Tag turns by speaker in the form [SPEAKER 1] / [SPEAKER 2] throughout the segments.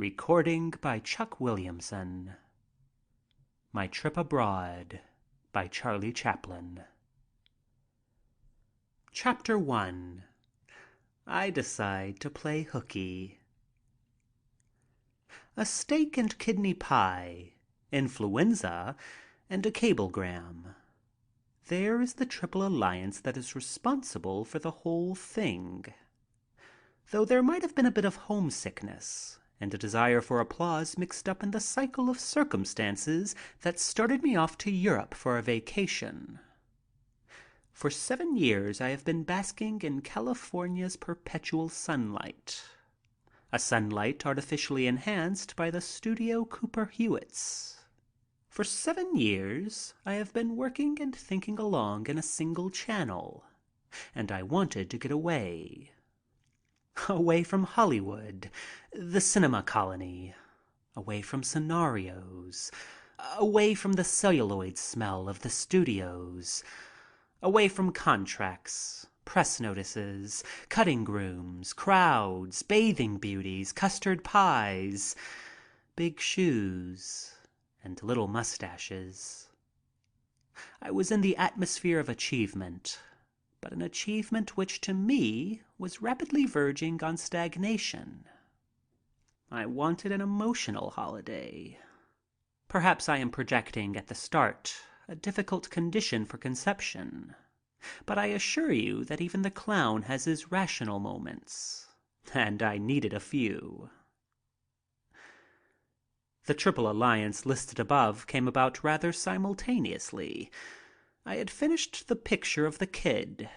[SPEAKER 1] Recording by Chuck Williamson. My Trip Abroad by Charlie Chaplin. Chapter 1. I Decide to Play Hookey. A steak and kidney pie, influenza, and a cablegram. There is the triple alliance that is responsible for the whole thing. Though there might have been a bit of homesickness and a desire for applause mixed up in the cycle of circumstances that started me off to Europe for a vacation. For 7 years I have been basking in California's perpetual sunlight, a sunlight artificially enhanced by the Studio Cooper Hewitts. For 7 years I have been working and thinking along in a single channel, and I wanted to get away. Away from Hollywood, the cinema colony, away from scenarios, away from the celluloid smell of the studios, away from contracts, press notices, cutting rooms, crowds, bathing beauties, custard pies, big shoes, and little mustaches. I was in the atmosphere of achievement, but an achievement which to me was rapidly verging on stagnation. I wanted an emotional holiday. Perhaps I am projecting at the start a difficult condition for conception, but I assure you that even the clown has his rational moments, and I needed a few. The triple alliance listed above came about rather simultaneously. I had finished the picture of the kid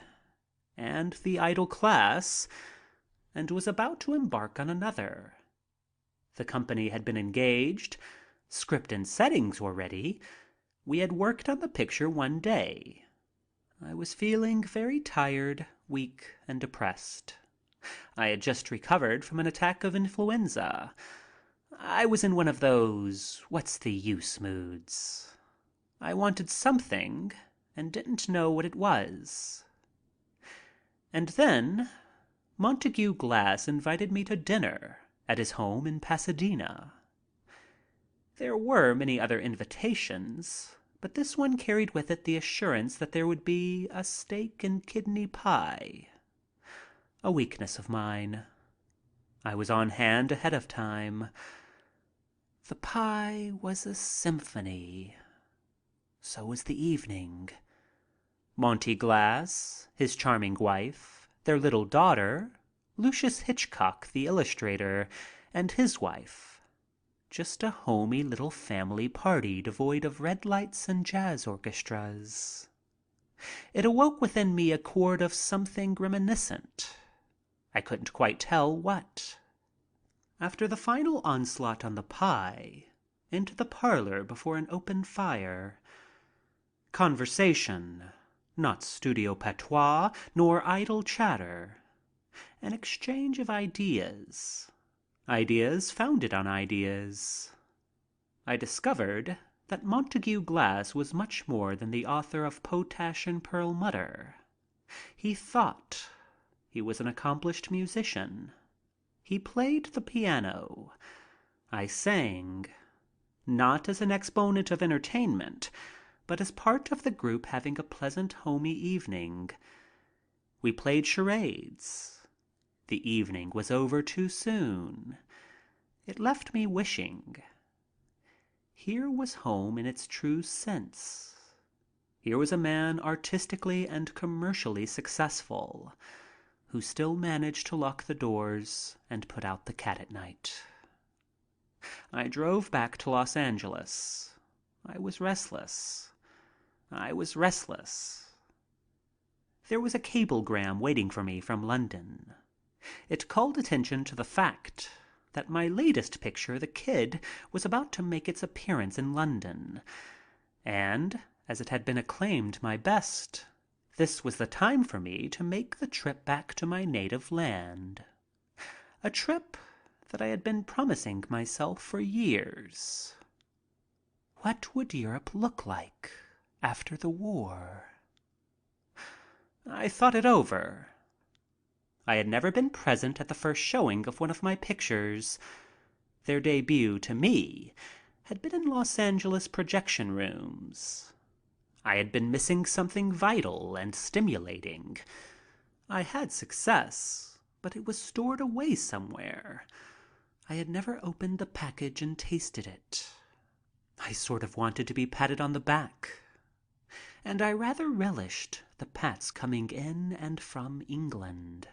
[SPEAKER 1] and the idle class and was about to embark on another. The company had been engaged, script and settings were ready. We had worked on the picture one day. I was feeling very tired, weak, and depressed. I had just recovered from an attack of influenza. I was in one of those what's the use moods. I wanted something and didn't know what it was. And then Montague Glass invited me to dinner at his home in Pasadena. There were many other invitations, but this one carried with it the assurance that there would be a steak and kidney pie. A weakness of mine. I was on hand ahead of time. The pie was a symphony. So was the evening. Monty Glass, his charming wife, their little daughter, Lucius Hitchcock, the illustrator, and his wife. Just a homey little family party devoid of red lights and jazz orchestras. It awoke within me a chord of something reminiscent. I couldn't quite tell what. After the final onslaught on the pie, into the parlor before an open fire. Conversation. Not studio patois, nor idle chatter. An exchange of ideas. Ideas founded on ideas. I discovered that Montague Glass was much more than the author of Potash and Perlmutter. He thought. He was an accomplished musician. He played the piano. I sang. Not as an exponent of entertainment, but as part of the group having a pleasant, homey evening. We played charades. The evening was over too soon. It left me wishing. Here was home in its true sense. Here was a man artistically and commercially successful, who still managed to lock the doors and put out the cat at night. I drove back to Los Angeles. I was restless. There was a cablegram waiting for me from London. It called attention to the fact that my latest picture, The Kid, was about to make its appearance in London. And, as it had been acclaimed my best, this was the time for me to make the trip back to my native land. A trip that I had been promising myself for years. What would Europe look like after the war? I thought it over. I had never been present at the first showing of one of my pictures. Their debut to me had been in Los Angeles projection rooms. I had been missing something vital and stimulating. I had success, but it was stored away somewhere. I had never opened the package and tasted it. I sort of wanted to be patted on the back. And I rather relished the pats coming in and from England.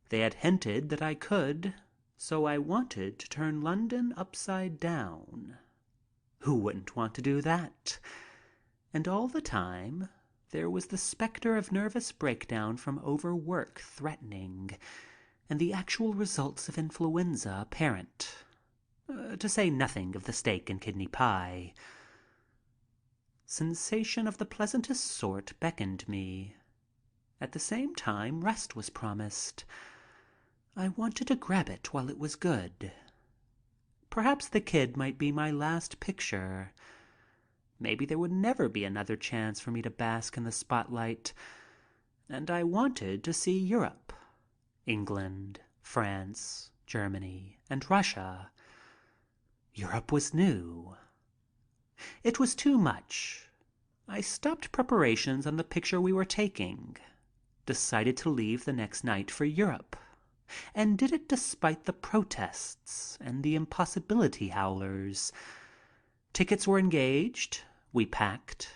[SPEAKER 1] They had hinted that I could, so I wanted to turn London upside down. Who wouldn't want to do that? And all the time, there was the specter of nervous breakdown from overwork threatening, and the actual results of influenza apparent, to say nothing of the steak and kidney pie. Sensation of the pleasantest sort beckoned me. At the same time, rest was promised. I wanted to grab it while it was good. Perhaps the kid might be my last picture. Maybe there would never be another chance for me to bask in the spotlight. And I wanted to see Europe. England, France, Germany, and Russia. Europe was new. It was too much. I stopped preparations on the picture we were taking, decided to leave the next night for Europe, and did it despite the protests and the impossibility howlers. Tickets were engaged. We packed.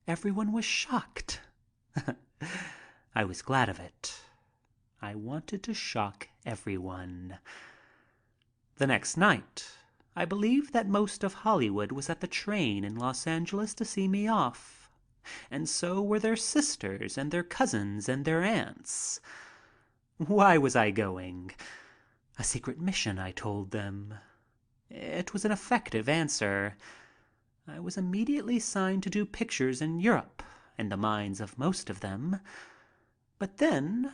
[SPEAKER 1] Everyone was shocked. I was glad of it. I wanted to shock everyone. The next night, I believe that most of Hollywood was at the train in Los Angeles to see me off, and so were their sisters and their cousins and their aunts. Why was I going? A secret mission, I told them. It was an effective answer. I was immediately signed to do pictures in Europe, in the minds of most of them. But then,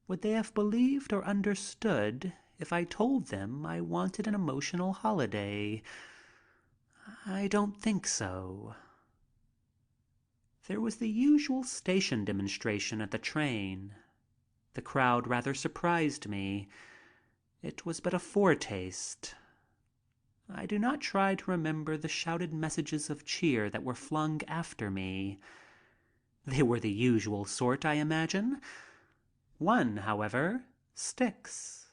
[SPEAKER 1] would they have believed or understood if I told them I wanted an emotional holiday? I don't think so. There was the usual station demonstration at the train. The crowd rather surprised me. It was but a foretaste. I do not try to remember the shouted messages of cheer that were flung after me. They were the usual sort, I imagine. One, however, sticks.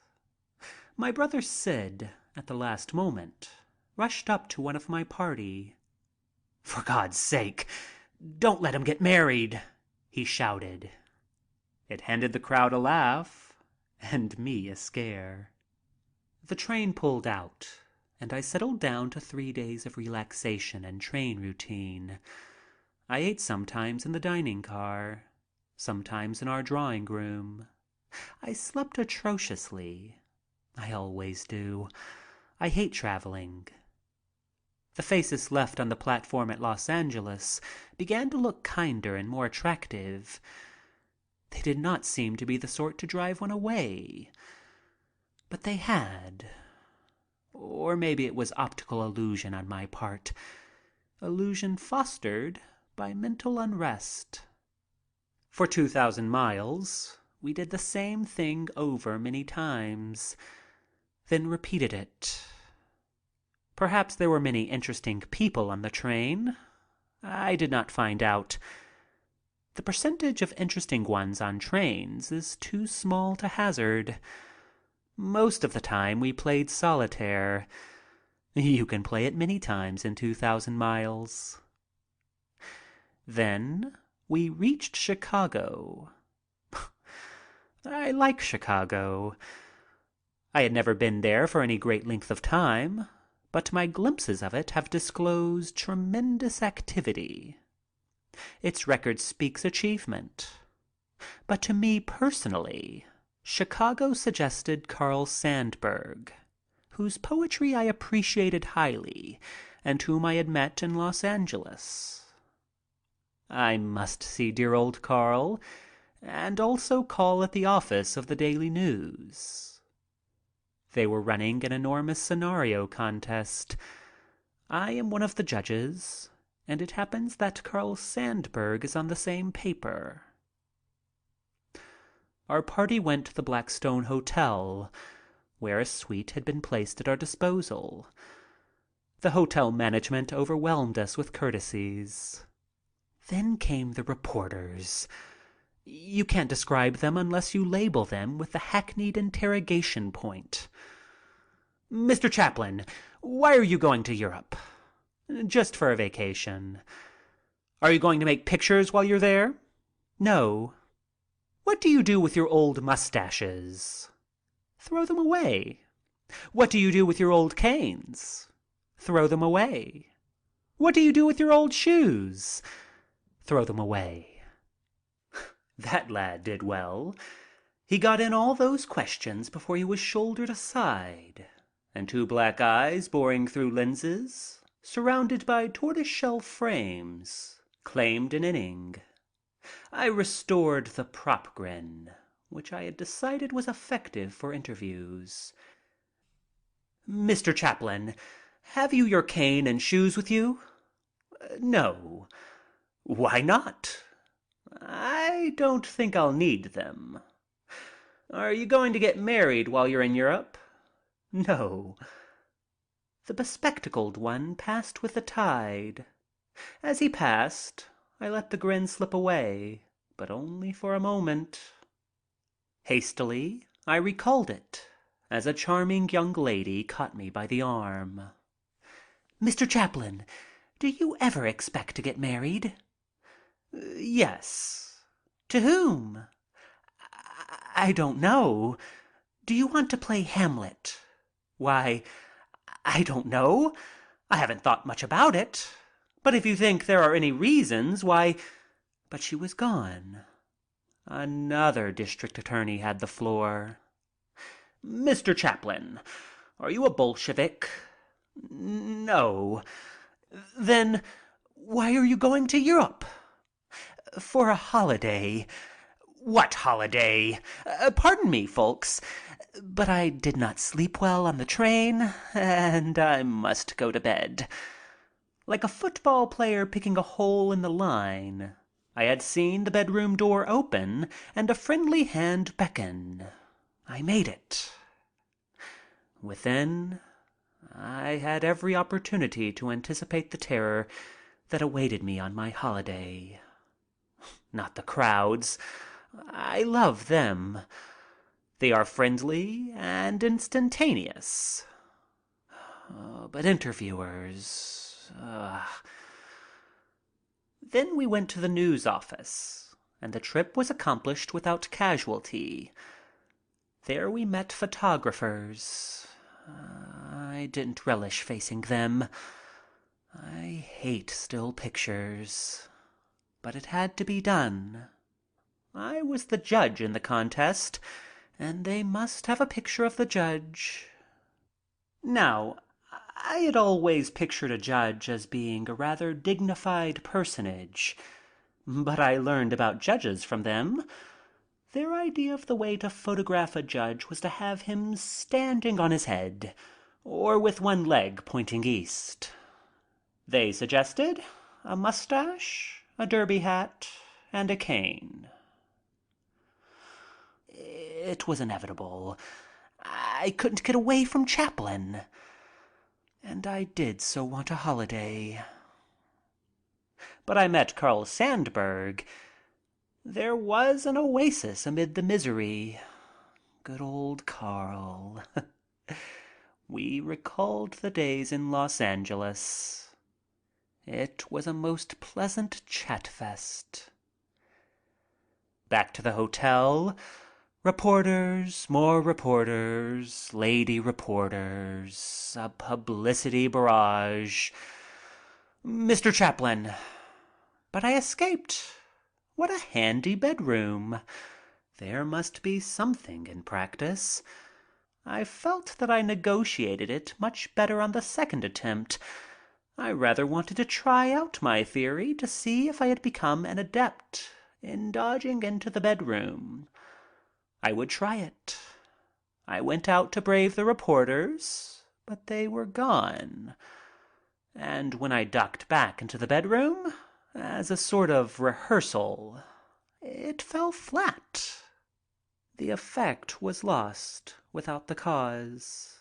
[SPEAKER 1] My brother Sid, at the last moment, rushed up to one of my party. "For God's sake, don't let him get married," he shouted. It handed the crowd a laugh and me a scare. The train pulled out, and I settled down to 3 days of relaxation and train routine. I ate sometimes in the dining car, sometimes in our drawing room. I slept atrociously. I always do. I hate traveling. The faces left on the platform at Los Angeles began to look kinder and more attractive. They did not seem to be the sort to drive one away. But they had. Or maybe it was optical illusion on my part. Illusion fostered by mental unrest. For 2,000 miles, we did the same thing over many times, then repeated it. Perhaps there were many interesting people on the train. I did not find out. The percentage of interesting ones on trains is too small to hazard. Most of the time we played solitaire. You can play it many times in 2,000 miles. Then we reached Chicago. I like Chicago. I had never been there for any great length of time, but my glimpses of it have disclosed tremendous activity. Its record speaks achievement. But to me personally, Chicago suggested Carl Sandburg, whose poetry I appreciated highly and whom I had met in Los Angeles. I must see dear old Carl, and also call at the office of the Daily News. They were running an enormous scenario contest. I am one of the judges, and it happens that Carl Sandburg is on the same paper. Our party went to the Blackstone Hotel. where a suite had been placed at our disposal. The hotel management overwhelmed us with courtesies. Then came the reporters. You can't describe them unless you label them with the hackneyed interrogation point. "Mr. Chaplin, why are you going to Europe?" "Just for a vacation." "Are you going to make pictures while you're there?" "No." "What do you do with your old mustaches?" "Throw them away." "What do you do with your old canes?" "Throw them away." "What do you do with your old shoes?" "Throw them away." That lad did well. He got in all those questions before he was shouldered aside, and two black eyes boring through lenses, surrounded by tortoise-shell frames, claimed an inning. I restored the prop grin, which I had decided was effective for interviews. "Mr. Chaplin, have you your cane and shoes with you?" "No." "Why not?" "I don't think I'll need them." "Are you going to get married while you're in Europe?" "No." The bespectacled one passed with the tide. As he passed, I let the grin slip away, but only for a moment. Hastily, I recalled it as a charming young lady caught me by the arm. "Mr. Chaplin, do you ever expect to get married?" "Yes." "To whom?" I don't know." "Do you want to play Hamlet?" "Why, I don't know. I haven't thought much about it. But if you think there are any reasons why—" But she was gone. Another district attorney had the floor. "Mr. Chaplin, are you a Bolshevik?" "No." "Then why are you going to Europe?" "For a holiday." "What holiday?" "Pardon me, folks, but I did not sleep well on the train, and I must go to bed." Like a football player picking a hole in the line, I had seen the bedroom door open and a friendly hand beckon. I made it. Within, I had every opportunity to anticipate the terror that awaited me on my holiday. Not the crowds. I love them. They are friendly and instantaneous. But interviewers... Then we went to the news office, and the trip was accomplished without casualty. There we met photographers. I didn't relish facing them. I hate still pictures. But it had to be done. I was the judge in the contest, and they must have a picture of the judge. Now, I had always pictured a judge as being a rather dignified personage, but I learned about judges from them. Their idea of the way to photograph a judge was to have him standing on his head, or with one leg pointing east. They suggested a mustache, a derby hat, and a cane. It was inevitable. I couldn't get away from Chaplin. And I did so want a holiday. But I met Carl Sandburg. There was an oasis amid the misery. Good old Carl. We recalled the days in Los Angeles. It was a most pleasant chat fest. Back to the hotel. Reporters, more reporters, lady reporters, a publicity barrage. "Mr. Chaplin." But I escaped. What a handy bedroom. There must be something in practice. I felt that I negotiated it much better on the second attempt. I rather wanted to try out my theory to see if I had become an adept in dodging into the bedroom. I would try it. I went out to brave the reporters, but they were gone. And when I ducked back into the bedroom, as a sort of rehearsal, it fell flat. The effect was lost without the cause.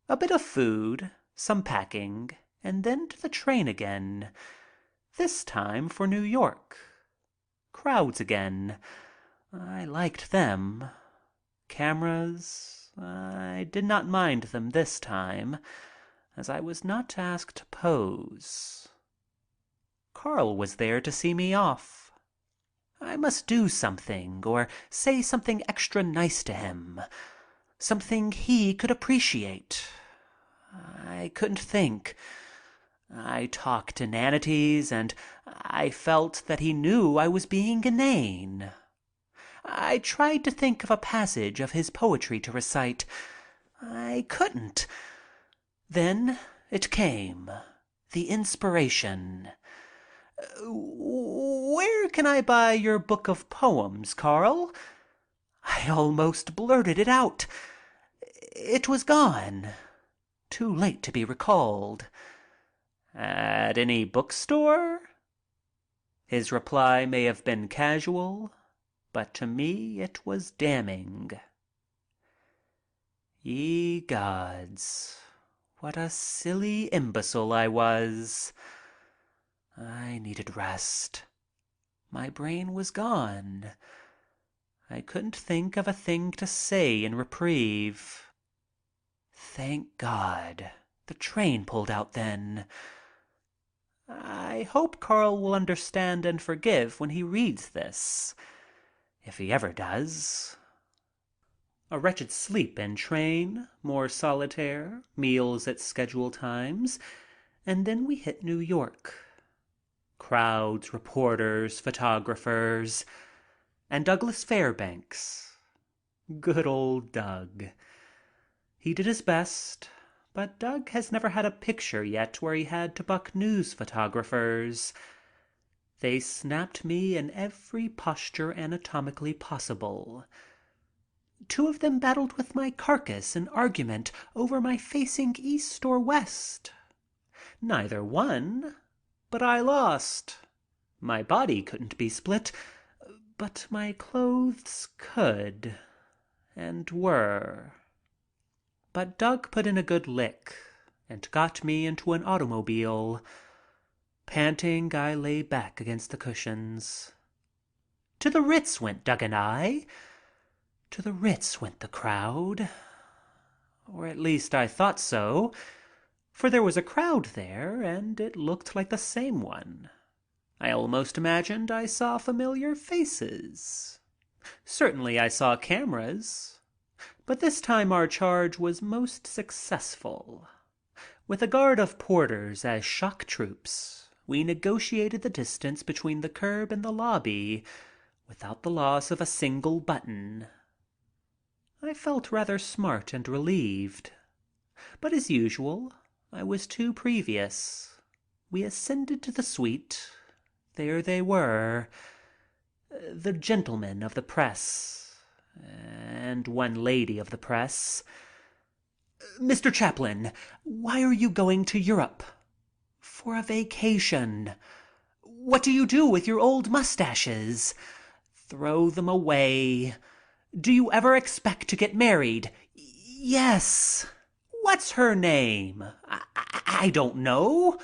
[SPEAKER 1] A bit of food, some packing, and then to the train again. This time for New York. Crowds again. I liked them. Cameras. I did not mind them this time, as I was not asked to pose. Carl was there to see me off. I must do something or say something extra nice to him. Something he could appreciate. I couldn't think. I talked inanities and I felt that he knew I was being inane. I tried to think of a passage of his poetry to recite. I couldn't. Then it came. The inspiration. "Where can I buy your book of poems, Carl?" I almost blurted it out. It was gone. Too late to be recalled. "At any bookstore?" His reply may have been casual, but to me it was damning. Ye gods, what a silly imbecile I was. I needed rest. My brain was gone. I couldn't think of a thing to say in reprieve. Thank God, the train pulled out then. I hope Carl will understand and forgive when he reads this, if he ever does. A wretched sleep in train, more solitaire, meals at scheduled times, and then we hit New York. Crowds, reporters, photographers, and Douglas Fairbanks. Good old Doug. He did his best, but Doug has never had a picture yet where he had to buck news photographers. They snapped me in every posture anatomically possible. Two of them battled with my carcass in argument over my facing east or west. Neither won, but I lost. My body couldn't be split, but my clothes could, and were. But Doug put in a good lick and got me into an automobile. Panting, I lay back against the cushions. To the Ritz went Doug and I. To the Ritz went the crowd. Or at least I thought so, for there was a crowd there and it looked like the same one. I almost imagined I saw familiar faces. Certainly I saw cameras. But this time our charge was most successful. With a guard of porters as shock troops, we negotiated the distance between the curb and the lobby without the loss of a single button. I felt rather smart and relieved. But as usual, I was too previous. We ascended to the suite. There they were. The gentlemen of the press and one lady of the press. "Mr. Chaplin, why are you going to Europe?" "For a vacation." "What do you do with your old mustaches?" "Throw them away." "Do you ever expect to get married?" "Yes." "What's her name?" I don't know."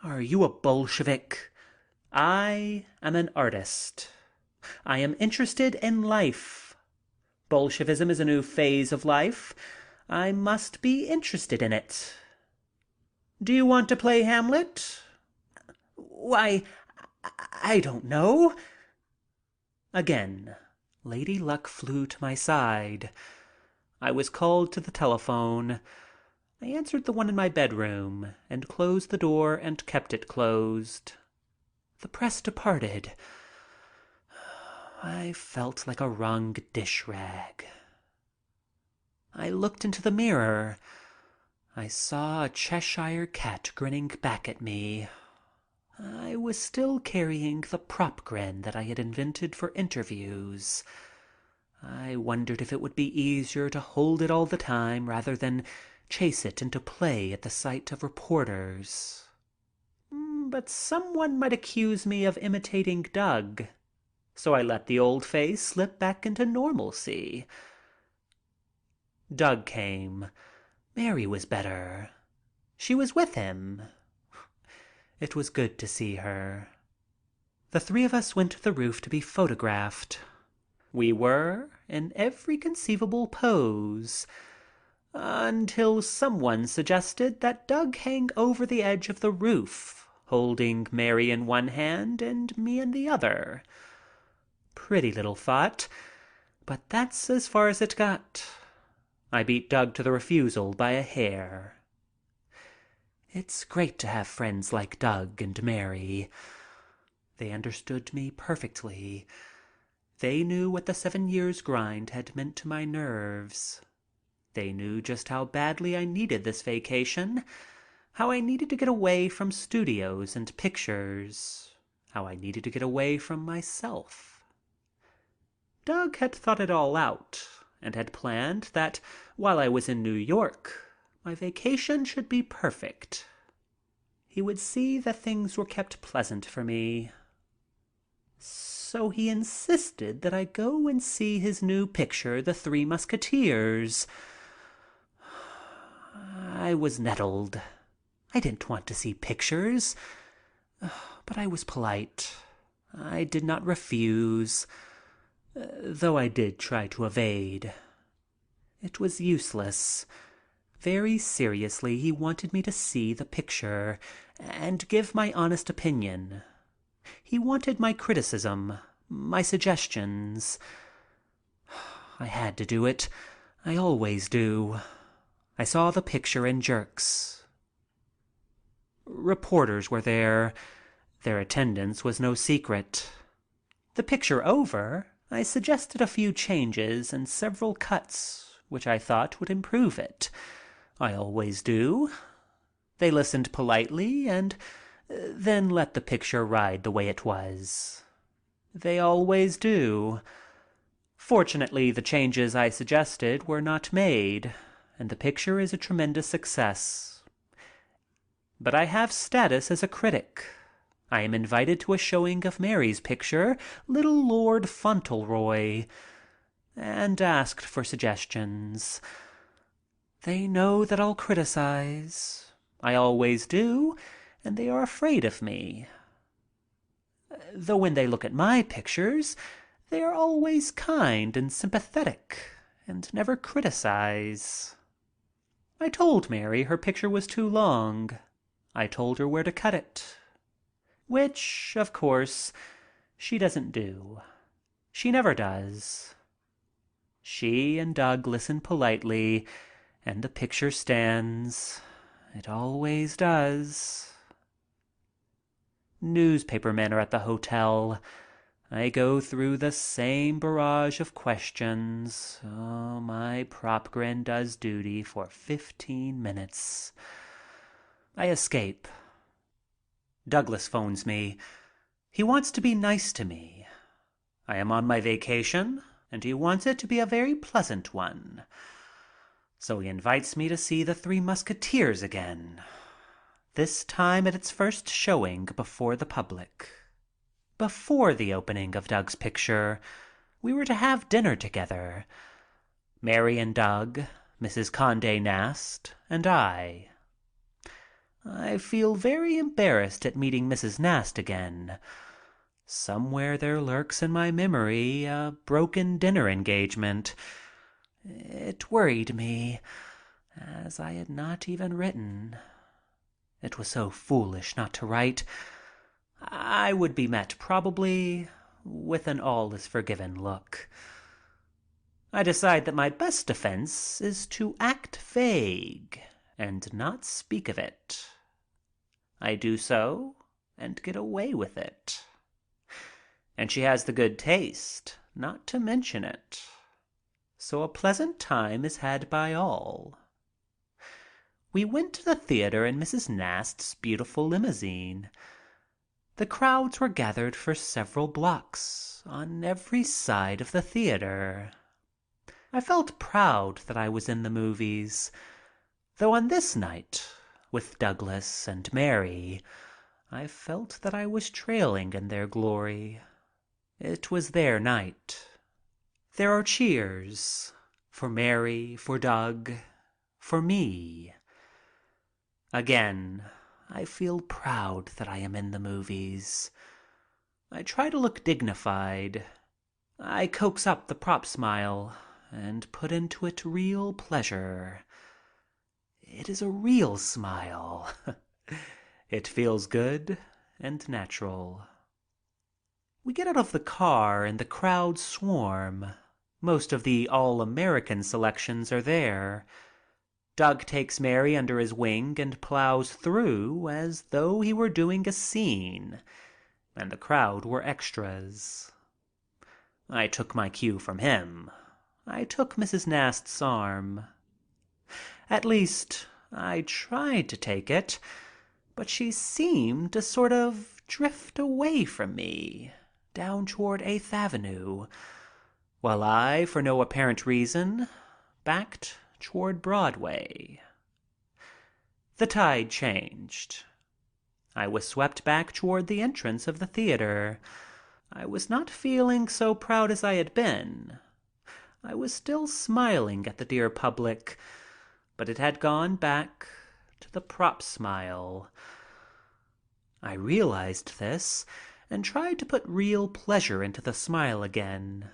[SPEAKER 1] "Are you a Bolshevik?" "I am an artist. I am interested in life. Bolshevism is a new phase of life. I must be interested in it." "Do you want to play Hamlet?" "Why, I don't know." Again, Lady Luck flew to my side. I was called to the telephone. I answered the one in my bedroom and closed the door and kept it closed. The press departed. I felt like a wrung dish rag. I looked into the mirror. I saw a Cheshire cat grinning back at me. I was still carrying the prop grin that I had invented for interviews. I wondered if it would be easier to hold it all the time rather than chase it into play at the sight of reporters. But someone might accuse me of imitating Doug, so I let the old face slip back into normalcy. Doug came. Mary was better. She was with him. It was good to see her. The three of us went to the roof to be photographed. We were in every conceivable pose until someone suggested that Doug hang over the edge of the roof, holding Mary in one hand and me in the other. Pretty little thought, but that's as far as it got. I beat Doug to the refusal by a hair. It's great to have friends like Doug and Mary. They understood me perfectly. They knew what the 7 years grind had meant to my nerves. They knew just how badly I needed this vacation, how I needed to get away from studios and pictures, how I needed to get away from myself. Doug had thought it all out and had planned that while I was in New York, my vacation should be perfect. He would see that things were kept pleasant for me. So he insisted that I go and see his new picture, The Three Musketeers. I was nettled. I didn't want to see pictures, but I was polite. I did not refuse, though I did try to evade. It was useless. Very seriously, he wanted me to see the picture and give my honest opinion. He wanted my criticism, my suggestions. I had to do it. I always do. I saw the picture in jerks. Reporters were there. Their attendance was no secret. The picture over, I suggested a few changes and several cuts which I thought would improve it. I always do. They listened politely and then let the picture ride the way it was. They always do. Fortunately, the changes I suggested were not made, and the picture is a tremendous success. But I have status as a critic. I am invited to a showing of Mary's picture, Little Lord Fauntleroy, and asked for suggestions. They know that I'll criticize. I always do, and they are afraid of me. Though when they look at my pictures, they are always kind and sympathetic and never criticize. I told Mary her picture was too long. I told her where to cut it, which, of course, she doesn't do. She never does. She and Doug listen politely, and the picture stands. It always does. Newspaper men are at the hotel. I go through the same barrage of questions. Oh, my prop grin does duty for 15 minutes. I escape. Douglas phones me. He wants to be nice to me. I am on my vacation, and he wants it to be a very pleasant one. So he invites me to see The Three Musketeers again, this time at its first showing before the public. Before the opening of Doug's picture, we were to have dinner together. Mary and Doug, Mrs. Condé Nast, and I. I feel very embarrassed at meeting Mrs. Nast again. Somewhere there lurks in my memory a broken dinner engagement. It worried me, as I had not even written. It was so foolish not to write. I would be met probably with an all is forgiven look. I decide that my best defense is to act vague and not speak of it. I do so and get away with it. And she has the good taste not to mention it. So a pleasant time is had by all. We went to the theater in Mrs. Nast's beautiful limousine. The crowds were gathered for several blocks on every side of the theater. I felt proud that I was in the movies, though on this night, with Douglas and Mary, I felt that I was trailing in their glory. It was their night. There are cheers. For Mary, for Doug, for me. Again, I feel proud that I am in the movies. I try to look dignified. I coax up the prop smile and put into it real pleasure. It is a real smile. It feels good and natural. We get out of the car and the crowds swarm. Most of the all-American selections are there. Doug takes Mary under his wing and plows through as though he were doing a scene, and the crowd were extras. I took my cue from him. I took Mrs. Nast's arm. At least, I tried to take it, but she seemed to sort of drift away from me, down toward 8th Avenue, while I, for no apparent reason, backed toward Broadway. The tide changed. I was swept back toward the entrance of the theater. I was not feeling so proud as I had been. I was still smiling at the dear public, but it had gone back to the prop smile. I realized this and tried to put real pleasure into the smile again.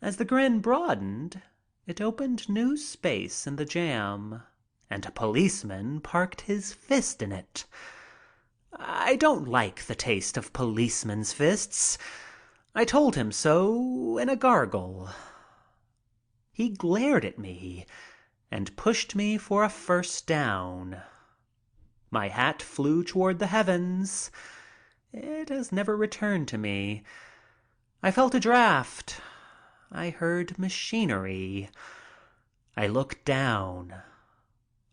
[SPEAKER 1] As the grin broadened, it opened new space in the jam, and a policeman parked his fist in it. I don't like the taste of policemen's fists. I told him so in a gargle. He glared at me and pushed me for a first down. My hat flew toward the heavens. It has never returned to me. I felt a draft. I heard machinery. I looked down.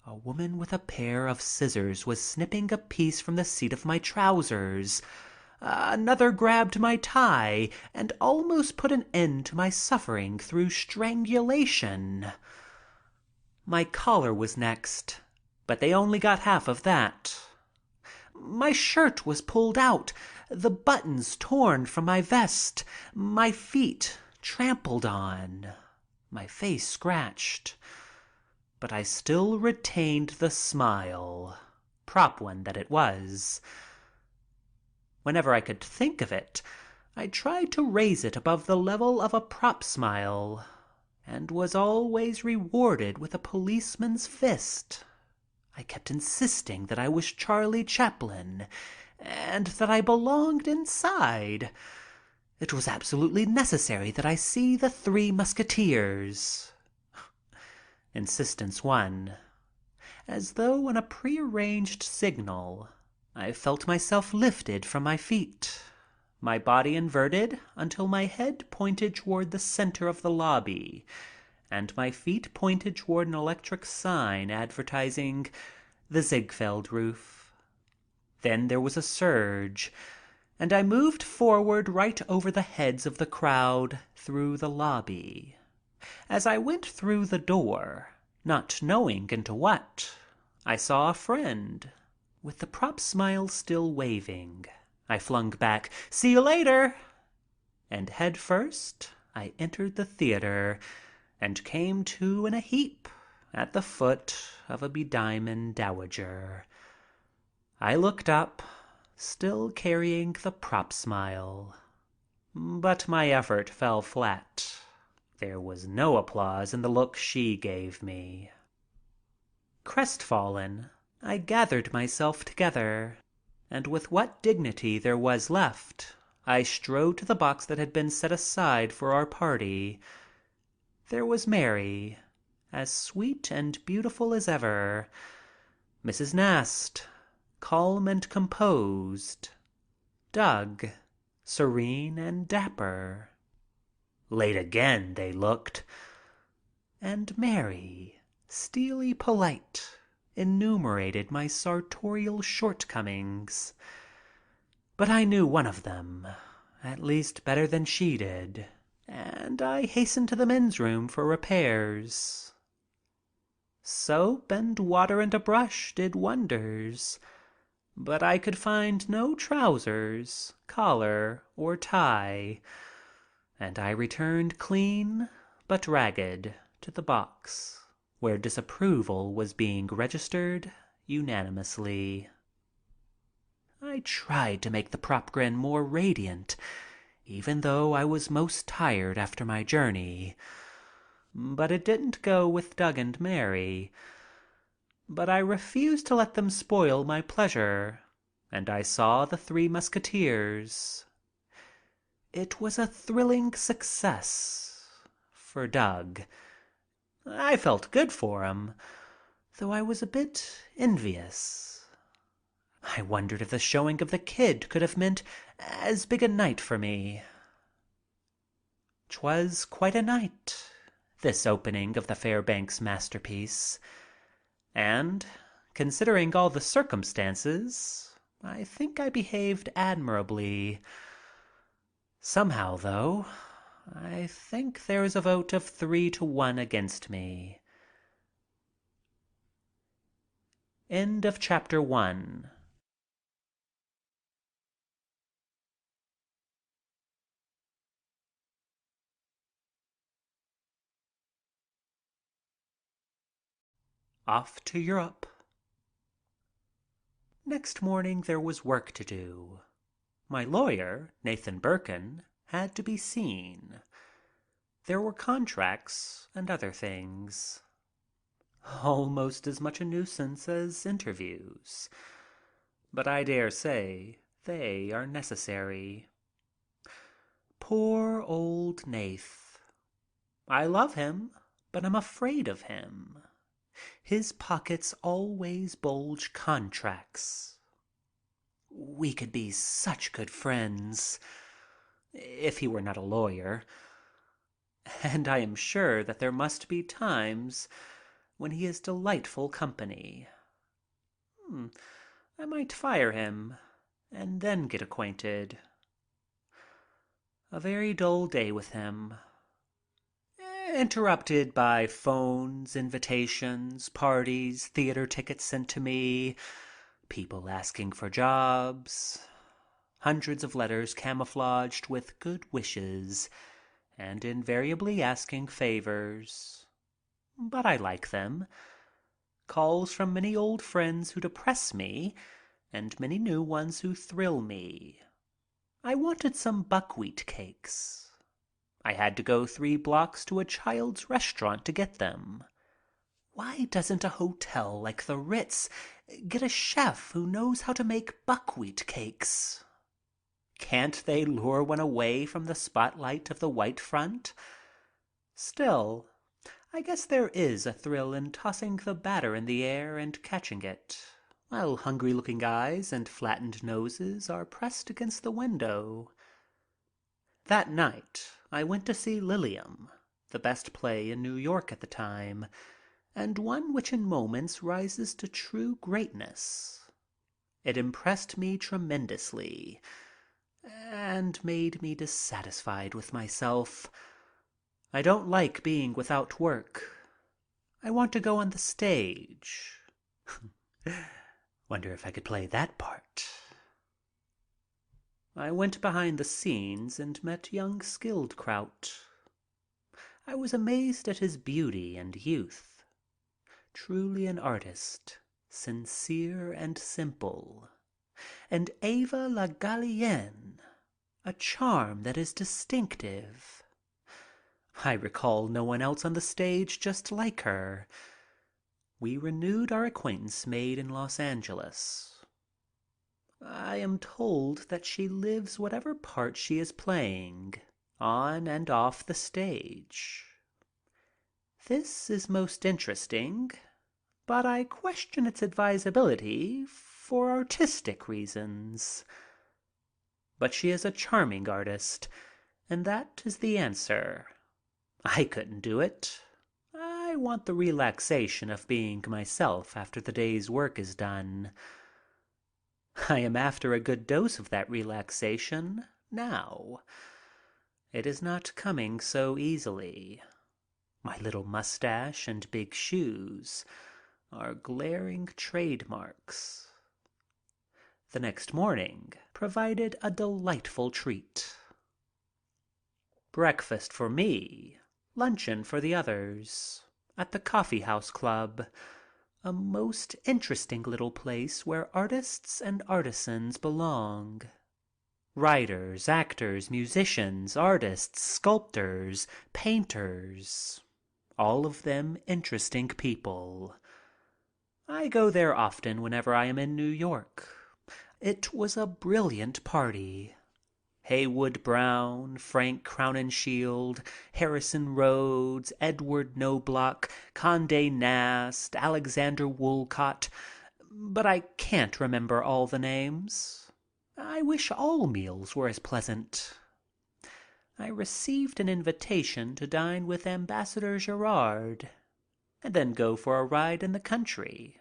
[SPEAKER 1] A woman with a pair of scissors was snipping a piece from the seat of my trousers. Another grabbed my tie and almost put an end to my suffering through strangulation. My collar was next, but they only got half of that. My shirt was pulled out, the buttons torn from my vest, my feet trampled on, my face scratched. But I still retained the smile, prop one that it was. Whenever I could think of it, I tried to raise it above the level of a prop smile, and was always rewarded with a policeman's fist. I kept insisting that I was Charlie Chaplin and that I belonged inside. It was absolutely necessary that I see the Three Musketeers. Insistence won. As though on a prearranged signal, I felt myself lifted from my feet, my body inverted until my head pointed toward the center of the lobby and my feet pointed toward an electric sign advertising the Ziegfeld roof. Then there was a surge, and I moved forward right over the heads of the crowd through the lobby. As I went through the door, not knowing into what, I saw a friend. With the prop smile still waving, I flung back, "See you later!" And head first, I entered the theater and came to in a heap at the foot of a bediamonded dowager. I looked up, still carrying the prop smile, but my effort fell flat. There was no applause in the look she gave me. Crestfallen, I gathered myself together, and with what dignity there was left, I strode to the box that had been set aside for our party. There was Mary, as sweet and beautiful as ever. Mrs. Nast, calm and composed. Doug, serene and dapper. Late again they looked. And Mary, steely polite, enumerated my sartorial shortcomings. But I knew one of them, at least better than she did, and I hastened to the men's room for repairs. Soap and water and a brush did wonders, but I could find no trousers, collar, or tie, and I returned clean but ragged to the box, where disapproval was being registered unanimously. I tried to make the prop grin more radiant, even though I was most tired after my journey. But it didn't go with Doug and Mary. But I refused to let them spoil my pleasure, and I saw The Three Musketeers. It was a thrilling success for Doug. I felt good for him, though I was a bit envious. I wondered if the showing of The Kid could have meant as big a night for me. 'Twas quite a night, this opening of the Fairbanks masterpiece. And, considering all the circumstances, I think I behaved admirably. Somehow, though, I think there is a vote of 3-1 against me. End of chapter 1. Off to Europe. Next morning there was work to do. My lawyer, Nathan Birkin, had to be seen. There were contracts and other things. Almost as much a nuisance as interviews. But I dare say they are necessary. Poor old Nath. I love him, but I'm afraid of him. His pockets always bulge contracts. We could be such good friends if he were not a lawyer. And I am sure that there must be times when he is delightful company. I might fire him and then get acquainted. A very dull day with him. Interrupted by phones, invitations, parties, theater tickets sent to me, people asking for jobs, hundreds of letters camouflaged with good wishes and invariably asking favors. But I like them. Calls from many old friends who depress me and many new ones who thrill me. I wanted some buckwheat cakes. I had to go 3 blocks to a child's restaurant to get them. Why doesn't a hotel like the Ritz get a chef who knows how to make buckwheat cakes? Can't they lure one away from the spotlight of the white front? Still, I guess there is a thrill in tossing the batter in the air and catching it, while hungry-looking eyes and flattened noses are pressed against the window. That night I went to see Lilium, the best play in New York at the time, and one which in moments rises to true greatness. It impressed me tremendously and made me dissatisfied with myself. I don't like being without work. I want to go on the stage. Wonder if I could play that part. I went behind the scenes and met young Skildkraut. I was amazed at his beauty and youth. Truly an artist, sincere and simple. And Eva La Gallienne, a charm that is distinctive. I recall no one else on the stage just like her. We renewed our acquaintance made in Los Angeles. I am told that she lives whatever part she is playing, on and off the stage. This is most interesting, but I question its advisability for artistic reasons. But she is a charming artist, and that is the answer. I couldn't do it. I want the relaxation of being myself after the day's work is done. I am after a good dose of that relaxation now. It is not coming so easily. My little mustache and big shoes are glaring trademarks. The next morning provided a delightful treat. Breakfast for me luncheon for the others at the Coffee House Club, a most interesting little place where artists and artisans belong. Writers, actors, musicians, artists, sculptors, painters, all of them interesting people. I go there often whenever I am in New York. It was a brilliant party. Haywood Brown, Frank Crowninshield, Harrison Rhodes, Edward Knobloch, Condé Nast, Alexander Woolcott, but I can't remember all the names. I wish all meals were as pleasant. I received an invitation to dine with Ambassador Gerard and then go for a ride in the country.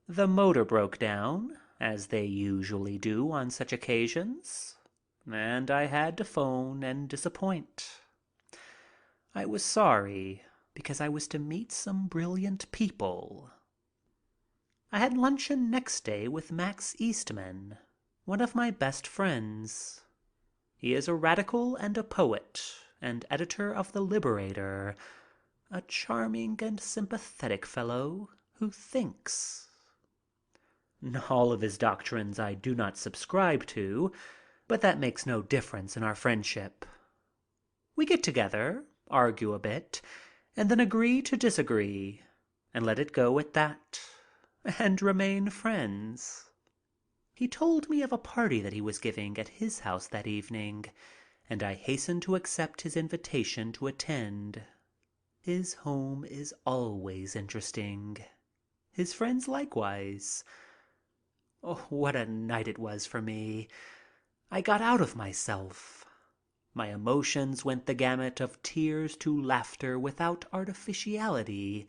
[SPEAKER 1] The motor broke down, as they usually do on such occasions, and I had to phone and disappoint. I was sorry because I was to meet some brilliant people. I had luncheon next day with Max Eastman, one of my best friends. He is a radical and a poet and editor of The Liberator, a charming and sympathetic fellow who thinks. All of his doctrines I do not subscribe to, but that makes no difference in our friendship. We get together, argue a bit, and then agree to disagree, and let it go at that, and remain friends. He told me of a party that he was giving at his house that evening, and I hastened to accept his invitation to attend. His home is always interesting. His friends likewise. Oh, what a night it was for me. I got out of myself. My emotions went the gamut of tears to laughter without artificiality.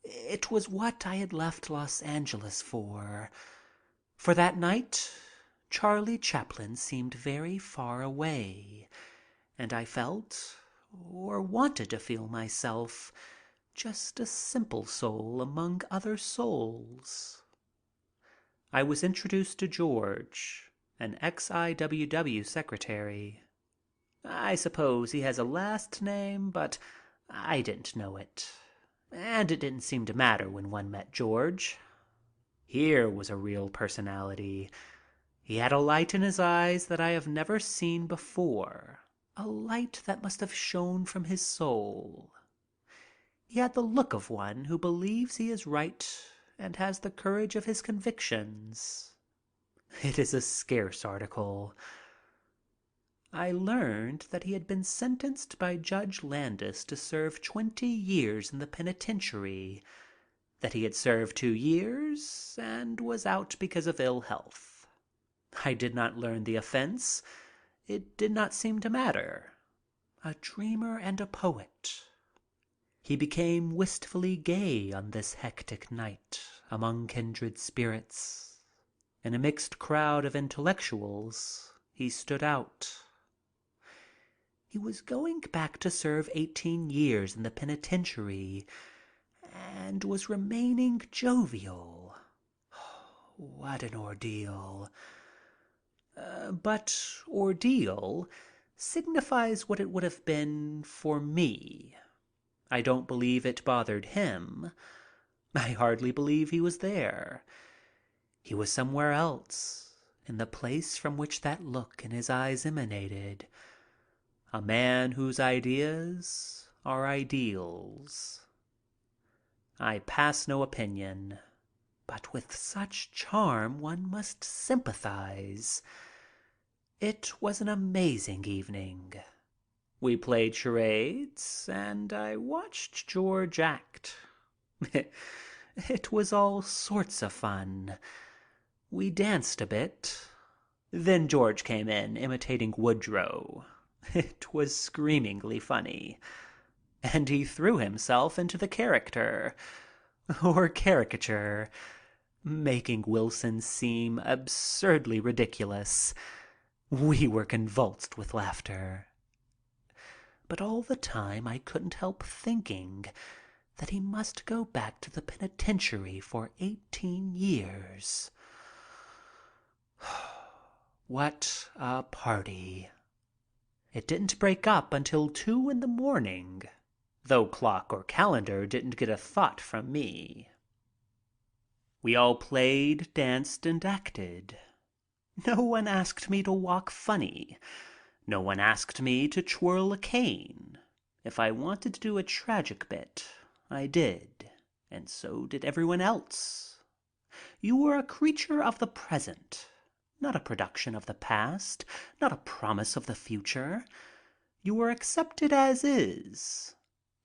[SPEAKER 1] It was what I had left Los Angeles for. For that night, Charlie Chaplin seemed very far away, and I felt, or wanted to feel myself, just a simple soul among other souls. I was introduced to George, an ex-IWW secretary. I suppose he has a last name, but I didn't know it. And it didn't seem to matter when one met George. Here was a real personality. He had a light in his eyes that I have never seen before, a light that must have shone from his soul. He had the look of one who believes he is right and has the courage of his convictions. It is a scarce article. I learned that he had been sentenced by Judge Landis to serve 20 years in the penitentiary, that he had served 2 years and was out because of ill health. I did not learn the offense. It did not seem to matter. A dreamer and a poet. He became wistfully gay on this hectic night among kindred spirits. In a mixed crowd of intellectuals, he stood out. He was going back to serve 18 years in the penitentiary and was remaining jovial. What an ordeal. But ordeal signifies what it would have been for me. I don't believe it bothered him. I hardly believe he was there. He was somewhere else, in the place from which that look in his eyes emanated. A man whose ideas are ideals. I pass no opinion, but with such charm one must sympathize. It was an amazing evening. We played charades, and I watched George act. It was all sorts of fun. We danced a bit. Then George came in, imitating Woodrow. It was screamingly funny. And he threw himself into the character, or caricature, making Wilson seem absurdly ridiculous. We were convulsed with laughter. But all the time I couldn't help thinking that he must go back to the penitentiary for 18 years. What a party. It didn't break up until 2 in the morning, though clock or calendar didn't get a thought from me. We all played, danced, and acted. No one asked me to walk funny. No one asked me to twirl a cane. If I wanted to do a tragic bit, I did, and so did everyone else. You were a creature of the present, not a production of the past, not a promise of the future. You were accepted as is,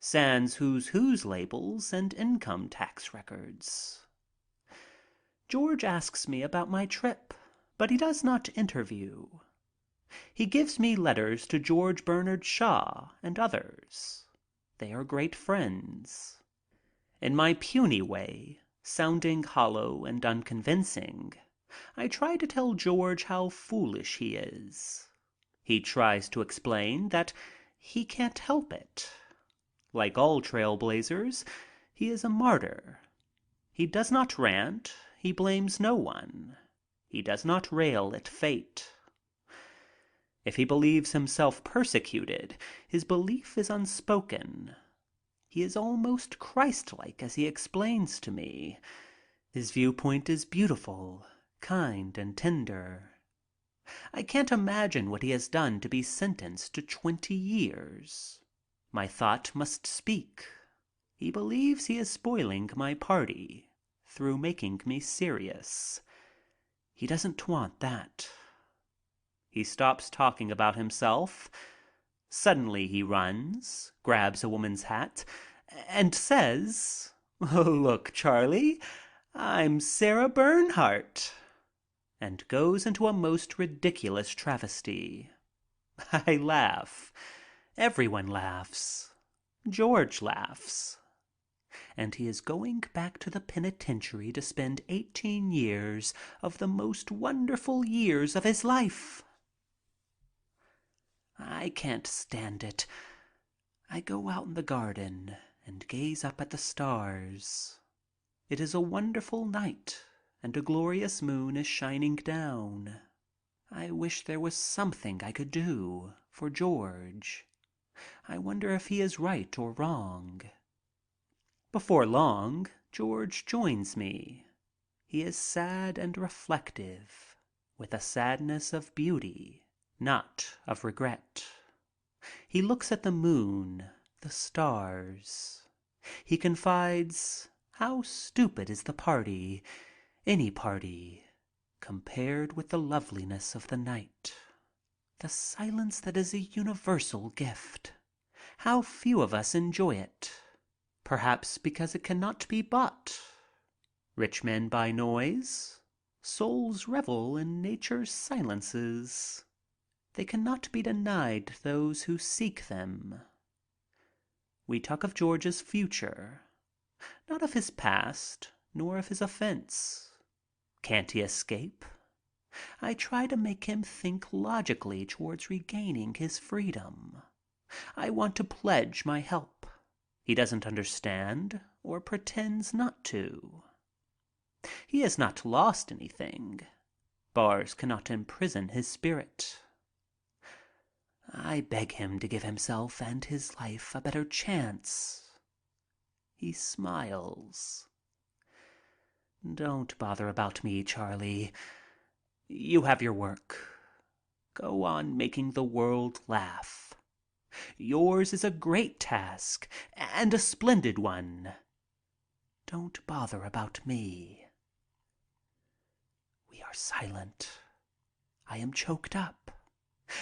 [SPEAKER 1] sans who's labels and income tax records. George asks me about my trip, but he does not interview. He gives me letters to George Bernard Shaw and others. They are great friends. In my puny way, sounding hollow and unconvincing, I try to tell George how foolish he is. He tries to explain that he can't help it. Like all trailblazers, he is a martyr. He does not rant. He blames no one. He does not rail at fate. If he believes himself persecuted, his belief is unspoken. He is almost Christ-like as he explains to me. His viewpoint is beautiful, kind, and tender. I can't imagine what he has done to be sentenced to 20 years. My thought must speak. He believes he is spoiling my party through making me serious. He doesn't want that. He stops talking about himself. Suddenly he runs, grabs a woman's hat, and says, "Look, Charlie, I'm Sarah Bernhardt," and goes into a most ridiculous travesty. I laugh. Everyone laughs. George laughs. And he is going back to the penitentiary to spend 18 years of the most wonderful years of his life. I can't stand it. I go out in the garden and gaze up at the stars. It is a wonderful night and a glorious moon is shining down. I wish there was something I could do for George. I wonder if he is right or wrong. Before long, George joins me. He is sad and reflective, with a sadness of beauty, not of regret. He looks at the moon, the stars. He confides, "How stupid is the party, any party, compared with the loveliness of the night. The silence that is a universal gift. How few of us enjoy it. Perhaps because it cannot be bought. Rich men buy noise. Souls revel in nature's silences. They cannot be denied those who seek them." We talk of George's future, not of his past, nor of his offense. Can't he escape? I try to make him think logically towards regaining his freedom. I want to pledge my help. He doesn't understand or pretends not to. He has not lost anything. Bars cannot imprison his spirit. I beg him to give himself and his life a better chance. He smiles. "Don't bother about me, Charlie. You have your work. Go on making the world laugh. Yours is a great task and a splendid one. Don't bother about me." We are silent. I am choked up.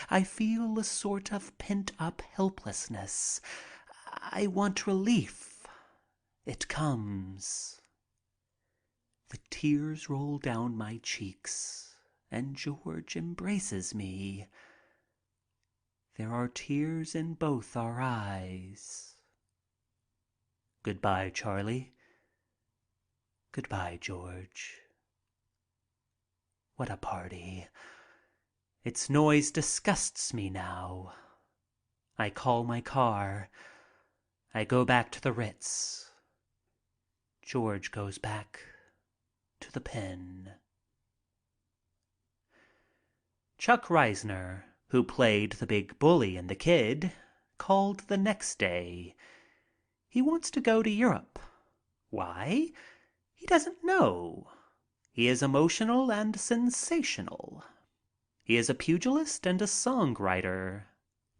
[SPEAKER 1] I feel a sort of pent-up helplessness. I want relief. It comes. The tears roll down my cheeks, and George embraces me. There are tears in both our eyes. Goodbye, Charlie. Goodbye, George. What a party. Its noise disgusts me now. I call my car. I go back to the Ritz. George goes back to the pen. Chuck Reisner, who played the big bully in The Kid, called the next day. He wants to go to Europe. Why? He doesn't know. He is emotional and sensational. He is a pugilist and a songwriter,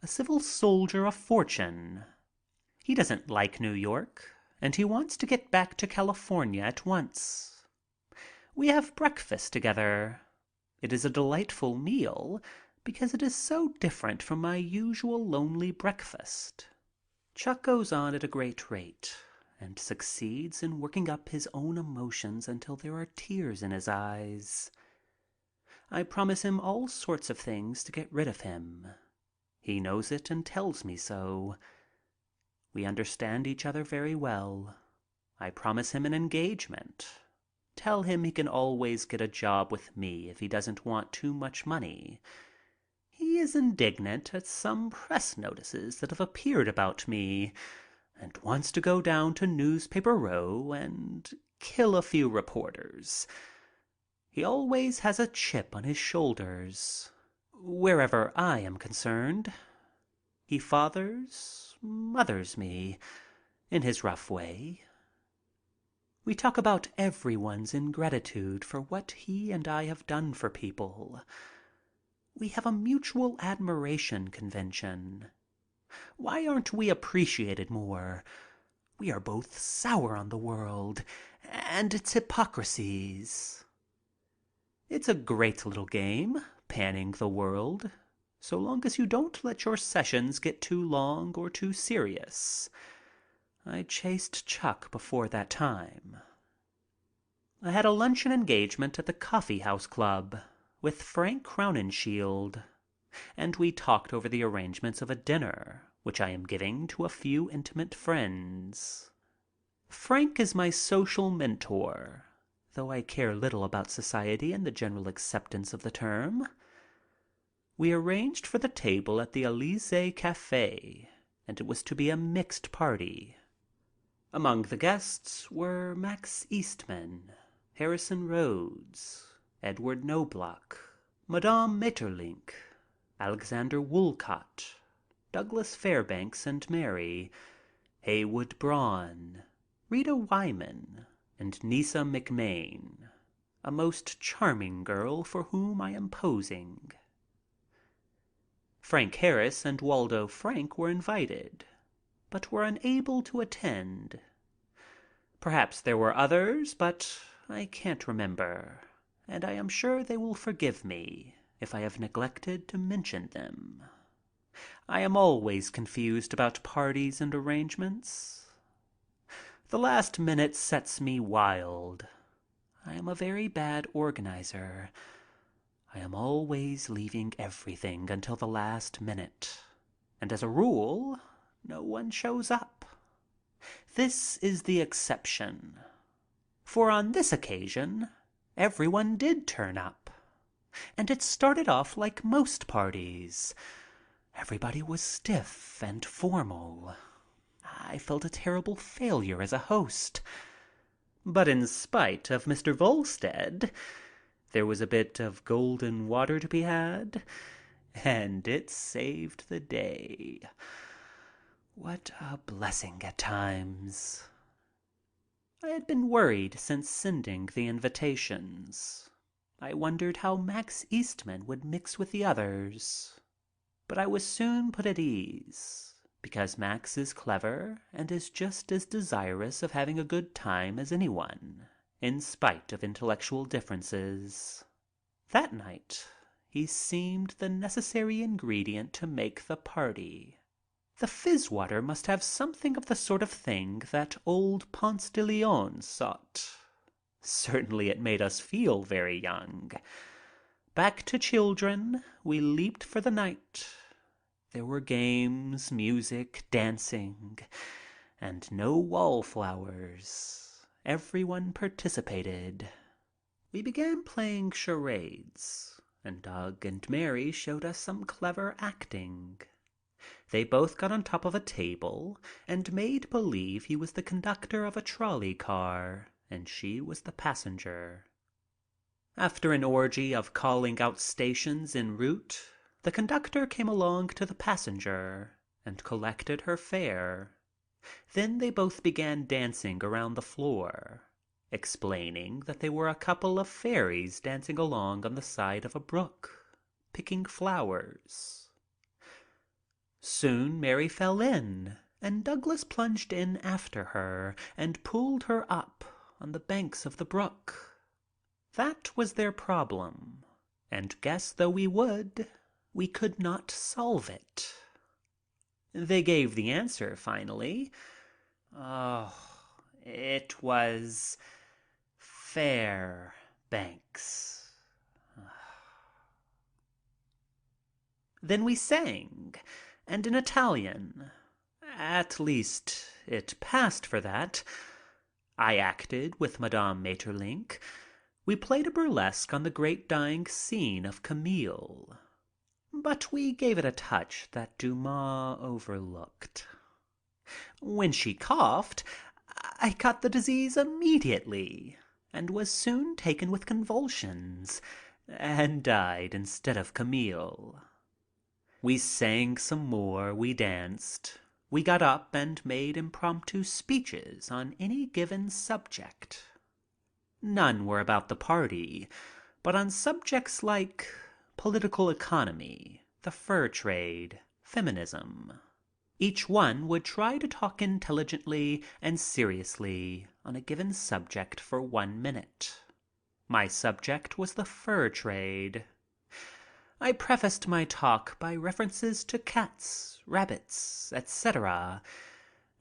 [SPEAKER 1] a civil soldier of fortune. He doesn't like New York, and he wants to get back to California at once. We have breakfast together. It is a delightful meal because it is so different from my usual lonely breakfast. Chuck goes on at a great rate and succeeds in working up his own emotions until there are tears in his eyes. I promise him all sorts of things to get rid of him. He knows it and tells me so. We understand each other very well. I promise him an engagement. Tell him he can always get a job with me if he doesn't want too much money. He is indignant at some press notices that have appeared about me and wants to go down to Newspaper Row and kill a few reporters. He always has a chip on his shoulders wherever I am concerned. He mothers me in his rough way. We talk about everyone's ingratitude for what he and I have done for people. We have a mutual admiration convention. Why aren't we appreciated more? We are both sour on the world and its hypocrisies. It's a great little game, panning the world, so long as you don't let your sessions get too long or too serious. I chased Chuck before that time. I had a luncheon engagement at the Coffee House Club with Frank Crowninshield, and we talked over the arrangements of a dinner which I am giving to a few intimate friends. Frank is my social mentor, though I care little about society and the general acceptance of the term. We arranged for the table at the Elysee Cafe, and it was to be a mixed party. Among the guests were Max Eastman, Harrison Rhodes, Edward Knobloch, Madame Maeterlinck, Alexander Woolcott, Douglas Fairbanks and Mary, Heywood Braun, Rita Wyman, and Nisa McMain, a most charming girl for whom I am posing. Frank Harris and Waldo Frank were invited, but were unable to attend. Perhaps there were others, but I can't remember, and I am sure they will forgive me if I have neglected to mention them. I am always confused about parties and arrangements. The last minute sets me wild. I am a very bad organizer. I am always leaving everything until the last minute, and as a rule, no one shows up. This is the exception, for on this occasion, everyone did turn up, and it started off like most parties. Everybody was stiff and formal. I felt a terrible failure as a host. But in spite of Mr. Volstead, there was a bit of golden water to be had, and it saved the day. What a blessing at times. I had been worried since sending the invitations. I wondered how Max Eastman would mix with the others. But I was soon put at ease, because Max is clever and is just as desirous of having a good time as anyone, in spite of intellectual differences. That night, he seemed the necessary ingredient to make the party. The fizz water must have something of the sort of thing that old Ponce de Leon sought. Certainly it made us feel very young. Back to children, we leaped for the night. There were games, music, dancing, and no wallflowers. Everyone participated. We began playing charades, and Doug and Mary showed us some clever acting. They both got on top of a table and made believe he was the conductor of a trolley car and she was the passenger. After an orgy of calling out stations en route, The conductor came along to the passenger and collected her fare. Then they both began dancing around the floor, explaining that they were a couple of fairies dancing along on the side of a brook, picking flowers. Soon Mary fell in, and Douglas plunged in after her and pulled her up on the banks of the brook. That was their problem, and guess though we would, we could not solve it. They gave the answer finally. Oh, it was Fairbanks. Then we sang, and in Italian. At least, it passed for that. I acted with Madame Maeterlinck. We played a burlesque on the great dying scene of Camille. But we gave it a touch that Dumas overlooked. When she coughed, I caught the disease immediately and was soon taken with convulsions and died instead of Camille. We sang some more, we danced. We got up and made impromptu speeches on any given subject. None were about the party, but on subjects like political economy, the fur trade, feminism. Each one would try to talk intelligently and seriously on a given subject for 1 minute. My subject was the fur trade. I prefaced my talk by references to cats, rabbits, etc.,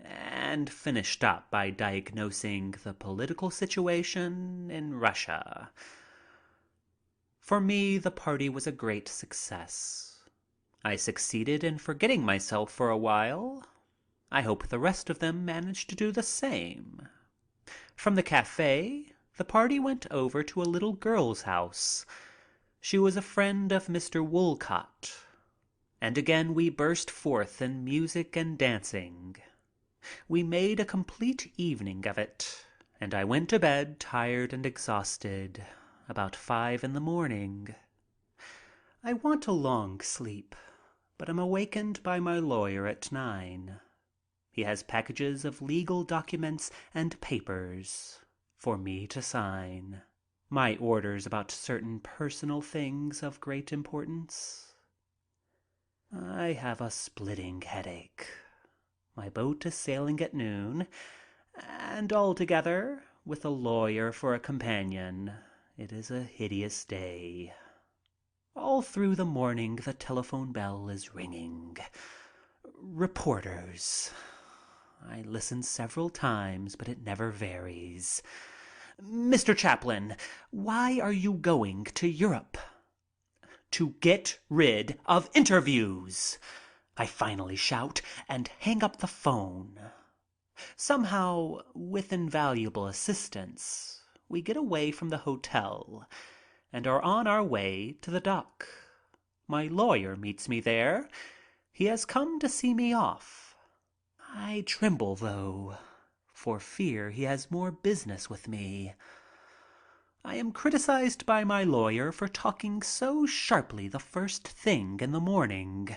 [SPEAKER 1] and finished up by diagnosing the political situation in Russia. For me, the party was a great success. I succeeded in forgetting myself for a while. I hope the rest of them managed to do the same. From the cafe, the party went over to a little girl's house. She was a friend of Mr. Woolcott. And again we burst forth in music and dancing. We made a complete evening of it, and I went to bed tired and exhausted about 5 a.m. I want a long sleep, but am awakened by my lawyer at 9. He has packages of legal documents and papers for me to sign. My orders about certain personal things of great importance. I have a splitting headache. My boat is sailing at noon, and altogether, with a lawyer for a companion, it is a hideous day. All through the morning the telephone bell is ringing. Reporters. I listen several times, but it never varies. Mr. Chaplin, why are you going to Europe? To get rid of interviews, I finally shout and hang up the phone. Somehow, with invaluable assistance, we get away from the hotel and are on our way to the dock. My lawyer meets me there. He has come to see me off. I tremble, though, for fear he has more business with me. I am criticized by my lawyer for talking so sharply the first thing in the morning.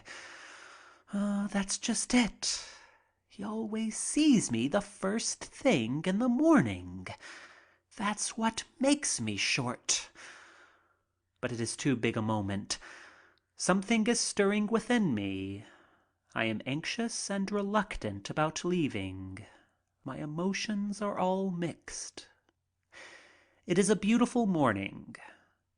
[SPEAKER 1] That's just it. He always sees me the first thing in the morning. That's what makes me short. But it is too big a moment. Something is stirring within me. I am anxious and reluctant about leaving. My emotions are all mixed. It is a beautiful morning.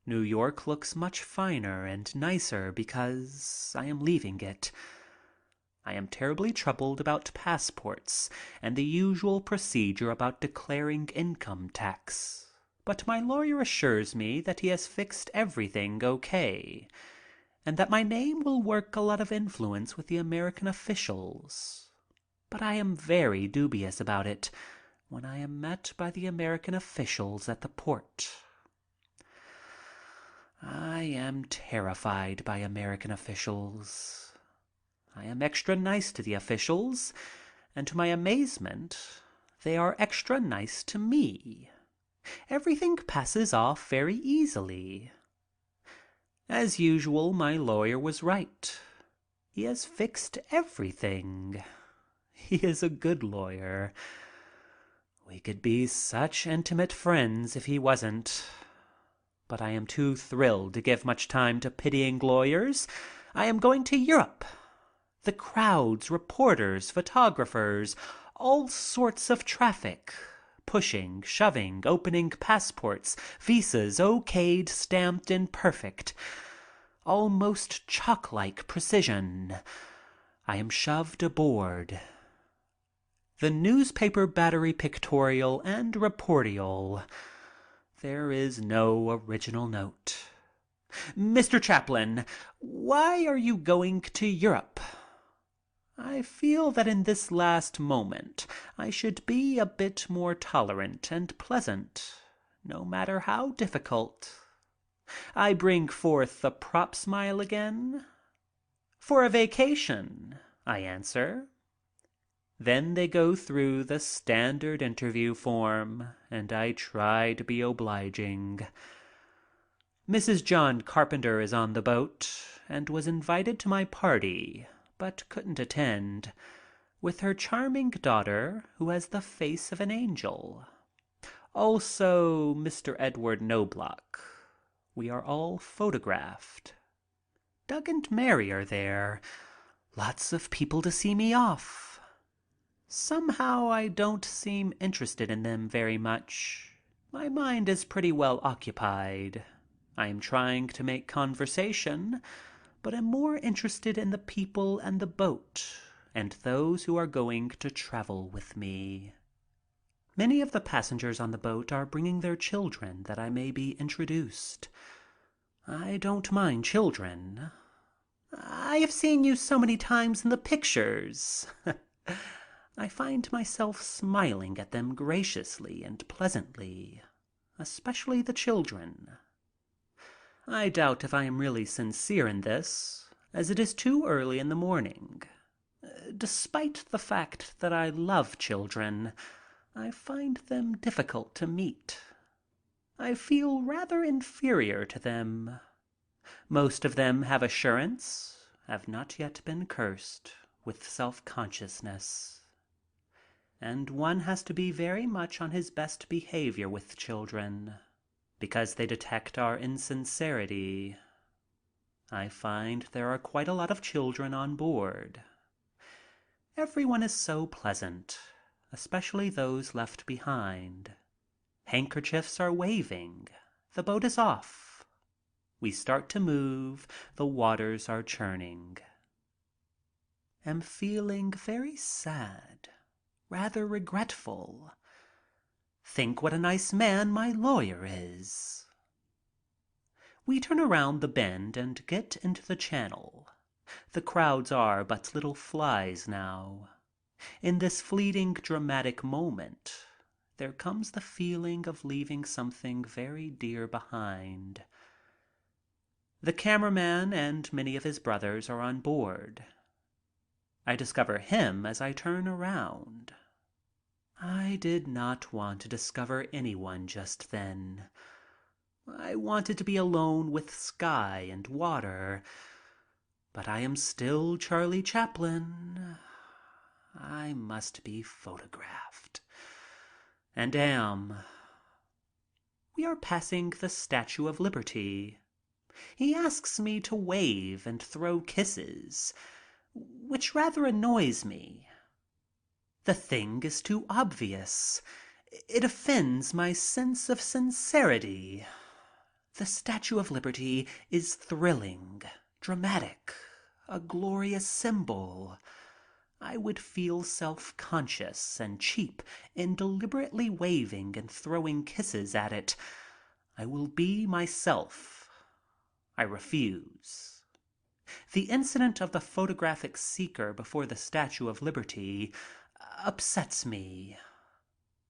[SPEAKER 1] New York looks much finer and nicer because I am leaving it. I am terribly troubled about passports and the usual procedure about declaring income tax. But my lawyer assures me that he has fixed everything okay, and that my name will work a lot of influence with the American officials. But I am very dubious about it when I am met by the American officials at the port. I am terrified by American officials. I am extra nice to the officials, and to my amazement, they are extra nice to me. Everything passes off very easily. As usual, my lawyer was right. He has fixed everything. He is a good lawyer. We could be such intimate friends if he wasn't. But I am too thrilled to give much time to pitying lawyers. I am going to Europe. The crowds, reporters, photographers, all sorts of traffic. Pushing, shoving, opening passports, visas okayed, stamped in perfect, almost chalk-like precision. I am shoved aboard. The newspaper battery pictorial and reportial. There is no original note. Mr. Chaplin, why are you going to Europe? I feel that in this last moment I should be a bit more tolerant and pleasant, no matter how difficult. I bring forth the prop smile again. For a vacation, I answer. Then they go through the standard interview form, and I try to be obliging. Mrs. John Carpenter is on the boat and was invited to my party, but couldn't attend, with her charming daughter, who has the face of an angel. Also Mr. Edward Knobloch. We are all photographed. Doug and Mary are there. Lots of people to see me off. Somehow I don't seem interested in them very much. My mind is pretty well occupied. I am trying to make conversation, but am more interested in the people and the boat and those who are going to travel with me. Many of the passengers on the boat are bringing their children that I may be introduced. I don't mind children. I have seen you so many times in the pictures. I find myself smiling at them graciously and pleasantly, especially the children. I doubt if I am really sincere in this, as it is too early in the morning. Despite the fact that I love children, I find them difficult to meet. I feel rather inferior to them. Most of them have assurance, have not yet been cursed with self-consciousness. And one has to be very much on his best behavior with children, because they detect our insincerity. I find there are quite a lot of children on board. Everyone is so pleasant, especially those left behind. Handkerchiefs are waving. The boat is off. We start to move. The waters are churning. Am feeling very sad, rather regretful. Think what a nice man my lawyer is. We turn around the bend and get into the channel. The crowds are but little flies now. In this fleeting dramatic moment, there comes the feeling of leaving something very dear behind. The cameraman and many of his brothers are on board. I discover him as I turn around. I did not want to discover anyone just then. I wanted to be alone with sky and water. But I am still Charlie Chaplin. I must be photographed. And am. We are passing the Statue of Liberty. He asks me to wave and throw kisses, which rather annoys me. The thing is too obvious. It offends my sense of sincerity. The Statue of Liberty is thrilling, dramatic, a glorious symbol. I would feel self-conscious and cheap in deliberately waving and throwing kisses at it. I will be myself. I refuse. The incident of the photographic seeker before the Statue of Liberty upsets me.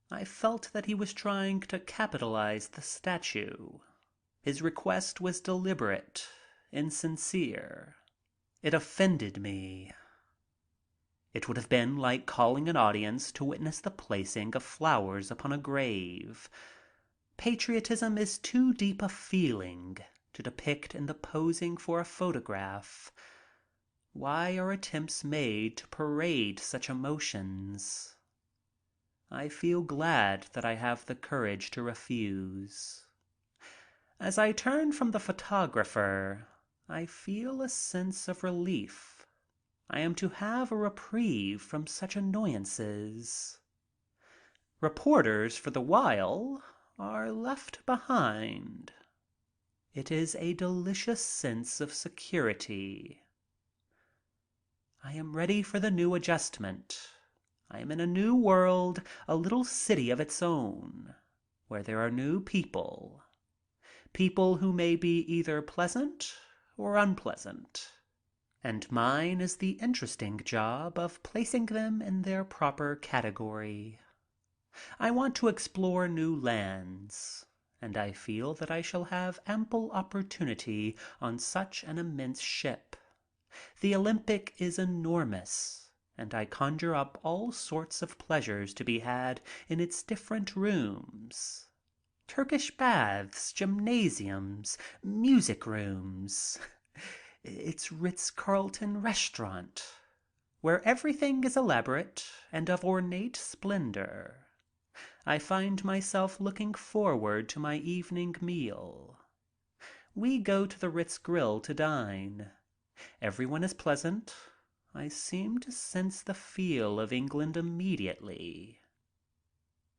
[SPEAKER 1] I felt that he was trying to capitalize the statue. His request was deliberate, insincere. It offended me. It would have been like calling an audience to witness the placing of flowers upon a grave. Patriotism is too deep a feeling to depict in the posing for a photograph. Why are attempts made to parade such emotions? I feel glad that I have the courage to refuse. As I turn from the photographer, I feel a sense of relief. I am to have a reprieve from such annoyances. Reporters, for the while, are left behind. It is a delicious sense of security. I am ready for the new adjustment. I am in a new world, a little city of its own, where there are new people. People who may be either pleasant or unpleasant. And mine is the interesting job of placing them in their proper category. I want to explore new lands, and I feel that I shall have ample opportunity on such an immense ship. The Olympic is enormous, and I conjure up all sorts of pleasures to be had in its different rooms. Turkish baths, gymnasiums, music rooms, its Ritz-Carlton restaurant, where everything is elaborate and of ornate splendor. I find myself looking forward to my evening meal. We go to the Ritz Grill to dine. Everyone is pleasant. I seem to sense the feel of England immediately.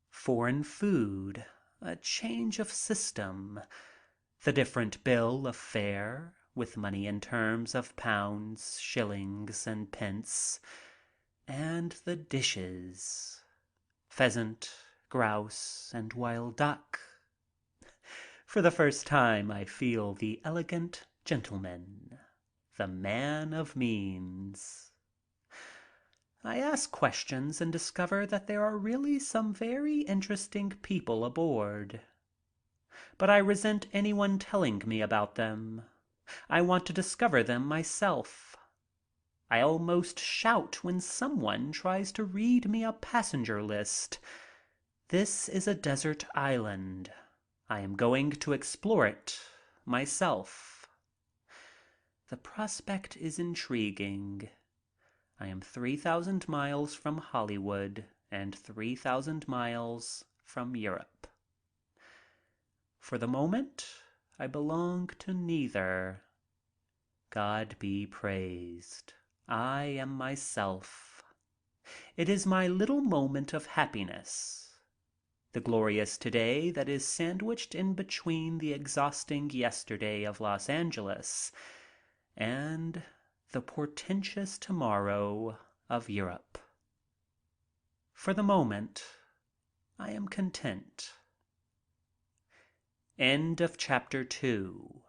[SPEAKER 1] Foreign food, a change of system, the different bill of fare, with money in terms of pounds, shillings, and pence, and the dishes, pheasant, grouse, and wild duck. For the first time I feel the elegant gentleman, the man of means. I ask questions and discover that there are really some very interesting people aboard. But I resent anyone telling me about them. I want to discover them myself. I almost shout when someone tries to read me a passenger list. This is a desert island. I am going to explore it myself. The prospect is intriguing. I am 3,000 miles from Hollywood and 3,000 miles from Europe. For the moment, I belong to neither. God be praised. I am myself. It is my little moment of happiness. The glorious today that is sandwiched in between the exhausting yesterday of Los Angeles and the portentous tomorrow of Europe. For the moment, I am content. End of chapter 2.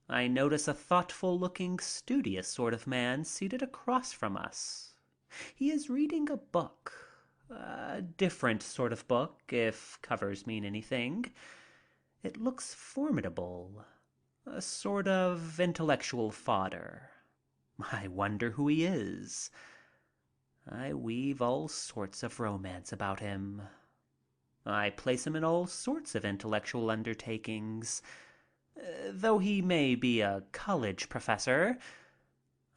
[SPEAKER 1] I notice a thoughtful-looking, studious sort of man seated across from us. He is reading a book. A different sort of book, if covers mean anything. It looks formidable. A sort of intellectual fodder. I wonder who he is. I weave all sorts of romance about him. I place him in all sorts of intellectual undertakings. Though he may be a college professor,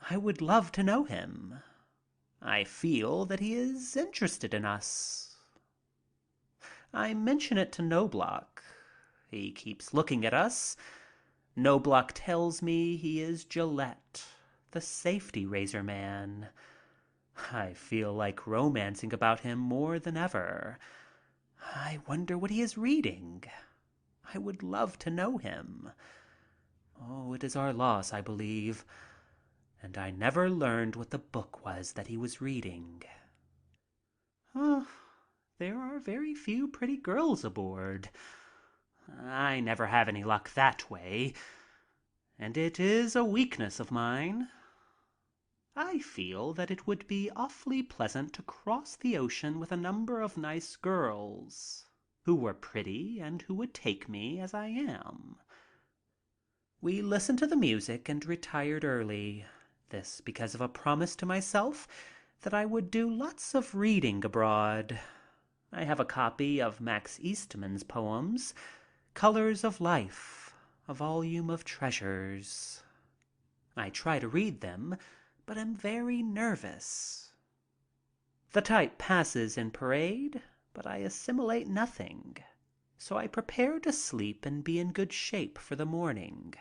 [SPEAKER 1] I would love to know him. I feel that he is interested in us. I mention it to Knobloch. He keeps looking at us. Knobloch tells me he is Gillette, the safety razor man. I feel like romancing about him more than ever. I wonder what he is reading. I would love to know him. Oh, it is our loss, I believe. And I never learned what the book was that he was reading. Oh, there are very few pretty girls aboard. I never have any luck that way. And it is a weakness of mine. I feel that it would be awfully pleasant to cross the ocean with a number of nice girls who were pretty and who would take me as I am. We listened to the music and retired early. This because of a promise to myself that I would do lots of reading abroad. I have a copy of Max Eastman's poems, Colors of Life, a volume of treasures. I try to read them, but am very nervous. The type passes in parade, but I assimilate nothing. So I prepare to sleep and be in good shape for the morning.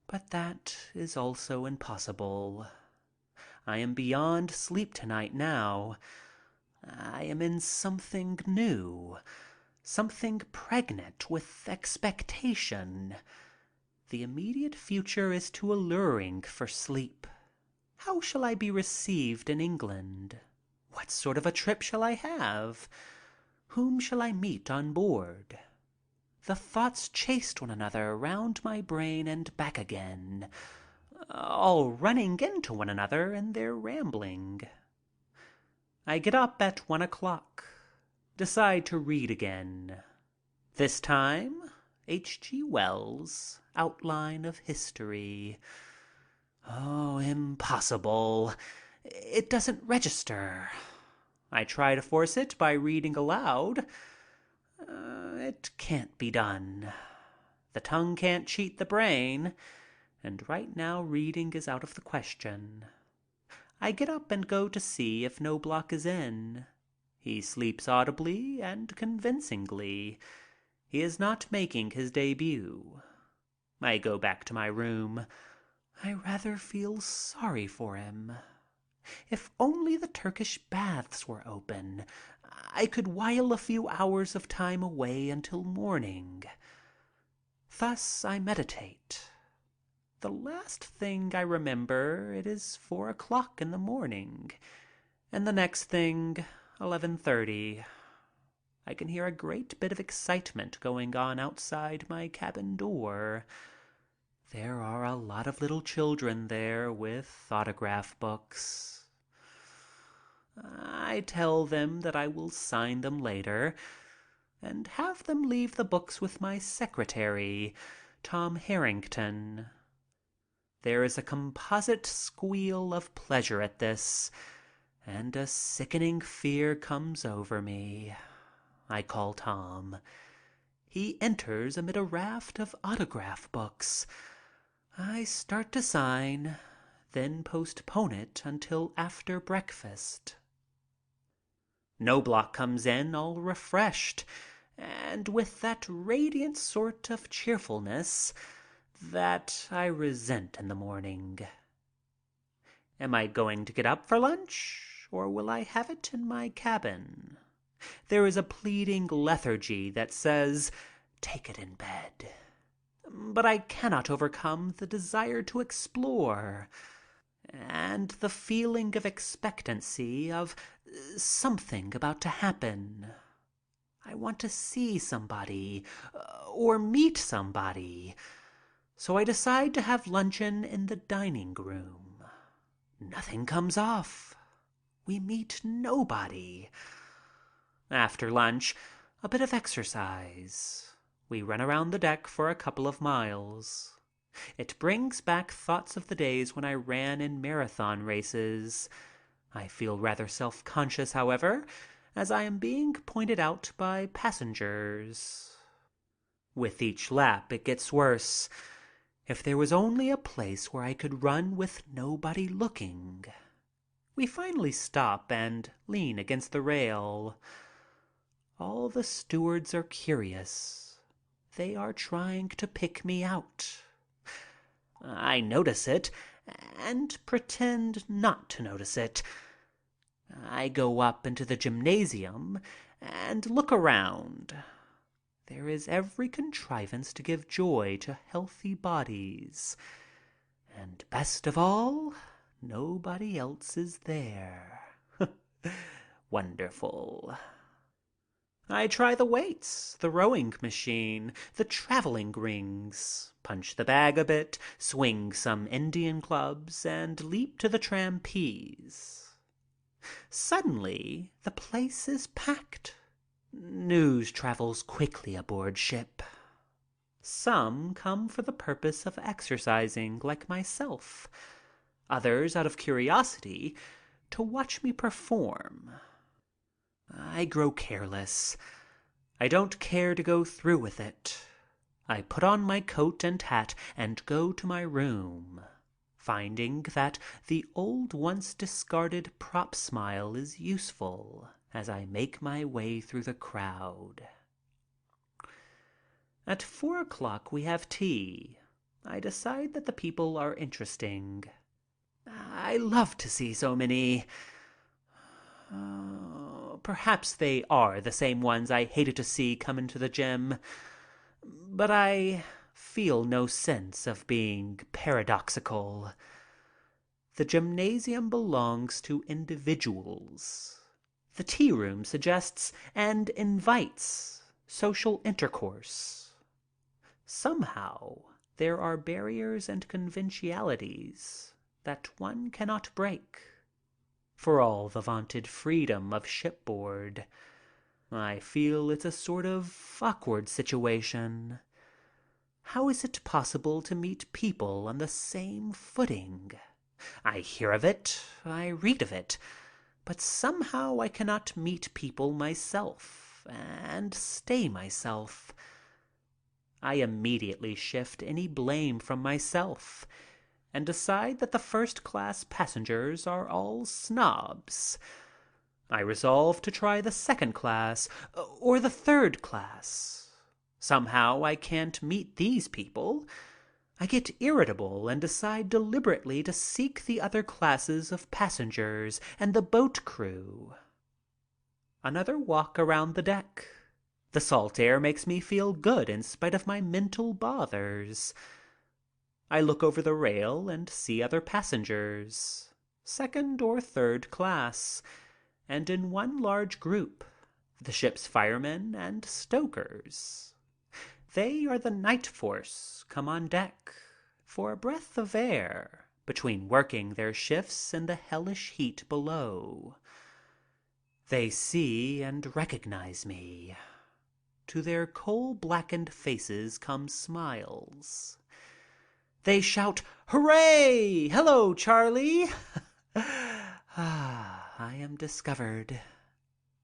[SPEAKER 1] But that is also impossible. I am beyond sleep tonight now. I am in something new, something pregnant with expectation. The immediate future is too alluring for sleep. How shall I be received in England? What sort of a trip shall I have? Whom shall I meet on board? The thoughts chased one another round my brain and back again, all running into one another in their rambling. I get up at 1 o'clock, decide to read again. This time, H.G. Wells' Outline of History. Oh, impossible. It doesn't register. I try to force it by reading aloud. It can't be done. The tongue can't cheat the brain, and right now reading is out of the question. I get up and go to see if Knobloch is in. He sleeps audibly and convincingly. He is not making his debut. I go back to my room. I rather feel sorry for him. If only the Turkish baths were open, I could while a few hours of time away until morning. Thus I meditate. The last thing I remember, it is 4 o'clock in the morning, and the next thing, 11:30. I can hear a great bit of excitement going on outside my cabin door. There are a lot of little children there with autograph books. I tell them that I will sign them later and have them leave the books with my secretary, Tom Harrington. There is a composite squeal of pleasure at this, and a sickening fear comes over me. I call Tom. He enters amid a raft of autograph books. I start to sign, then postpone it until after breakfast. Knobloch comes in all refreshed and with that radiant sort of cheerfulness that I resent in the morning. Am I going to get up for lunch, or will I have it in my cabin? There is a pleading lethargy that says, "Take it in bed." But I cannot overcome the desire to explore and the feeling of expectancy of something about to happen. I want to see somebody or meet somebody. So I decide to have luncheon in the dining room. Nothing comes off. We meet nobody. After lunch, a bit of exercise. We run around the deck for a couple of miles. It brings back thoughts of the days when I ran in marathon races. I feel rather self-conscious, however, as I am being pointed out by passengers. With each lap, it gets worse. If there was only a place where I could run with nobody looking. We finally stop and lean against the rail. All the stewards are curious. They are trying to pick me out. I notice it and pretend not to notice it. I go up into the gymnasium and look around. There is every contrivance to give joy to healthy bodies. And best of all, nobody else is there. Wonderful. I try the weights, the rowing machine, the traveling rings, punch the bag a bit, swing some Indian clubs, and leap to the trapeze. Suddenly, the place is packed. News travels quickly aboard ship. Some come for the purpose of exercising, like myself. Others out of curiosity to watch me perform. I grow careless. I don't care to go through with it. I put on my coat and hat and go to my room, finding that the old once discarded prop smile is useful as I make my way through the crowd. At 4 o'clock we have tea. I decide that the people are interesting. I love to see so many. Perhaps they are the same ones I hated to see come into the gym, but I feel no sense of being paradoxical. The gymnasium belongs to individuals. The tea room suggests and invites social intercourse. Somehow, there are barriers and conventionalities that one cannot break. For all the vaunted freedom of shipboard, I feel it's a sort of awkward situation. How is it possible to meet people on the same footing? I hear of it, I read of it, but somehow I cannot meet people myself and stay myself. I immediately shift any blame from myself and decide that the first-class passengers are all snobs. I resolve to try the second class or the third class. Somehow I can't meet these people. I get irritable and decide deliberately to seek the other classes of passengers and the boat crew. Another walk around the deck. The salt air makes me feel good in spite of my mental bothers. I look over the rail and see other passengers, second or third class, and in one large group, the ship's firemen and stokers. They are the night force come on deck for a breath of air between working their shifts in the hellish heat below. They see and recognize me. To their coal-blackened faces come smiles. They shout, "Hooray! Hello, Charlie!" I am discovered.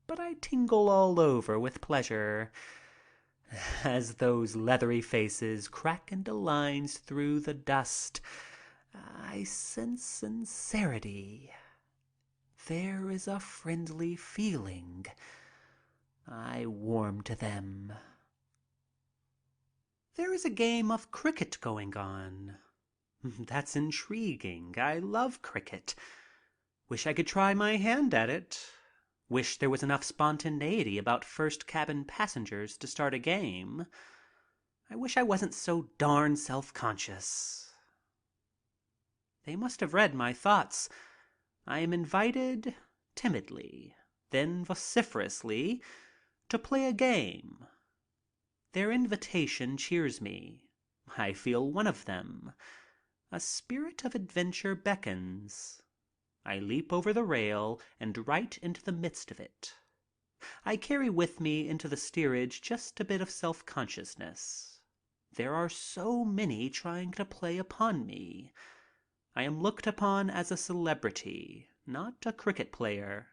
[SPEAKER 1] But I tingle all over with pleasure. As those leathery faces crack into lines through the dust, I sense sincerity. There is a friendly feeling. I warm to them. There is a game of cricket going on. That's intriguing. I love cricket. Wish I could try my hand at it. Wish there was enough spontaneity about first cabin passengers to start a game. I wish I wasn't so darn self-conscious. They must have read my thoughts. I am invited timidly, then vociferously, to play a game. Their invitation cheers me. I feel one of them. A spirit of adventure beckons. I leap over the rail and right into the midst of it. I carry with me into the steerage just a bit of self-consciousness. There are so many trying to play upon me. I am looked upon as a celebrity, not a cricket player.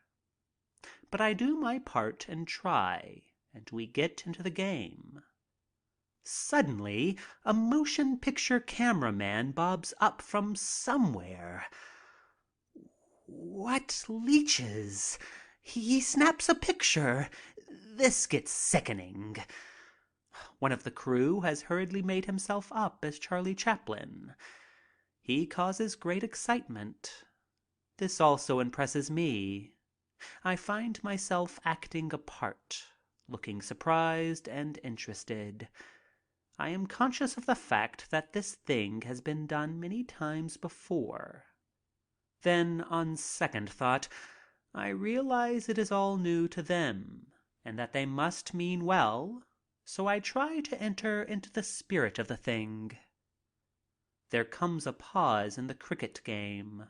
[SPEAKER 1] But I do my part and try, and we get into the game. Suddenly, a motion picture cameraman bobs up from somewhere. What leeches! He snaps a picture. This gets sickening. One of the crew has hurriedly made himself up as Charlie Chaplin. He causes great excitement. This also impresses me. I find myself acting a part, looking surprised and interested. I am conscious of the fact that this thing has been done many times before. Then, on second thought, I realize it is all new to them and that they must mean well, so I try to enter into the spirit of the thing. There comes a pause in the cricket game.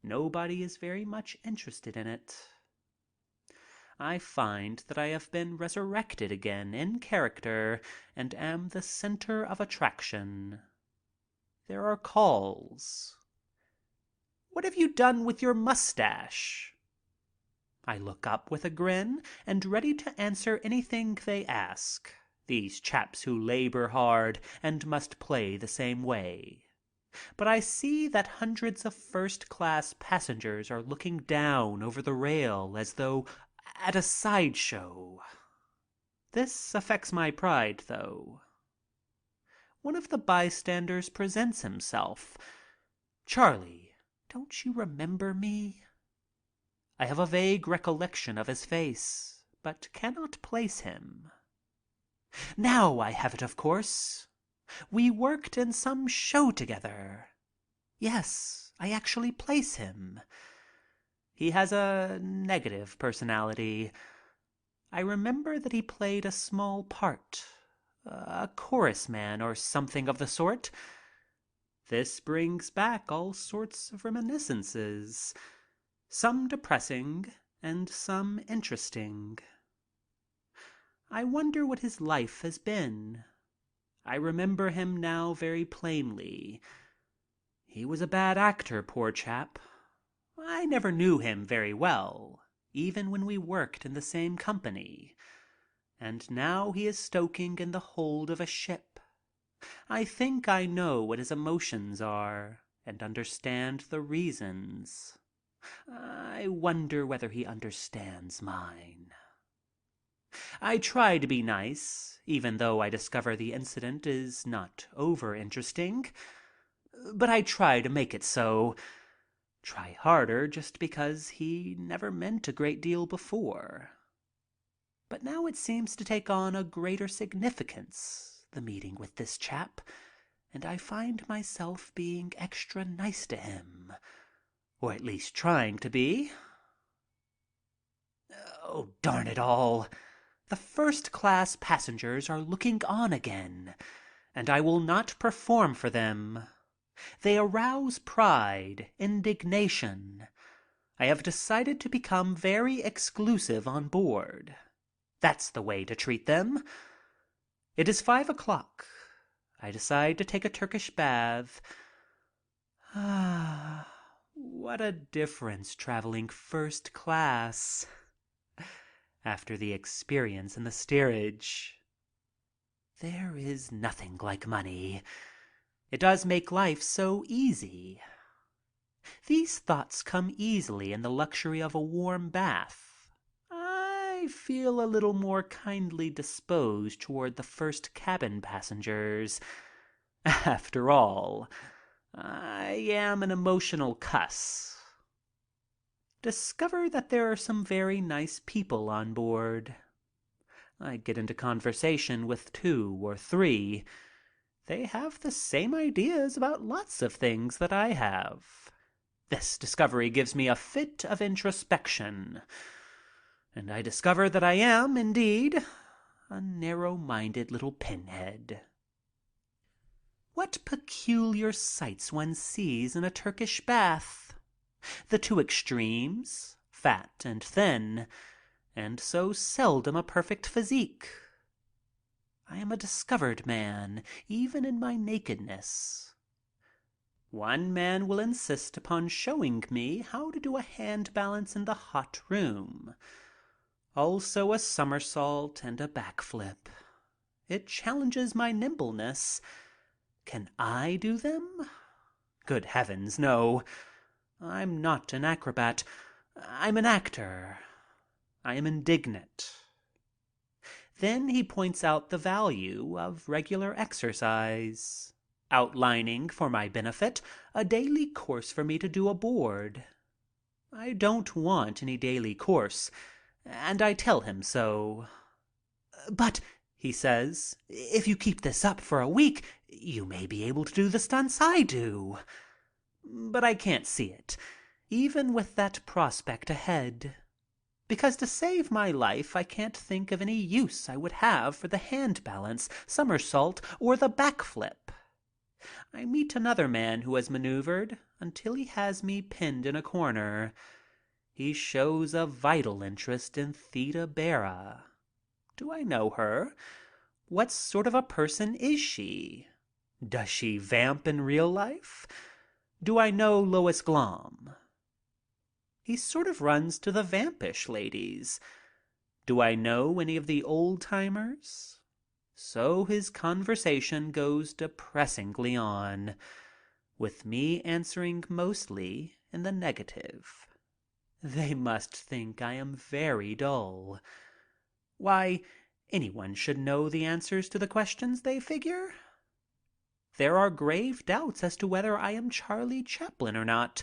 [SPEAKER 1] Nobody is very much interested in it. I find that I have been resurrected again in character and am the center of attraction. There are calls. "What have you done with your mustache?" I look up with a grin and ready to answer anything they ask, these chaps who labor hard and must play the same way. But I see that hundreds of first-class passengers are looking down over the rail as though at a sideshow. This affects my pride, though. One of the bystanders presents himself. "Charlie, don't you remember me?" I have a vague recollection of his face, but cannot place him. Now I have it, of course. We worked in some show together. Yes, I actually place him. He has a negative personality. I remember that he played a small part, a chorus man or something of the sort. This brings back all sorts of reminiscences, some depressing and some interesting. I wonder what his life has been. I remember him now very plainly. He was a bad actor, poor chap. I never knew him very well, even when we worked in the same company. And now he is stoking in the hold of a ship. I think I know what his emotions are and understand the reasons. I wonder whether he understands mine. I try to be nice, even though I discover the incident is not over interesting. But I try to make it so. Try harder just because he never meant a great deal before. But now it seems to take on a greater significance, the meeting with this chap, and I find myself being extra nice to him, or at least trying to be. Oh, darn it all. The first-class passengers are looking on again, and I will not perform for them. They arouse pride, indignation. I have decided to become very exclusive on board. That's the way to treat them. It is 5 o'clock. I decide to take a Turkish bath. What a difference traveling first class after the experience in the steerage. There is nothing like money. It does make life so easy. These thoughts come easily in the luxury of a warm bath. I feel a little more kindly disposed toward the first cabin passengers. After all, I am an emotional cuss. Discover that there are some very nice people on board. I get into conversation with 2 or 3. They have the same ideas about lots of things that I have. This discovery gives me a fit of introspection, and I discover that I am, indeed, a narrow-minded little pinhead. What peculiar sights one sees in a Turkish bath! The 2 extremes, fat and thin, and so seldom a perfect physique. I am a discovered man, even in my nakedness. One man will insist upon showing me how to do a hand balance in the hot room. Also a somersault and a backflip. It challenges my nimbleness. Can I do them? Good heavens, no. I'm not an acrobat. I'm an actor. I am indignant. Then he points out the value of regular exercise, outlining for my benefit a daily course for me to do aboard. I don't want any daily course, and I tell him so. "But," he says, "if you keep this up for a week, you may be able to do the stunts I do." But I can't see it, even with that prospect ahead. Because to save my life I can't think of any use I would have for the hand balance, somersault, or the backflip. I meet another man who has maneuvered until he has me pinned in a corner. He shows a vital interest in Theda Bara. Do I know her? What sort of a person is she? Does she vamp in real life? Do I know Lois Glom? He sort of runs to the vampish ladies. Do I know any of the old-timers? So his conversation goes depressingly on, with me answering mostly in the negative. They must think I am very dull. Why, anyone should know the answers to the questions, they figure. There are grave doubts as to whether I am Charlie Chaplin or not.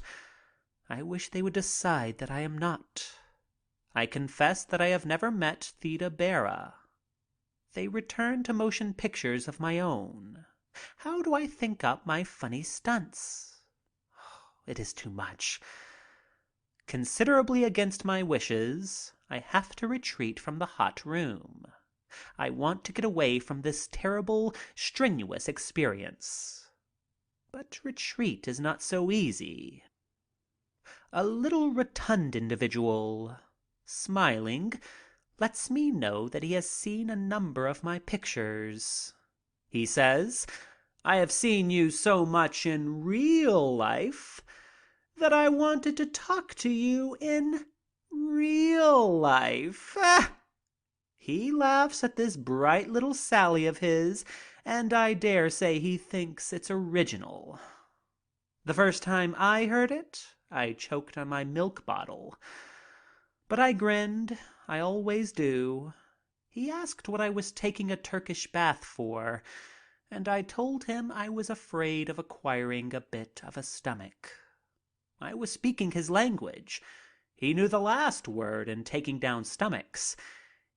[SPEAKER 1] I wish they would decide that I am not. I confess that I have never met Theda Bara. They return to motion pictures of my own. How do I think up my funny stunts? It is too much. Considerably against my wishes, I have to retreat from the hot room. I want to get away from this terrible, strenuous experience. But retreat is not so easy. A little rotund individual, smiling, lets me know that he has seen a number of my pictures. He says, "I have seen you so much in real life that I wanted to talk to you in real life." He laughs at this bright little sally of his, and I dare say he thinks it's original. The first time I heard it, I choked on my milk bottle. But I grinned. I always do. He asked what I was taking a Turkish bath for, and I told him I was afraid of acquiring a bit of a stomach. I was speaking his language. He knew the last word in taking down stomachs.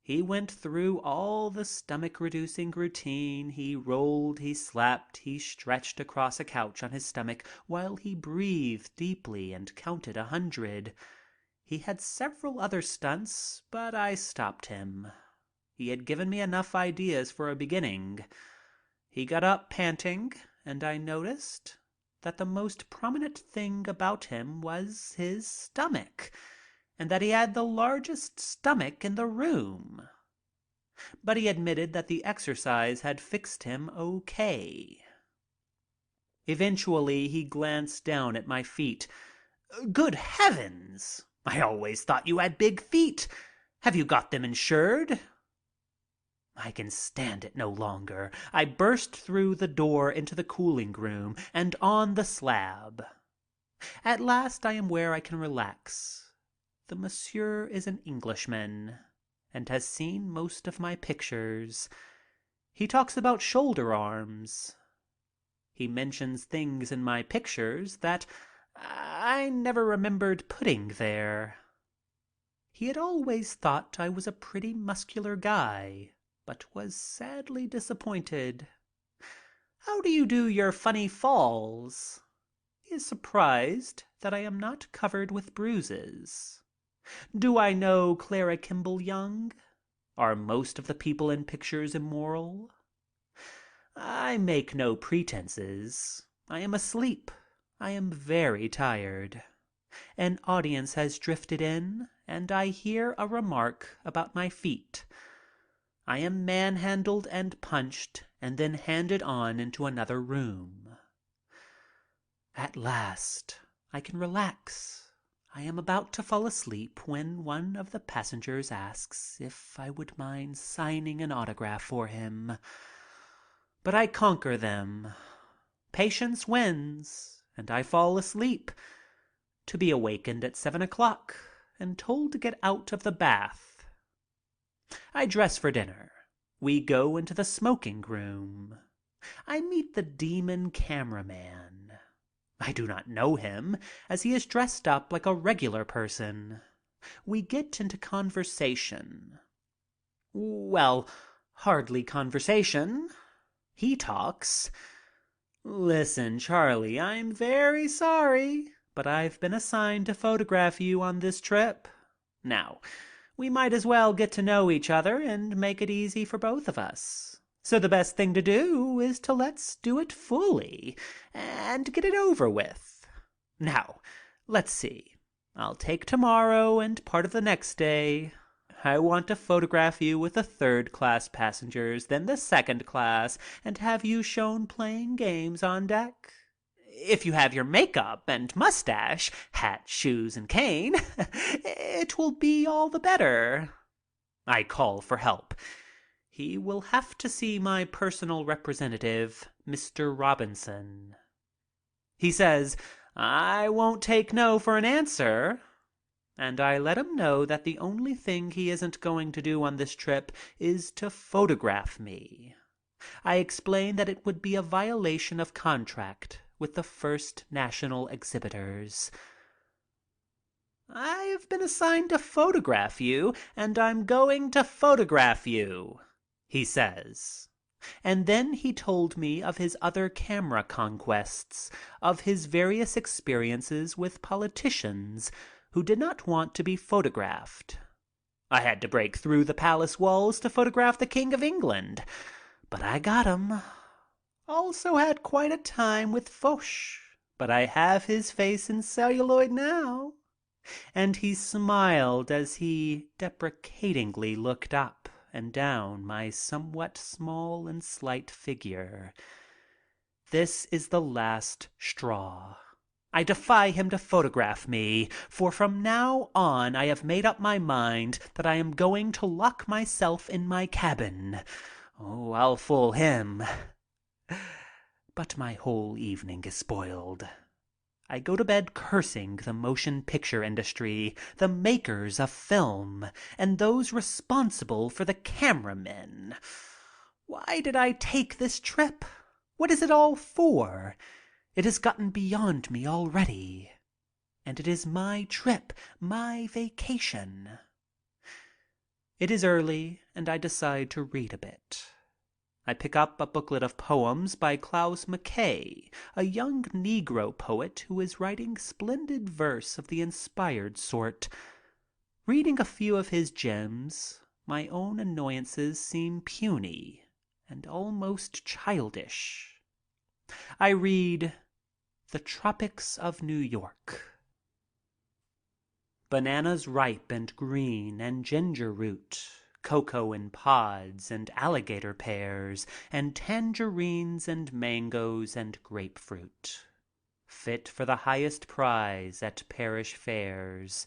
[SPEAKER 1] He went through all the stomach-reducing routine. He rolled, he slapped, he stretched across a couch on his stomach while he breathed deeply and counted 100. He had several other stunts, but I stopped him. He had given me enough ideas for a beginning. He got up panting, and I noticed that the most prominent thing about him was his stomach, and that he had the largest stomach in the room. But he admitted that the exercise had fixed him okay. Eventually, he glanced down at my feet. "Good heavens! I always thought you had big feet. Have you got them insured?" I can stand it no longer. I burst through the door into the cooling room and on the slab. At last I am where I can relax. The monsieur is an Englishman and has seen most of my pictures. He talks about shoulder arms. He mentions things in my pictures that I never remembered putting there. He had always thought I was a pretty muscular guy, but was sadly disappointed. "How do you do your funny falls?" He is surprised that I am not covered with bruises. Do I know Clara Kimball Young? Are most of the people in pictures immoral? I make no pretenses. I am asleep. I am very tired. An audience has drifted in, and I hear a remark about my feet. I am manhandled and punched and then handed on into another room. At last I can relax. I am about to fall asleep when one of the passengers asks if I would mind signing an autograph for him. But I conquer them. Patience wins, and I fall asleep, to be awakened at 7 o'clock and told to get out of the bath. I dress for dinner. We go into the smoking room. I meet the demon cameraman. I do not know him, as he is dressed up like a regular person. We get into conversation. Well, hardly conversation. He talks. "Listen, Charlie, I'm very sorry, but I've been assigned to photograph you on this trip. Now, we might as well get to know each other and make it easy for both of us. So the best thing to do is to let's do it fully and get it over with. Now, let's see. I'll take tomorrow and part of the next day. I want to photograph you with the third-class passengers, then the second class, and have you shown playing games on deck. If you have your makeup and mustache, hat, shoes, and cane, it will be all the better. I call for help. He will have to see my personal representative, Mr. Robinson. He says, I won't take no for an answer. And I let him know that the only thing he isn't going to do on this trip is to photograph me. I explain that it would be a violation of contract with the First National exhibitors. I've been assigned to photograph you, and I'm going to photograph you, he says. And then he told me of his other camera conquests, of his various experiences with politicians who did not want to be photographed. I had to break through the palace walls to photograph the King of England, but I got him. Also had quite a time with Foch, but I have his face in celluloid now. And he smiled as he deprecatingly looked up and down my somewhat small and slight figure. This is the last straw. I defy him to photograph me, for from now on I have made up my mind that I am going to lock myself in my cabin. Oh, I'll fool him. But my whole evening is spoiled. I go to bed cursing the motion picture industry, the makers of film, and those responsible for the cameramen. Why did I take this trip? What is it all for? It has gotten beyond me already. And it is my trip, my vacation. It is early, and I decide to read a bit. I pick up a booklet of poems by Klaus Mackay, a young Negro poet who is writing splendid verse of the inspired sort. Reading a few of his gems, my own annoyances seem puny and almost childish. I read The Tropics of New York. Bananas ripe and green and ginger root, cocoa in pods and alligator pears and tangerines and mangoes and grapefruit, fit for the highest prize at parish fairs.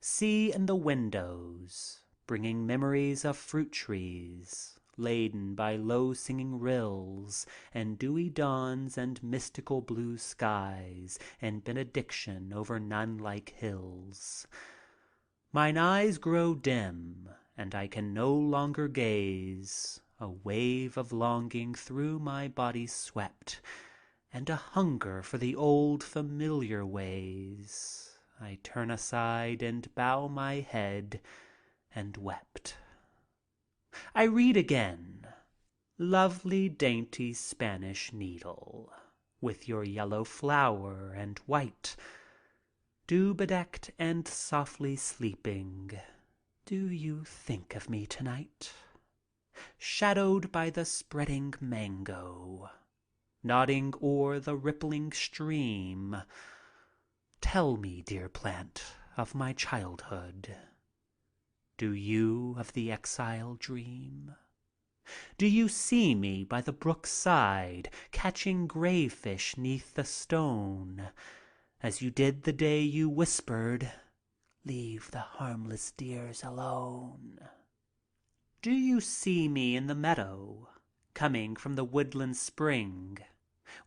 [SPEAKER 1] Sea in the windows, bringing memories of fruit trees, laden by low-singing rills and dewy dawns and mystical blue skies and benediction over nun-like hills. Mine eyes grow dim, and I can no longer gaze. A wave of longing through my body swept, and a hunger for the old familiar ways. I turn aside and bow my head and wept. I read again. Lovely dainty Spanish needle, with your yellow flower and white, dew-bedecked and softly sleeping, do you think of me tonight? Shadowed by the spreading mango, nodding o'er the rippling stream, tell me, dear plant, of my childhood. Do you of the exile dream? Do you see me by the brook's side, catching grayfish 'neath the stone, as you did the day you whispered, "Leave the harmless dears alone"? Do you see me in the meadow, coming from the woodland spring,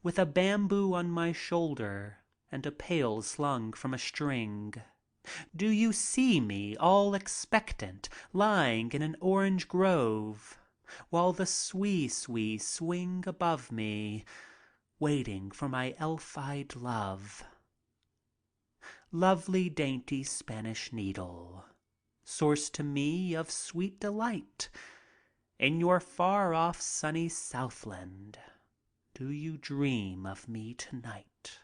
[SPEAKER 1] with a bamboo on my shoulder and a pail slung from a string? Do you see me all expectant, lying in an orange grove, while the swee-swee swing above me, waiting for my elf-eyed love? Lovely dainty Spanish needle, source to me of sweet delight, in your far-off sunny Southland, do you dream of me tonight?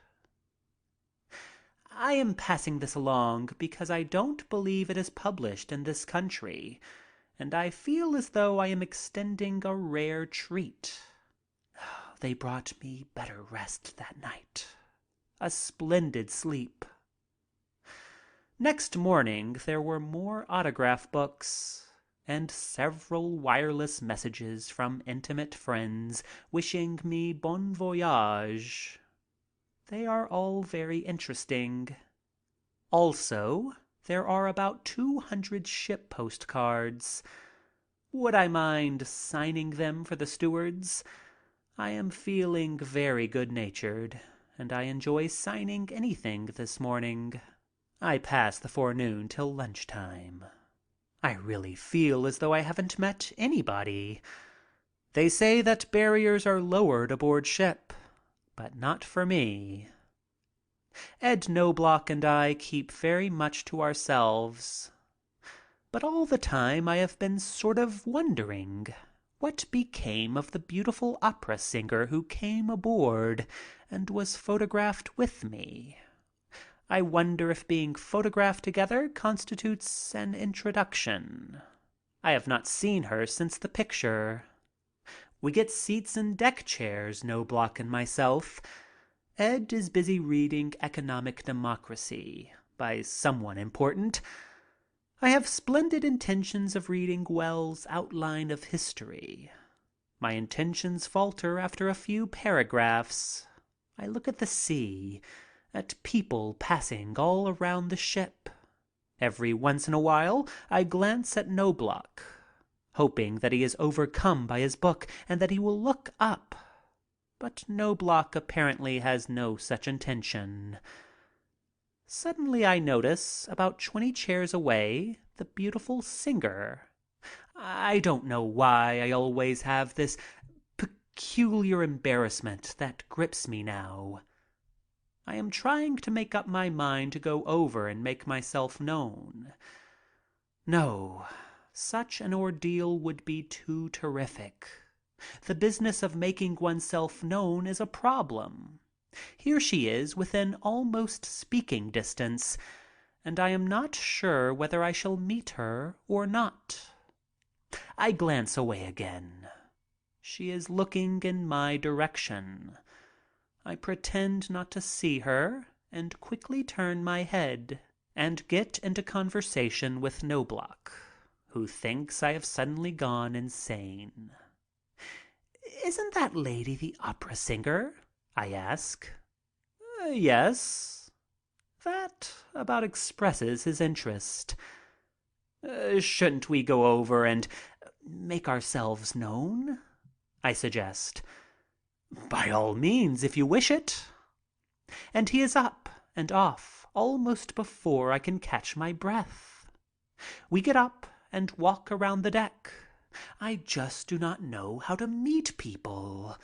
[SPEAKER 1] I am passing this along because I don't believe it is published in this country, and I feel as though I am extending a rare treat. They brought me better rest that night, a splendid sleep. Next morning there were more autograph books and several wireless messages from intimate friends wishing me bon voyage. They are all very interesting. Also, there are about 200 ship postcards. Would I mind signing them for the stewards? I am feeling very good-natured, and I enjoy signing anything this morning. I pass the forenoon till lunchtime. I really feel as though I haven't met anybody. They say that barriers are lowered aboard ship, but not for me. Ed Knobloch and I keep very much to ourselves. But all the time I have been sort of wondering what became of the beautiful opera singer who came aboard and was photographed with me. I wonder if being photographed together constitutes an introduction. I have not seen her since the picture. We get seats in deck chairs, Knobloch and myself. Ed is busy reading Economic Democracy by someone important. I have splendid intentions of reading Wells' Outline of History. My intentions falter after a few paragraphs. I look at the sea, at people passing all around the ship. Every once in a while I glance at Knobloch, hoping that he is overcome by his book and that he will look up. But Knobloch apparently has no such intention. Suddenly I notice, about 20 chairs away, the beautiful singer. I don't know why I always have this peculiar embarrassment that grips me now. I am trying to make up my mind to go over and make myself known. No, such an ordeal would be too terrific. The business of making oneself known is a problem. Here she is within almost speaking distance, and I am not sure whether I shall meet her or not. I glance away again. She is looking in my direction. I pretend not to see her and quickly turn my head and get into conversation with Knobloch, who thinks I have suddenly gone insane. "Isn't that lady the opera singer?" I ask. Yes." That about expresses his interest. Shouldn't we go over and make ourselves known?" I suggest. "By all means, if you wish it." And he is up and off almost before I can catch my breath. We get up and walk around the deck. I just do not know how to meet people.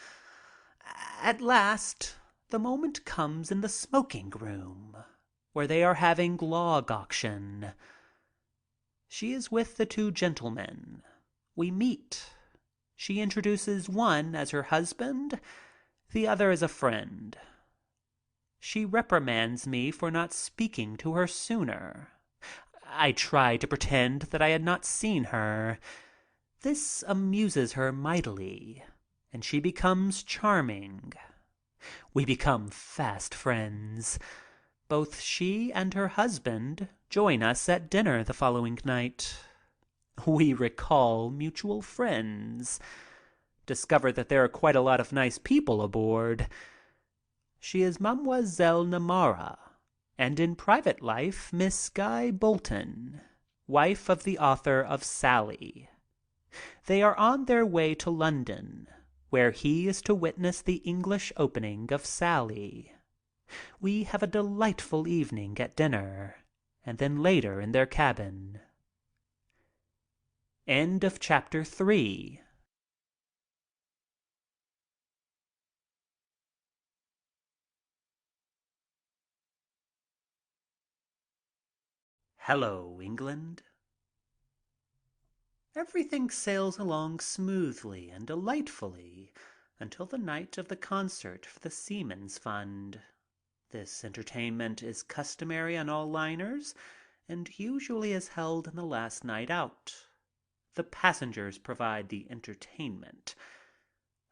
[SPEAKER 1] At last, the moment comes in the smoking room, where they are having log auction. She is with the two gentlemen. We meet. She introduces one as her husband, the other as a friend. She reprimands me for not speaking to her sooner. I try to pretend that I had not seen her. This amuses her mightily, and she becomes charming. We become fast friends. Both she and her husband join us at dinner the following night. We recall mutual friends. Discover that there are quite a lot of nice people aboard. She is Mademoiselle Namara, and in private life Miss Guy Bolton, wife of the author of Sally. They are on their way to London, where he is to witness the English opening of Sally. We have a delightful evening at dinner, and then later in their cabin. End of chapter 3. Hello, England. Everything sails along smoothly and delightfully until the night of the concert for the Seamen's Fund. This entertainment is customary on all liners and usually is held on the last night out. The passengers provide the entertainment.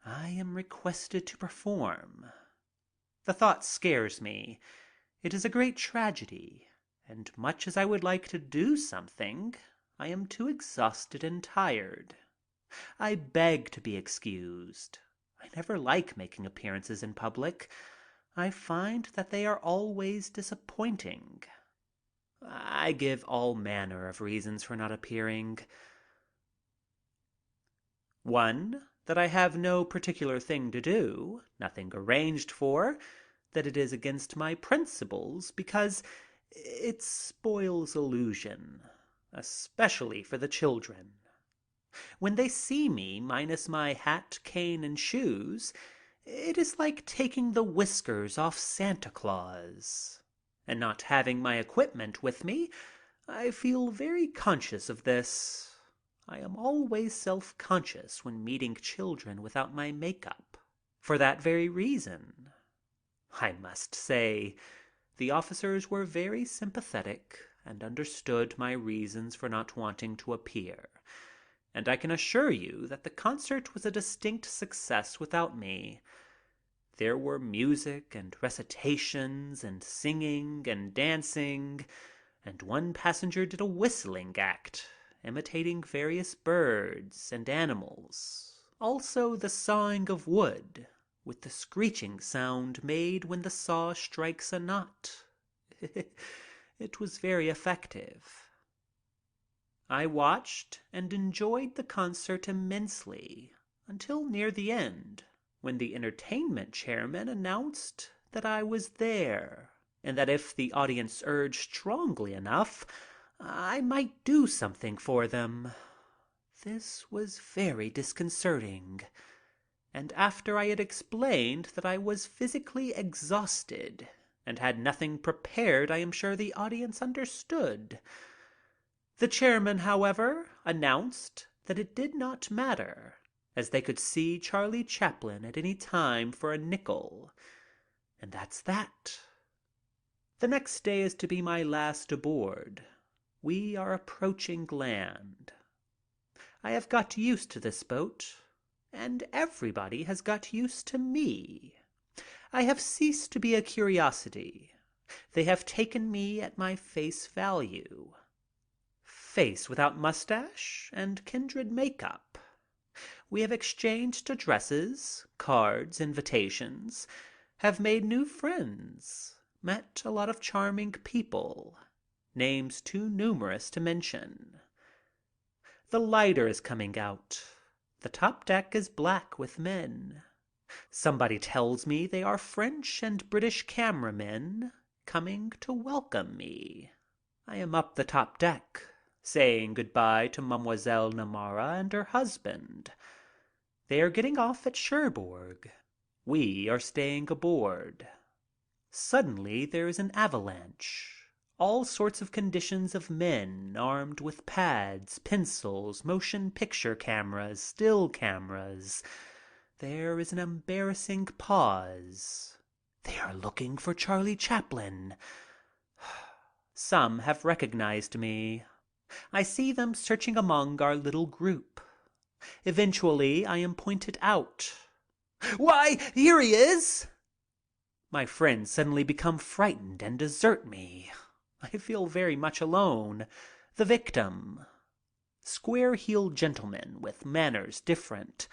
[SPEAKER 1] I am requested to perform. The thought scares me. It is a great tragedy, and much as I would like to do something, I am too exhausted and tired. I beg to be excused. I never like making appearances in public. I find that they are always disappointing. I give all manner of reasons for not appearing. One, that I have no particular thing to do, nothing arranged for, that it is against my principles because it spoils illusion, especially for the children. When they see me minus my hat, cane, and shoes, it is like taking the whiskers off Santa Claus. And not having my equipment with me, I feel very conscious of this. I am always self-conscious when meeting children without my makeup, for that very reason. I must say, the officers were very sympathetic and understood my reasons for not wanting to appear, and I can assure you that the concert was a distinct success without me. There were music and recitations and singing and dancing, and one passenger did a whistling act, imitating various birds and animals, also the sawing of wood, with the screeching sound made when the saw strikes a knot. It was very effective. I watched and enjoyed the concert immensely until near the end, when the entertainment chairman announced that I was there, and that if the audience urged strongly enough, I might do something for them. This was very disconcerting, and after I had explained that I was physically exhausted and had nothing prepared, I am sure the audience understood. The chairman, however, announced that it did not matter, as they could see Charlie Chaplin at any time for a nickel. And that's that. The next day is to be my last aboard. We are approaching land. I have got used to this boat, and everybody has got used to me. I have ceased to be a curiosity. They have taken me at my face value. Face without mustache and kindred makeup. We have exchanged addresses, cards, invitations, have made new friends, met a lot of charming people, names too numerous to mention. The lighter is coming out. The top deck is black with men. Somebody tells me they are French and British cameramen coming to welcome me. I am up the top deck, saying goodbye to Mademoiselle Namara and her husband. They are getting off at Cherbourg. We are staying aboard. Suddenly there is an avalanche. All sorts of conditions of men armed with pads, pencils, motion picture cameras, still cameras. There is an embarrassing pause. They are looking for Charlie Chaplin. Some have recognized me. I see them searching among our little group. Eventually, I am pointed out. "Why, here he is!" My friends suddenly become frightened and desert me. I feel very much alone, the victim. Square-heeled gentlemen with manners different.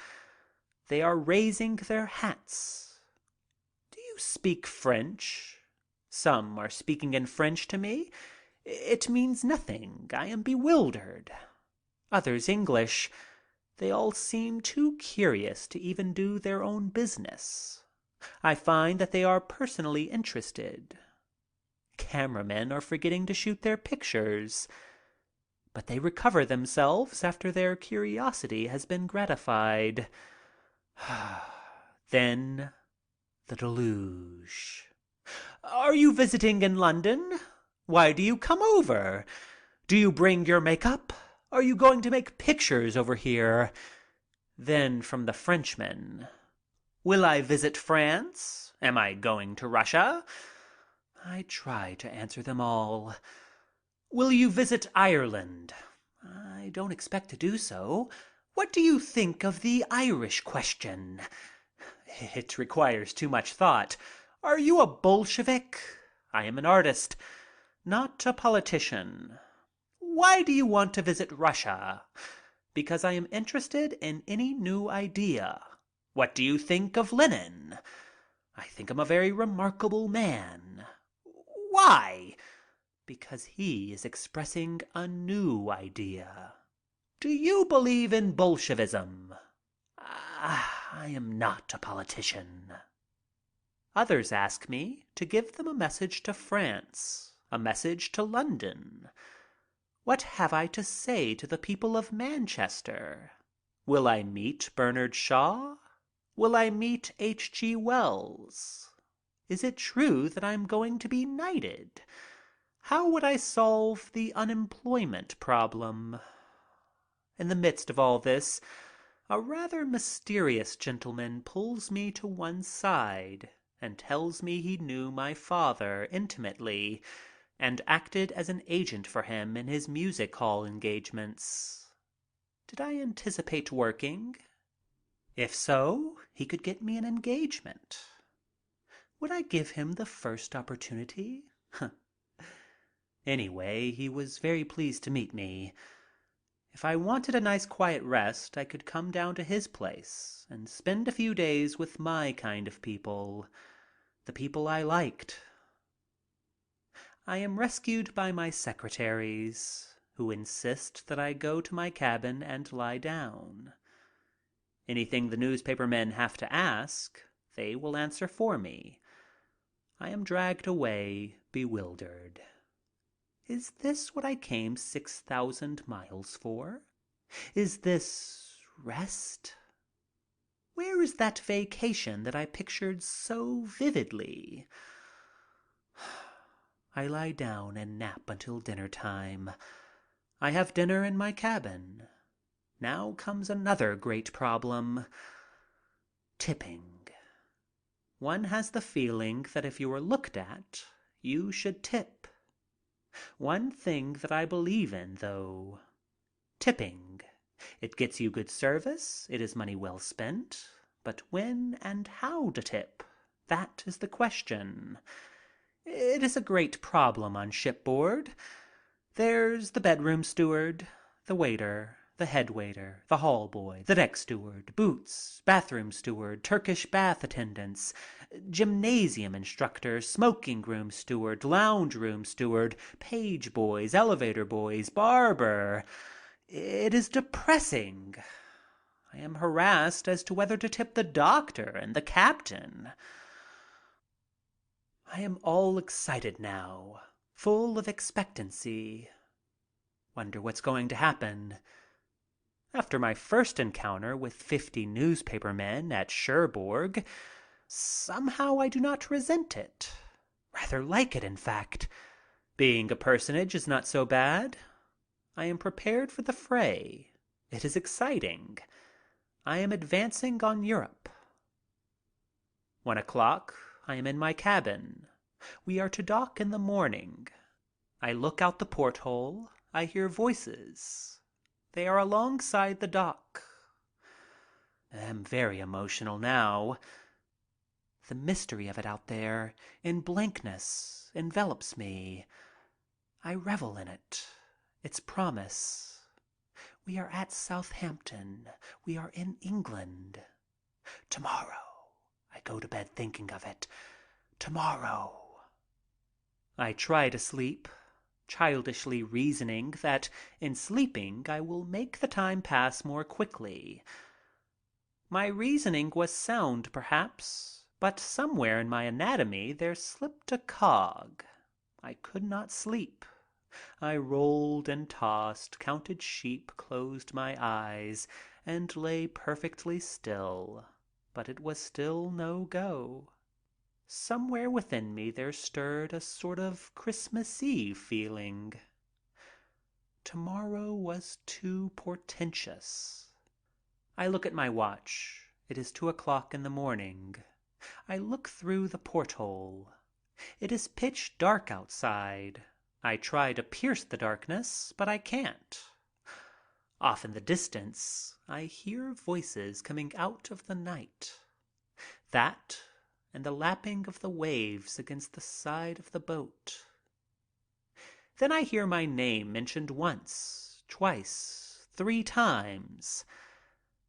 [SPEAKER 1] They are raising their hats. "Do you speak French?" Some are speaking in French to me. It means nothing. I am bewildered. Others English. They all seem too curious to even do their own business. I find that they are personally interested. Cameramen are forgetting to shoot their pictures, but they recover themselves after their curiosity has been gratified. Then the deluge. "Are you visiting in London? Why do you come over? Do you bring your makeup? Are you going to make pictures over here?" Then from the Frenchmen. "Will I visit France? Am I going to Russia?" I try to answer them all. "Will you visit Ireland?" "I don't expect to do so." "What do you think of the Irish question?" "It requires too much thought." "Are you a Bolshevik?" "I am an artist." Not a politician. Why do you want to visit Russia? Because I am interested in any new idea. What do you think of Lenin? I think him a very remarkable man. Why? Because he is expressing a new idea. Do you believe in Bolshevism? I am not a politician. Others ask me to give them a message to France, a message to London. What have I to say to the people of Manchester? Will I meet Bernard Shaw? Will I meet H.G. Wells? Is it true that I'm going to be knighted? How would I solve the unemployment problem? In the midst of all this, a rather mysterious gentleman pulls me to one side and tells me he knew my father intimately and acted as an agent for him in his music hall engagements. Did I anticipate working? If so, he could get me an engagement. Would I give him the first opportunity? Anyway, he was very pleased to meet me. If I wanted a nice quiet rest, I could come down to his place and spend a few days with my kind of people, the people I liked. I am rescued by my secretaries, who insist that I go to my cabin and lie down. Anything the newspaper men have to ask, they will answer for me. I am dragged away, bewildered. Is this what I came 6,000 miles for? Is this rest? Where is that vacation that I pictured so vividly? I lie down and nap until dinner time. I have dinner in my cabin. Now comes another great problem. Tipping. One has the feeling that if you are looked at, you should tip. One thing that I believe in, though. Tipping. It gets you good service. It is money well spent. But when and how to tip? That is the question. It is a great problem on shipboard. There's the bedroom steward, the waiter, the head waiter, the hall boy, the deck steward, boots, bathroom steward, Turkish bath attendants, gymnasium instructor, smoking room steward, lounge room steward, page boys, elevator boys, barber. It is depressing. I am harassed as to whether to tip the doctor and the captain. I am all excited now, full of expectancy. Wonder what's going to happen. After my first encounter with 50 newspaper men at Cherbourg, somehow I do not resent it. Rather like it, in fact. Being a personage is not so bad. I am prepared for the fray. It is exciting. I am advancing on Europe. 1:00, I am in my cabin. We are to dock in the morning. I look out the porthole. I hear voices. They are alongside the dock. I am very emotional now. The mystery of it out there, in blankness, envelops me. I revel in it. Its promise. We are at Southampton. We are in England. Tomorrow. I go to bed thinking of it. Tomorrow. I try to sleep, childishly reasoning that in sleeping I will make the time pass more quickly. My reasoning was sound, perhaps, but somewhere in my anatomy there slipped a cog. I could not sleep. I rolled and tossed, counted sheep, closed my eyes, and lay perfectly still, but it was still no go. Somewhere within me there stirred a sort of Christmas Eve feeling. Tomorrow was too portentous. I look at my watch. It is 2:00 in the morning. I look through the porthole. It is pitch dark outside. I try to pierce the darkness, but I can't. Off in the distance, I hear voices coming out of the night. That and the lapping of the waves against the side of the boat. Then I hear my name mentioned once, twice, 3 times.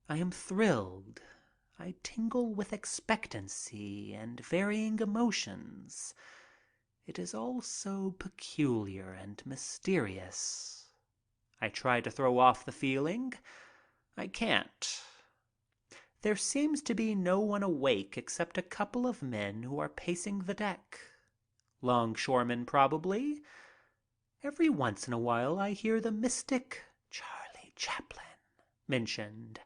[SPEAKER 1] I am thrilled. I tingle with expectancy and varying emotions. It is all so peculiar and mysterious. I try to throw off the feeling. I can't. There seems to be no one awake except a couple of men who are pacing the deck. Longshoremen, probably. Every once in a while I hear the mystic Charlie Chaplin mentioned.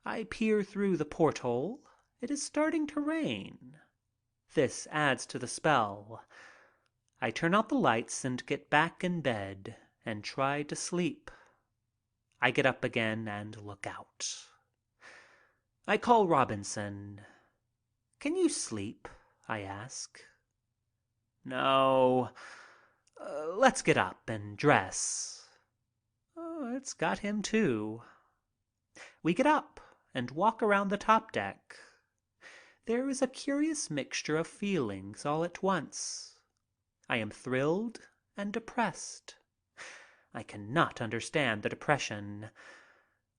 [SPEAKER 1] I peer through the porthole. It is starting to rain. This adds to the spell. I turn out the lights and get back in bed and try to sleep. I get up again and look out. I call Robinson. "Can you sleep?" I ask. "No. Let's get up and dress." It's got him too. We get up and walk around the top deck. There is a curious mixture of feelings all at once. I am thrilled and depressed. I cannot understand the depression.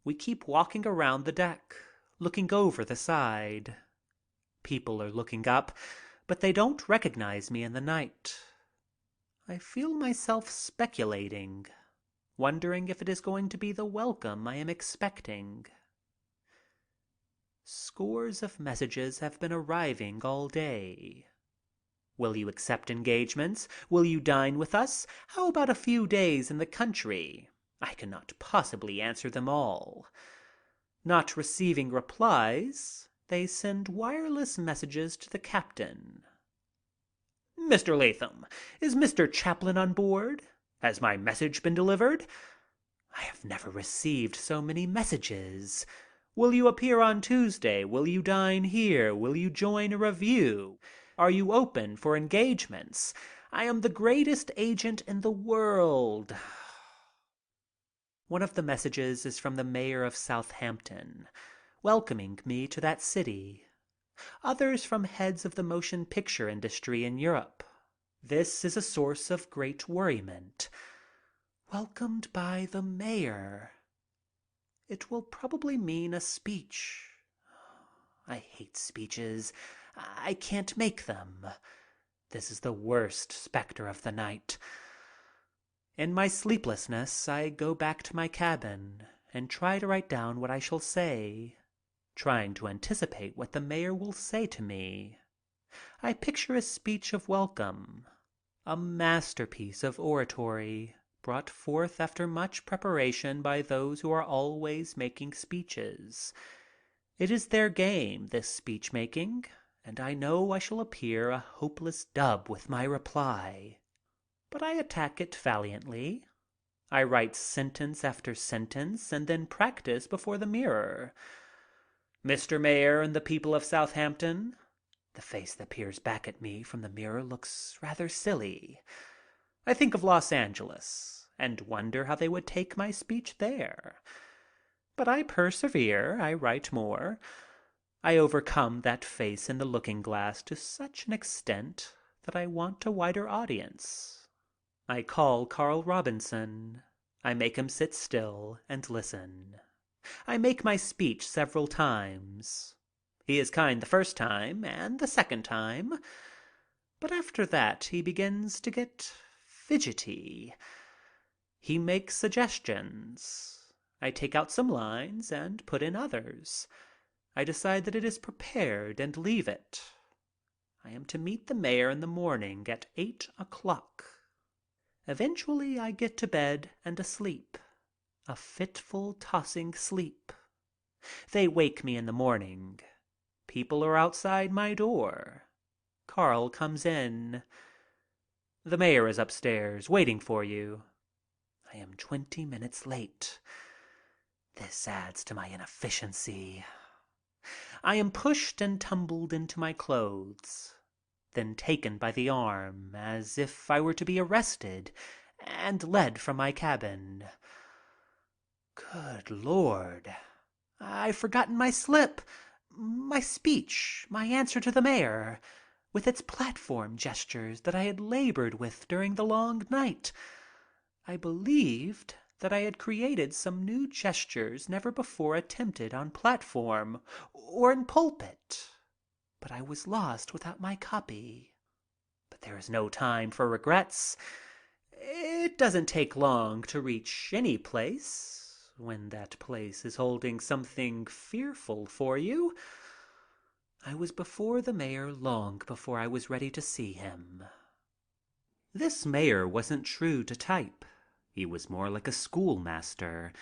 [SPEAKER 1] We keep walking around the deck, looking over the side. People are looking up, but they don't recognize me in the night. I feel myself speculating, wondering if it is going to be the welcome I am expecting. Scores of messages have been arriving all day. Will you accept engagements? Will you dine with us? How about a few days in the country? I cannot possibly answer them all. Not receiving replies, they send wireless messages to the captain. "Mr. Latham, is Mr. Chaplin on board? Has my message been delivered? I have never received so many messages. Will you appear on Tuesday? Will you dine here? Will you join a revue? Are you open for engagements? I am the greatest agent in the world." One of the messages is from the mayor of Southampton, welcoming me to that city. Others from heads of the motion picture industry in Europe. This is a source of great worriment. Welcomed by the mayor. It will probably mean a speech. I hate speeches. I can't make them. This is the worst specter of the night. In my sleeplessness, I go back to my cabin and try to write down what I shall say, trying to anticipate what the mayor will say to me. I picture a speech of welcome, a masterpiece of oratory, brought forth after much preparation by those who are always making speeches. It is their game, this speech making, and I know I shall appear a hopeless dub with my reply. But I attack it valiantly. I write sentence after sentence and then practice before the mirror. "Mr. Mayor and the people of Southampton." The face that peers back at me from the mirror looks rather silly. I think of Los Angeles and wonder how they would take my speech there. But I persevere. I write more. I overcome that face in the looking glass to such an extent that I want a wider audience. I call Carl Robinson. I make him sit still and listen. I make my speech several times. He is kind the first time and the second time. But after that he begins to get fidgety. He makes suggestions. I take out some lines and put in others. I decide that it is prepared and leave it. I am to meet the mayor in the morning at 8:00. Eventually I get to bed and asleep, a fitful, tossing sleep. They wake me in the morning. People are outside my door. Carl comes in. "The mayor is upstairs, waiting for you." I am 20 minutes late. This adds to my inefficiency. I am pushed and tumbled into my clothes, then taken by the arm as if I were to be arrested and led from my cabin. Good Lord. I've forgotten my slip, my speech, my answer to the mayor. with its platform gestures that I had labored with during the long night. I believed that I had created some new gestures never before attempted on platform or in pulpit, but I was lost without my copy. But there is no time for regrets. It doesn't take long to reach any place when that place is holding something fearful for you. I was before the mayor long before I was ready to see him. This mayor wasn't true to type. He was more like a schoolmaster,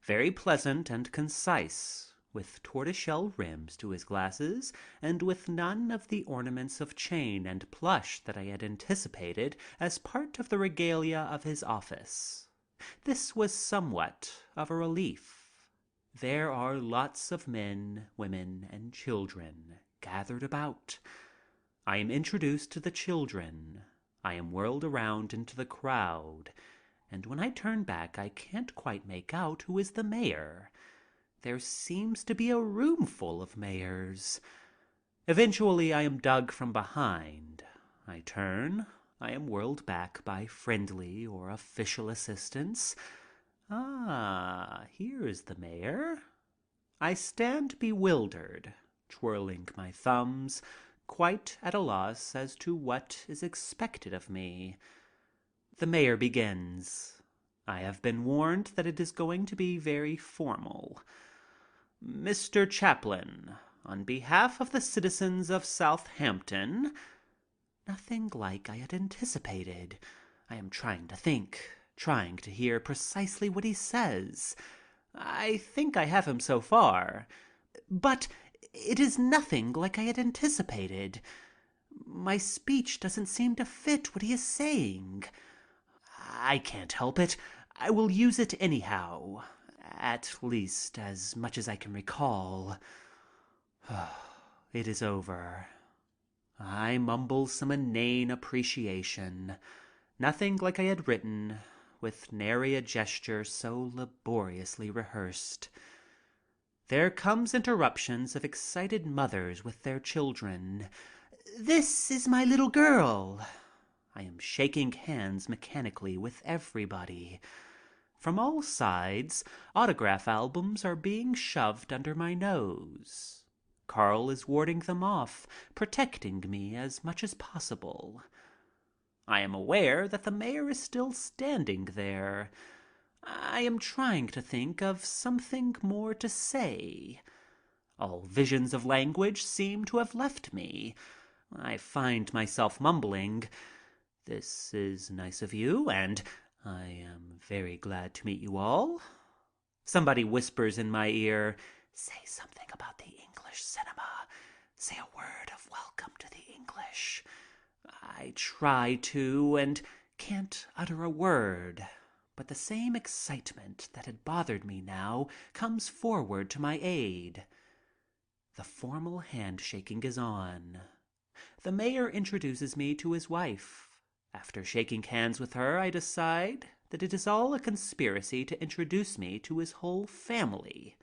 [SPEAKER 1] very pleasant and concise, with tortoiseshell rims to his glasses and with none of the ornaments of chain and plush that I had anticipated as part of the regalia of his office. This was somewhat of a relief. There are lots of men, women, and children gathered about. I am introduced to the children. I am whirled around into the crowd, and when I turn back I can't quite make out who is the mayor. There seems to be a room full of mayors. Eventually I am dug from behind. I turn. I am whirled back by friendly or official assistants. Ah, here is the mayor. I stand bewildered, twirling my thumbs, quite at a loss as to what is expected of me. The mayor begins. I have been warned that it is going to be very formal. Mr. Chaplin, on behalf of the citizens of Southampton. Nothing like I had anticipated. I am trying to think, trying to hear precisely what he says. I think I have him so far. But it is nothing like I had anticipated. My speech doesn't seem to fit what he is saying. I can't help it. I will use it anyhow. At least as much as I can recall. It is over. I mumble some inane appreciation. Nothing like I had written, with nary a gesture so laboriously rehearsed. There comes interruptions of excited mothers with their children. "This is my little girl." I am shaking hands mechanically with everybody. From all sides, autograph albums are being shoved under my nose. Carl is warding them off, protecting me as much as possible. I am aware that the mayor is still standing there. I am trying to think of something more to say. All visions of language seem to have left me. I find myself mumbling, "This is nice of you," and "I am very glad to meet you all." Somebody whispers in my ear, "Say something about the English cinema. Say a word of welcome to the English." I try to and can't utter a word, but the same excitement that had bothered me now comes forward to my aid. The formal handshaking is on. The mayor introduces me to his wife. After shaking hands with her, I decide that it is all a conspiracy to introduce me to his whole family.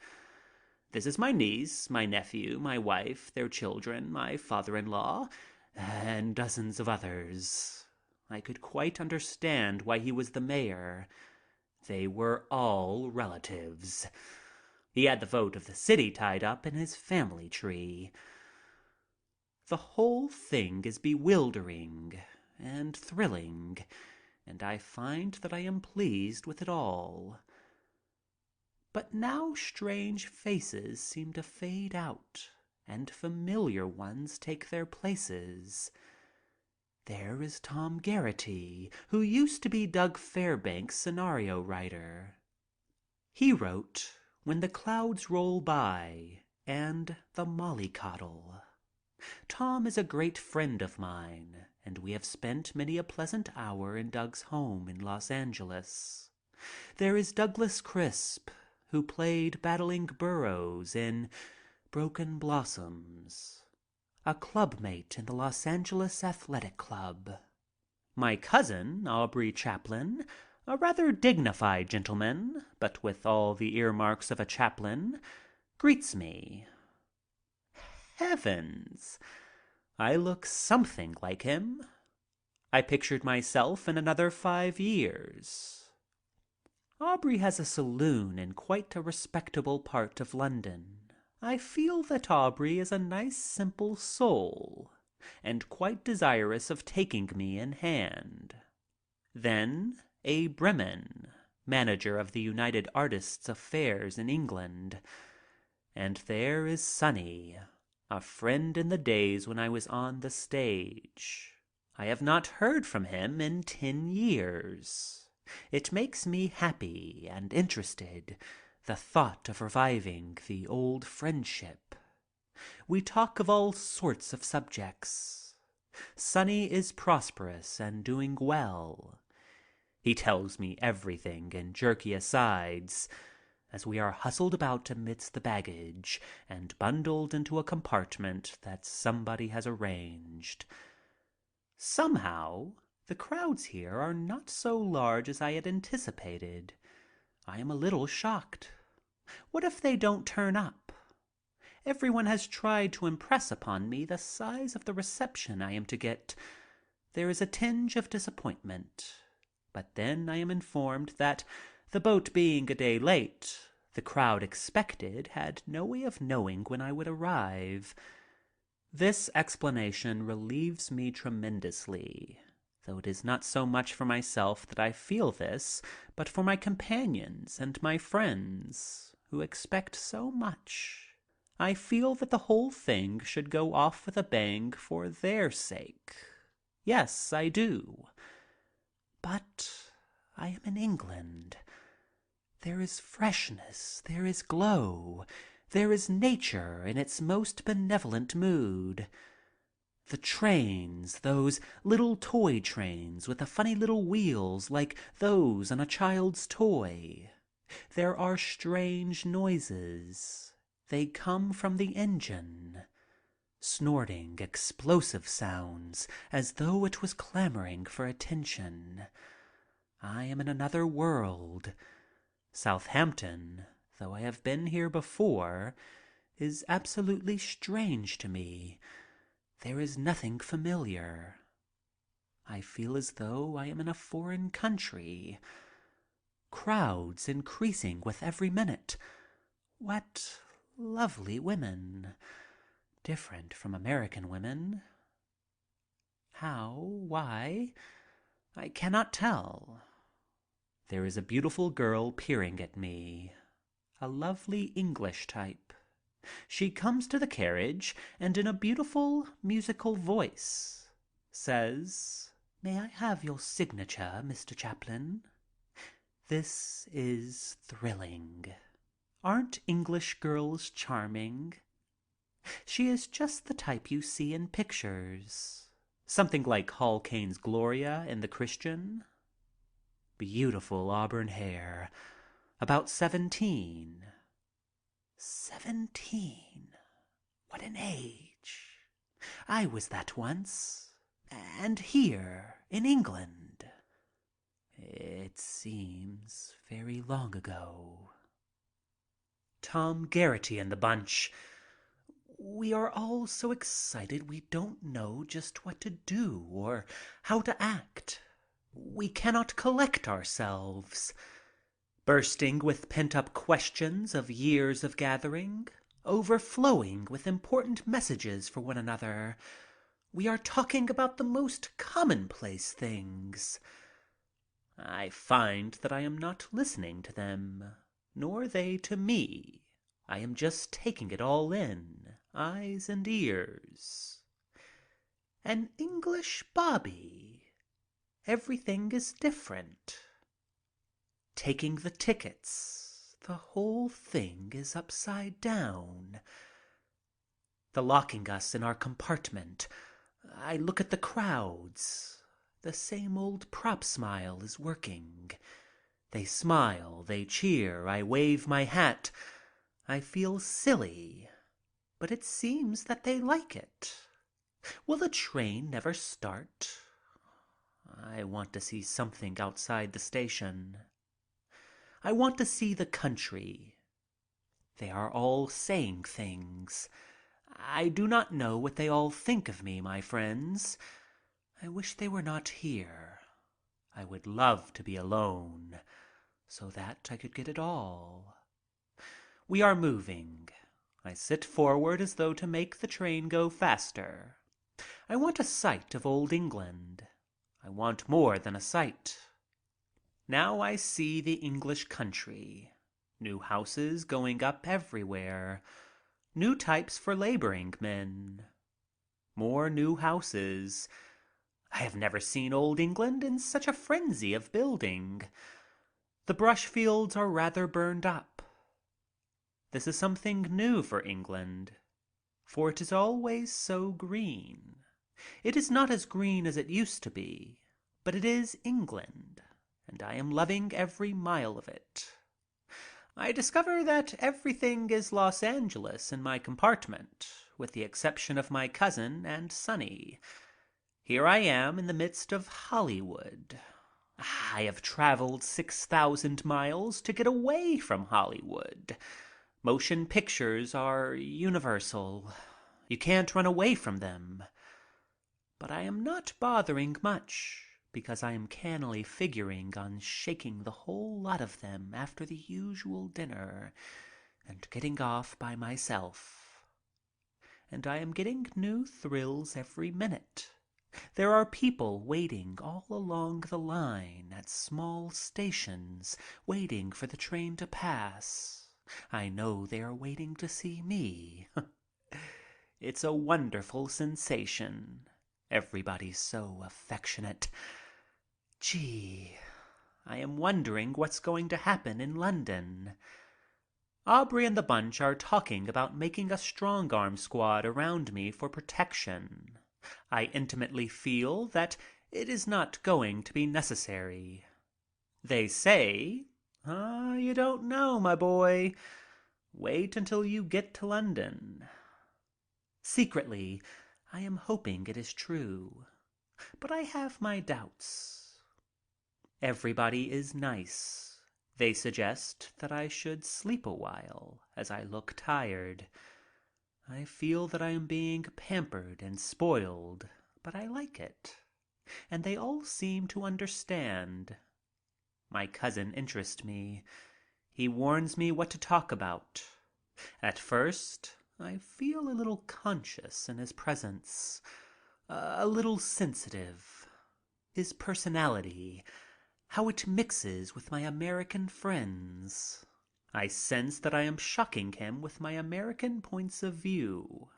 [SPEAKER 1] This is my niece, my nephew, my wife, their children, my father-in-law, and dozens of others. I could quite understand why he was the mayor. They were all relatives. He had the vote of the city tied up in his family tree. The whole thing is bewildering and thrilling, and I find that I am pleased with it all. But now strange faces seem to fade out, and familiar ones take their places. There is Tom Garrity, who used to be Doug Fairbanks' scenario writer. He wrote "When the Clouds Roll By" and "The Mollycoddle." Tom is a great friend of mine, and we have spent many a pleasant hour in Doug's home in Los Angeles. There is Douglas Crisp, who played Battling Burrows in Broken Blossoms, a clubmate in the Los Angeles Athletic Club. My cousin, Aubrey Chaplin, a rather dignified gentleman, but with all the earmarks of a Chaplin, greets me. Heavens! I look something like him. I pictured myself in another 5 years. Aubrey has a saloon in quite a respectable part of London. I feel that Aubrey is a nice simple soul and quite desirous of taking me in hand. Then A. Bremen, manager of the United Artists' Affairs in England. And there is Sonny, a friend in the days when I was on the stage. I have not heard from him in 10 years. It makes me happy and interested, the thought of reviving the old friendship. We talk of all sorts of subjects. Sonny is prosperous and doing well. He tells me everything in jerky asides as we are hustled about amidst the baggage and bundled into a compartment that somebody has arranged. Somehow, the crowds here are not so large as I had anticipated. I am a little shocked. What if they don't turn up? Everyone has tried to impress upon me the size of the reception I am to get. There is a tinge of disappointment. But then I am informed that, the boat being a day late, the crowd expected had no way of knowing when I would arrive. This explanation relieves me tremendously, though it is not so much for myself that I feel this, but for my companions and my friends, who expect so much. I feel that the whole thing should go off with a bang for their sake. Yes, I do. But I am in England. There is freshness, there is glow, there is nature in its most benevolent mood. The trains, those little toy trains with the funny little wheels like those on a child's toy. There are strange noises. They come from the engine. Snorting, explosive sounds as though it was clamoring for attention. I am in another world. Southampton, though I have been here before, is absolutely strange to me. There is nothing familiar. I feel as though I am in a foreign country. Crowds increasing with every minute. What lovely women. Different from American women. How? Why? I cannot tell. There is a beautiful girl peering at me. A lovely English type. She comes to the carriage and in a beautiful musical voice says, "May I have your signature, Mr. Chaplin?" This is thrilling. Aren't English girls charming? She is just the type you see in pictures. Something like Hall Caine's Gloria in The Christian. Beautiful auburn hair. About 17. 17. What an age. I was that once. And here, in England. It seems very long ago. Tom Garrity and the bunch. We are all so excited we don't know just what to do or how to act. We cannot collect ourselves. Bursting with pent-up questions of years of gathering, overflowing with important messages for one another. We are talking about the most commonplace things. I find that I am not listening to them, nor they to me. I am just taking it all in, eyes and ears. An English bobby. Everything is different. Taking the tickets. The whole thing is upside down. The locking us in our compartment. I look at the crowds. The same old prop smile is working. They smile, they cheer, I wave my hat. I feel silly, but it seems that they like it. Will the train never start? I want to see something outside the station. I want to see the country. They are all saying things. I do not know what they all think of me, my friends. I wish they were not here. I would love to be alone so that I could get it all. We are moving. I sit forward as though to make the train go faster. I want a sight of old England. I want more than a sight. Now I see the English country. New houses going up everywhere. New types for laboring men. More new houses. I have never seen old England in such a frenzy of building. The brush fields are rather burned up. This is something new for England, for it is always so green. It is not as green as it used to be, but it is England, and I am loving every mile of it. I discover that everything is Los Angeles in my compartment, with the exception of my cousin and Sonny. Here I am in the midst of Hollywood. I have traveled 6,000 miles to get away from Hollywood. Motion pictures are universal. You can't run away from them. But I am not bothering much because I am cannily figuring on shaking the whole lot of them after the usual dinner and getting off by myself. And I am getting new thrills every minute. There are people waiting all along the line at small stations, waiting for the train to pass. I know they are waiting to see me. It's a wonderful sensation. Everybody's so affectionate. Gee, I am wondering what's going to happen in London. Aubrey and the bunch are talking about making a strong-arm squad around me for protection. I intimately feel that it is not going to be necessary. They say, you don't know, my boy. Wait until you get to London." Secretly, I am hoping it is true, but I have my doubts. Everybody is nice. They suggest that I should sleep a while, as I look tired. I feel that I am being pampered and spoiled, but I like it. And they all seem to understand. My cousin interests me. He warns me what to talk about. At first, I feel a little conscious in his presence, a little sensitive. His personality, how it mixes with my American friends. I sense that I am shocking him with my American points of view.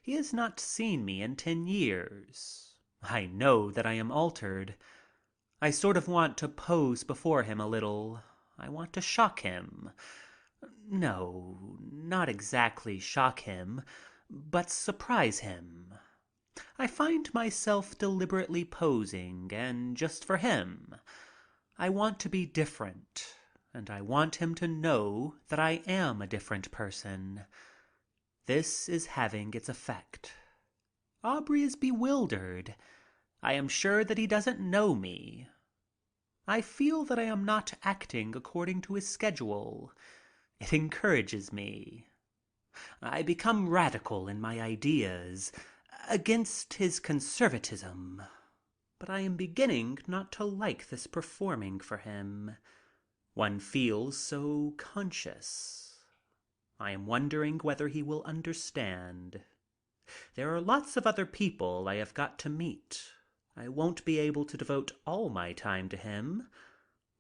[SPEAKER 1] He has not seen me in 10 years. I know that I am altered. I sort of want to pose before him a little. I want to shock him. No, not exactly shock him, but surprise him. I find myself deliberately posing, and just for him. I want to be different, and I want him to know that I am a different person. This is having its effect. Aubrey is bewildered. I am sure that he doesn't know me. I feel that I am not acting according to his schedule. It encourages me. I become radical in my ideas, against his conservatism. But I am beginning not to like this performing for him. One feels so conscious. I am wondering whether he will understand. There are lots of other people I have got to meet. I won't be able to devote all my time to him.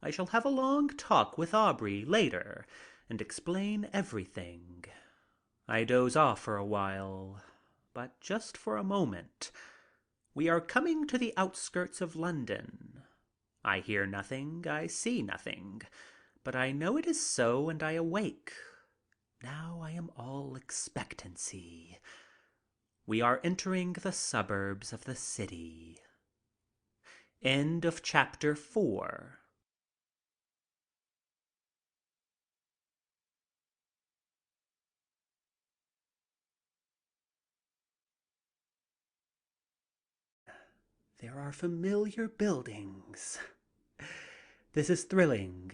[SPEAKER 1] I shall have a long talk with Aubrey later and explain everything. I doze off for a while, but just for a moment. We are coming to the outskirts of London. I hear nothing, I see nothing, but I know it is so, and I awake. Now I am all expectancy. We are entering the suburbs of the city. End of chapter 4. There are familiar buildings. This is thrilling.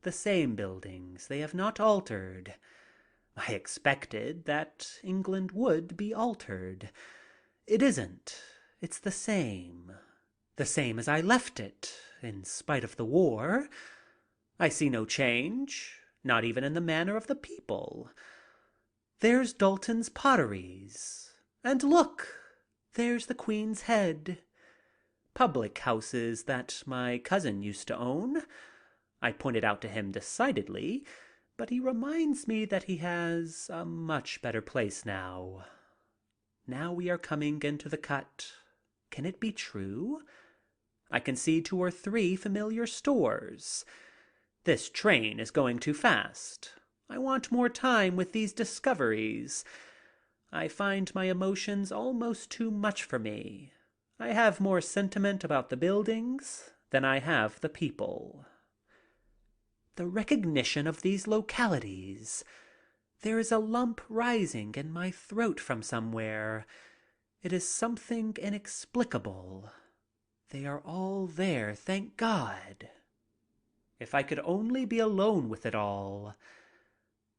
[SPEAKER 1] The same buildings. They have not altered. I expected that England would be altered. It isn't. It's the same. The same as I left it, in spite of the war. I see no change, not even in the manner of the people. There's Dalton's potteries. And look, there's the Queen's Head. Public houses that my cousin used to own. I pointed out to him decidedly, but he reminds me that he has a much better place now. Now we are coming into the cut. Can it be true? I can see 2 or 3 familiar stores. This train is going too fast. I want more time with these discoveries. I find my emotions almost too much for me. I have more sentiment about the buildings than I have the people. The recognition of these localities. There is a lump rising in my throat from somewhere. It is something inexplicable. They are all there, thank God. If I could only be alone with it all.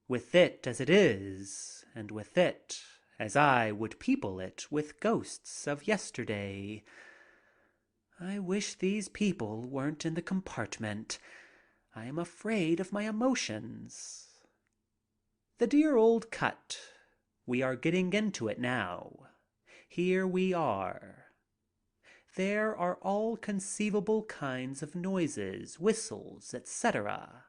[SPEAKER 1] With it as it is, and with it as I would people it with ghosts of yesterday. I wish these people weren't in the compartment. I am afraid of my emotions. The dear old cut. We are getting into it now. Here we are. There are all conceivable kinds of noises, whistles, etc.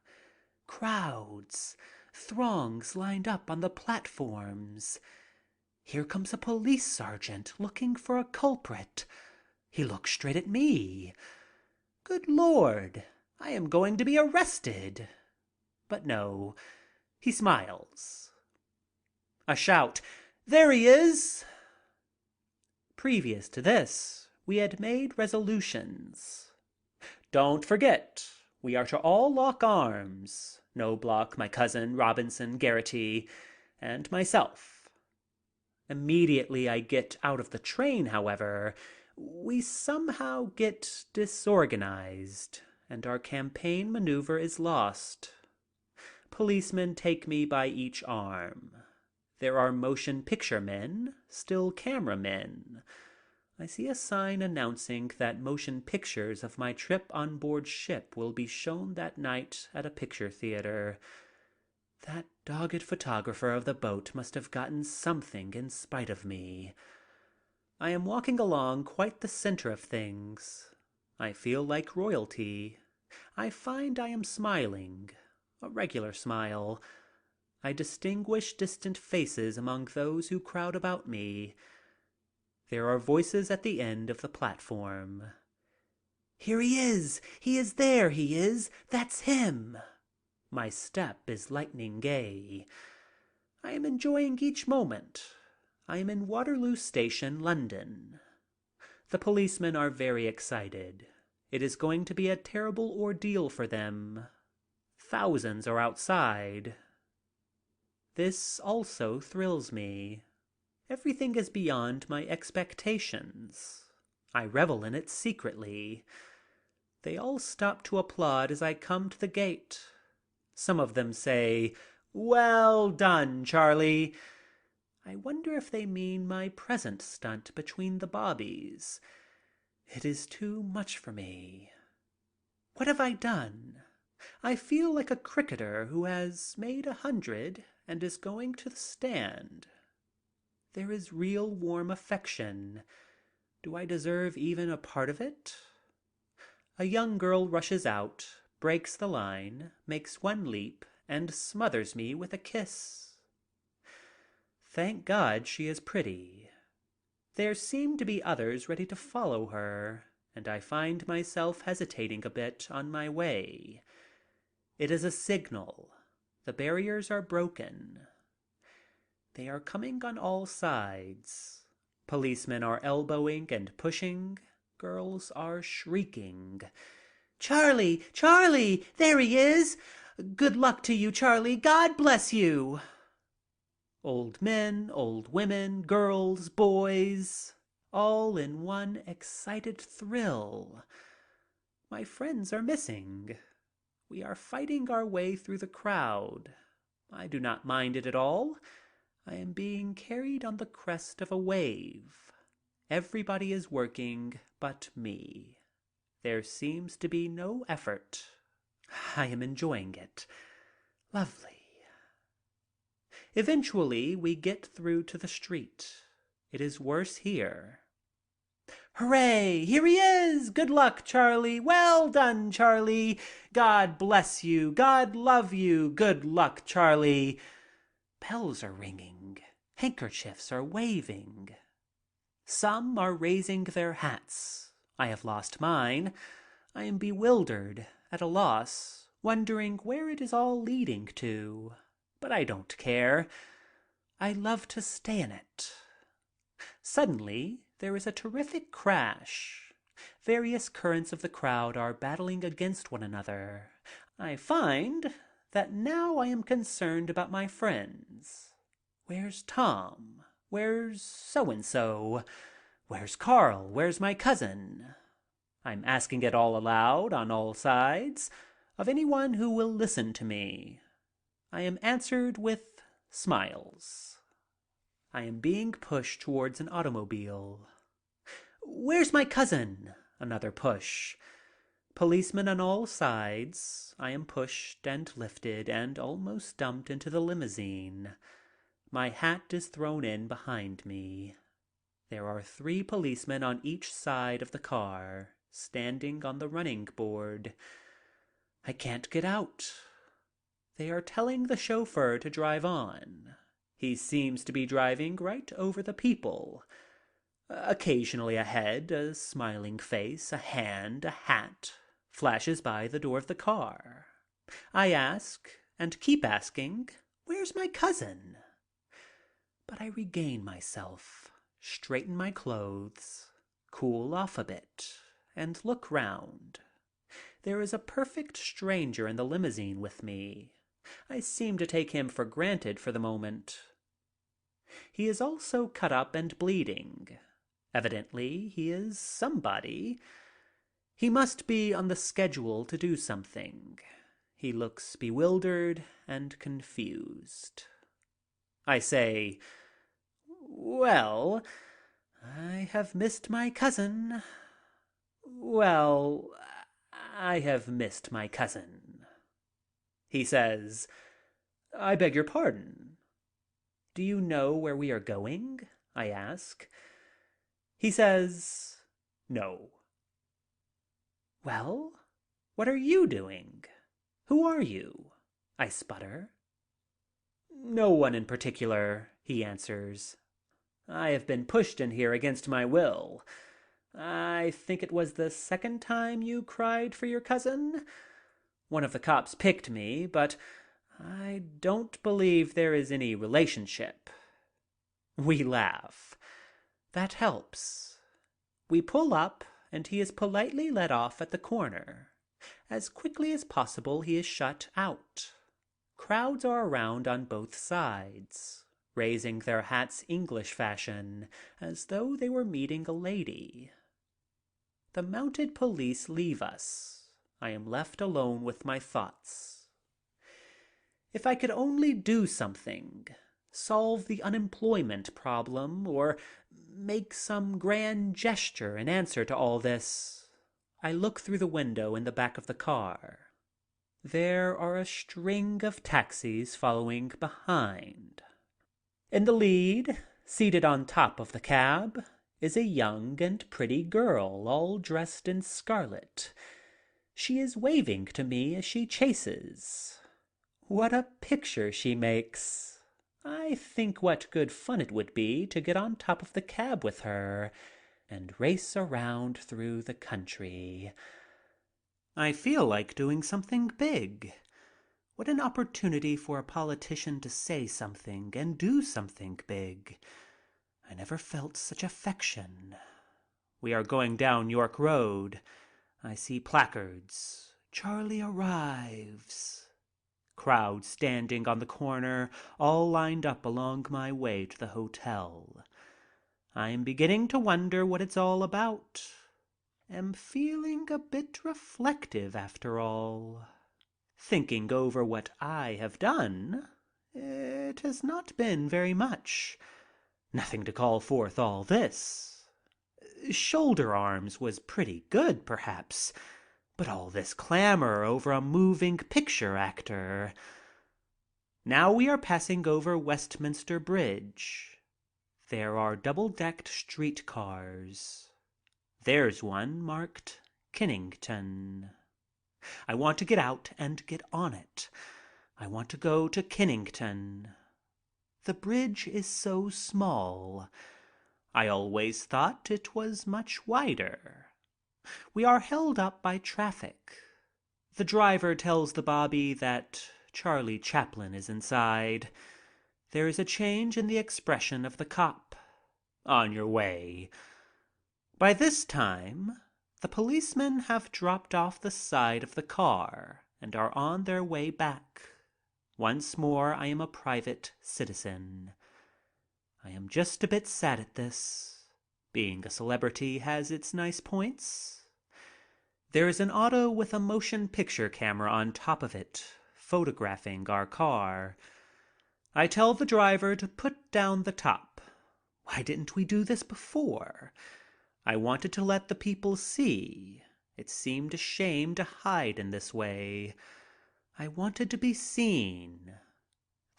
[SPEAKER 1] Crowds, throngs lined up on the platforms. Here comes a police sergeant looking for a culprit. He looks straight at me. Good Lord, I am going to be arrested. But no, he smiles. A shout, "There he is!" Previous to this, we had made resolutions. Don't forget, we are to all lock arms. Knobloch, my cousin, Robinson, Garrity, and myself. Immediately I get out of the train, however, we somehow get disorganized, and our campaign maneuver is lost. Policemen take me by each arm. There are motion picture men, still camera men. I see a sign announcing that motion pictures of my trip on board ship will be shown that night at a picture theater. That dogged photographer of the boat must have gotten something in spite of me. I am walking along quite the center of things. I feel like royalty. I find I am smiling, a regular smile. I distinguish distant faces among those who crowd about me. There are voices at the end of the platform. "Here he is! He is there, he is! That's him!" My step is lightning gay. I am enjoying each moment. I am in Waterloo Station, London. The policemen are very excited. It is going to be a terrible ordeal for them. Thousands are outside. This also thrills me. Everything is beyond my expectations. I revel in it secretly. They all stop to applaud as I come to the gate. Some of them say, "Well done, Charlie." I wonder if they mean my present stunt between the bobbies. It is too much for me. What have I done? I feel like a cricketer who has made 100 and is going to the stand. There is real warm affection. Do I deserve even a part of it? A young girl rushes out, breaks the line, makes one leap, and smothers me with a kiss. Thank God she is pretty. There seem to be others ready to follow her, and I find myself hesitating a bit on my way. It is a signal. The barriers are broken. They are coming on all sides. Policemen are elbowing and pushing. Girls are shrieking. "Charlie! Charlie! There he is! Good luck to you, Charlie! God bless you!" Old men, old women, girls, boys, all in one excited thrill. My friends are missing. We are fighting our way through the crowd. I do not mind it at all. I am being carried on the crest of a wave. Everybody is working but me. There seems to be no effort. I am enjoying it. Lovely. Eventually, we get through to the street. It is worse here. Hooray! Here he is! Good luck, Charlie! Well done, Charlie! God bless you! God love you! Good luck, Charlie! Bells are ringing. Handkerchiefs are waving. Some are raising their hats. I have lost mine. I am bewildered, at a loss, wondering where it is all leading to. But I don't care. I love to stay in it. Suddenly, there is a terrific crash. Various currents of the crowd are battling against one another. I find that now I am concerned about my friends. Where's Tom? Where's so-and-so? Where's Carl? Where's my cousin? I'm asking it all aloud, on all sides, of anyone who will listen to me. I am answered with smiles. I am being pushed towards an automobile. Where's my cousin? Another push. Policemen on all sides. I am pushed and lifted and almost dumped into the limousine. My hat is thrown in behind me. There are 3 policemen on each side of the car, standing on the running board. I can't get out. They are telling the chauffeur to drive on. He seems to be driving right over the people. Occasionally a head, a smiling face, a hand, a hat flashes by the door of the car. I ask, and keep asking, where's my cousin? But I regain myself, straighten my clothes, cool off a bit, and look round. There is a perfect stranger in the limousine with me. I seem to take him for granted for the moment. He is also cut up and bleeding. Evidently, he is somebody. He must be on the schedule to do something. He looks bewildered and confused. I say, well, I have missed my cousin. Well, I have missed my cousin. He says, I beg your pardon. Do you know where we are going? I ask. He says, no. Well, what are you doing? Who are you? I sputter. No one in particular, he answers. I have been pushed in here against my will. I think it was the 2nd time you cried for your cousin. One of the cops picked me, but I don't believe there is any relationship. We laugh. That helps. We pull up, and he is politely let off at the corner. As quickly as possible, he is shut out. Crowds are around on both sides, raising their hats English fashion, as though they were meeting a lady. The mounted police leave us. I am left alone with my thoughts. If I could only do something, solve the unemployment problem, or make some grand gesture in answer to all this. I look through the window in the back of the car. There are a string of taxis following behind. In the lead, seated on top of the cab, is a young and pretty girl all dressed in scarlet. She is waving to me as she chases. What a picture she makes! I think what good fun it would be to get on top of the cab with her and race around through the country. I feel like doing something big. What an opportunity for a politician to say something and do something big. I never felt such affection. We are going down York Road. I see placards. Charlie arrives. Crowds standing on the corner, all lined up along my way to the hotel. I am beginning to wonder what it's all about. Am feeling a bit reflective after all. Thinking over what I have done It has not been very much. Nothing to call forth all this. Shoulder Arms was pretty good, perhaps, but all this clamor over a moving picture actor. Now we are passing over Westminster Bridge. There are double-decked streetcars. There's one marked Kennington. I want to get out and get on it. I want to go to Kennington. The bridge is so small. I always thought it was much wider. We are held up by traffic. The driver tells the bobby that Charlie Chaplin is inside. There is a change in the expression of the cop. On your way. By this time, the policemen have dropped off the side of the car and are on their way back. Once more, I am a private citizen. I am just a bit sad at this. Being a celebrity has its nice points. There is an auto with a motion picture camera on top of it, photographing our car. I tell the driver to put down the top. Why didn't we do this before? I wanted to let the people see. It seemed a shame to hide in this way. I wanted to be seen.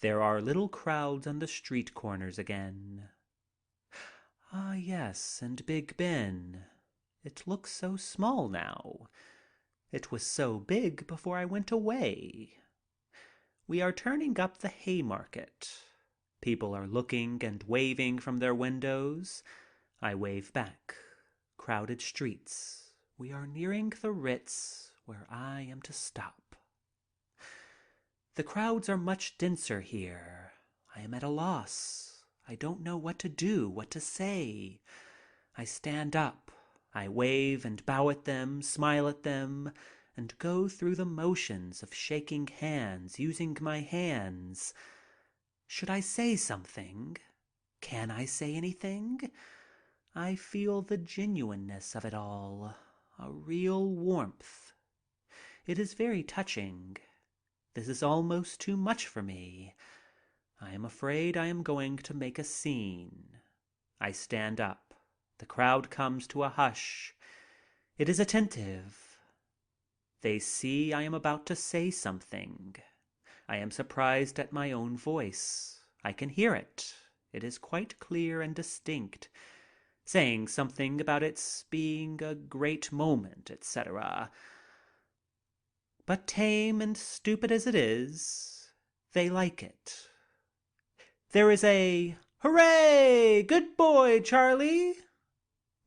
[SPEAKER 1] There are little crowds on the street corners again. Ah, yes, and Big Ben. It looks so small now. It was so big before I went away. We are turning up the Haymarket. People are looking and waving from their windows. I wave back. Crowded streets. We are nearing the Ritz, where I am to stop. The crowds are much denser here. I am at a loss. I don't know what to do, what to say. I stand up. I wave and bow at them, smile at them, and go through the motions of shaking hands, using my hands. Should I say something? Can I say anything? I feel the genuineness of it all, a real warmth. It is very touching. This is almost too much for me. I am afraid I am going to make a scene. I stand up. The crowd comes to a hush. It is attentive. They see I am about to say something. I am surprised at my own voice. I can hear it. It is quite clear and distinct, saying something about its being a great moment, etc. But tame and stupid as it is, they like it. There is a "Hooray! Good boy, Charlie!"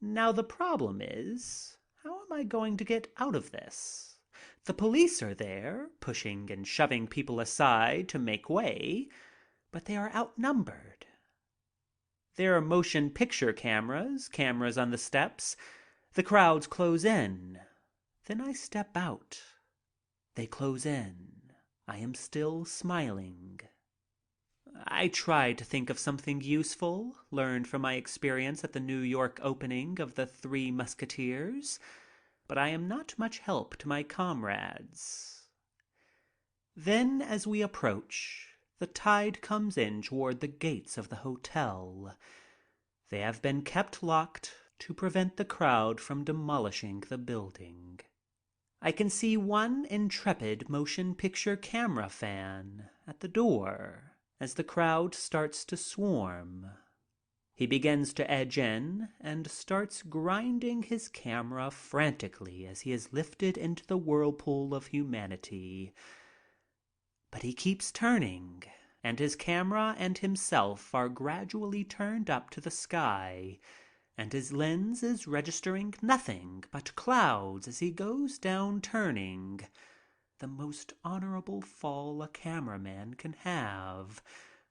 [SPEAKER 1] Now the problem is, how am I going to get out of this? The police are there, pushing and shoving people aside to make way, but they are outnumbered. There are motion picture cameras on the steps. The crowds close in. Then I step out. They close in. I am still smiling. I tried to think of something useful, learned from my experience at the New York opening of the Three Musketeers, but I am not much help to my comrades. Then, as we approach, the tide comes in toward the gates of the hotel. They have been kept locked to prevent the crowd from demolishing the building. I can see one intrepid motion picture camera fan at the door as the crowd starts to swarm. He begins to edge in and starts grinding his camera frantically as he is lifted into the whirlpool of humanity. But he keeps turning, and his camera and himself are gradually turned up to the sky, and his lens is registering nothing but clouds as he goes down turning. The most honorable fall a cameraman can have,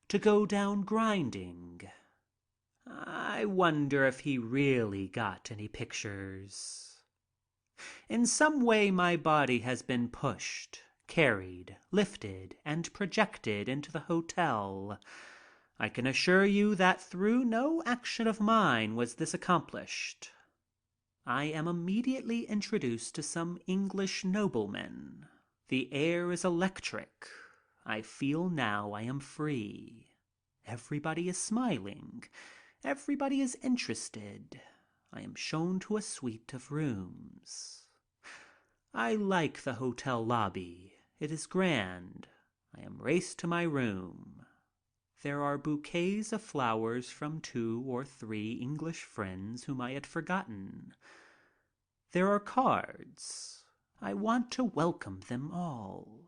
[SPEAKER 1] to go down grinding. I wonder if he really got any pictures. In some way my body has been pushed, carried, lifted, and projected into the hotel. I can assure you that through no action of mine was this accomplished. I am immediately introduced to some English noblemen. The air is electric. I feel now I am free. Everybody is smiling. Everybody is interested. I am shown to a suite of rooms. I like the hotel lobby. It is grand. I am raced to my room. There are bouquets of flowers from 2 or 3 English friends whom I had forgotten. There are cards. I want to welcome them all.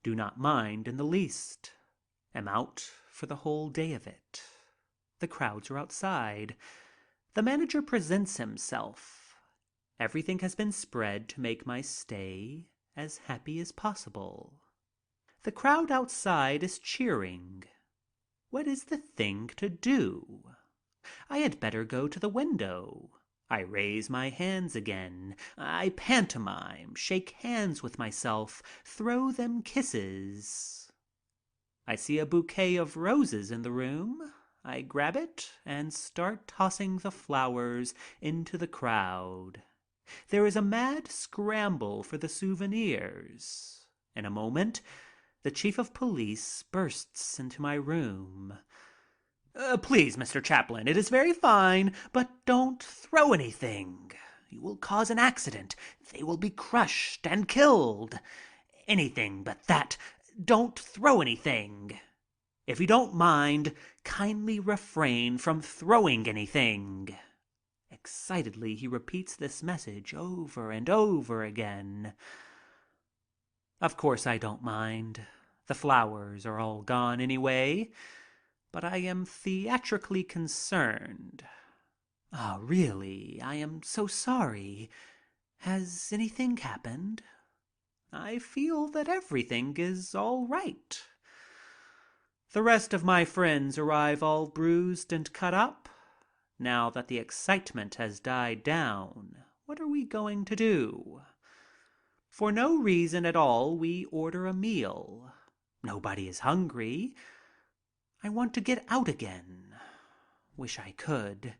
[SPEAKER 1] Do not mind in the least. Am out for the whole day of it. The crowds are outside. The manager presents himself. Everything has been spread to make my stay as happy as possible. The crowd outside is cheering. What is the thing to do? I had better go to the window. I raise my hands again. I pantomime, shake hands with myself, throw them kisses. I see a bouquet of roses in the room. I grab it and start tossing the flowers into the crowd. There is a mad scramble for the souvenirs. In a moment, the chief of police bursts into my room. Please, Mr. Chaplin, it is very fine, but don't throw anything. You will cause an accident. They will be crushed and killed. Anything but that. Don't throw anything. If you don't mind, kindly refrain from throwing anything. Excitedly, he repeats this message over and over again. Of course, I don't mind. The flowers are all gone anyway. But I am theatrically concerned. Ah, really, I am so sorry. Has anything happened? I feel that everything is all right. The rest of my friends arrive all bruised and cut up. Now that the excitement has died down, what are we going to do? For no reason at all, we order a meal. Nobody is hungry. I want to get out again. Wish I could.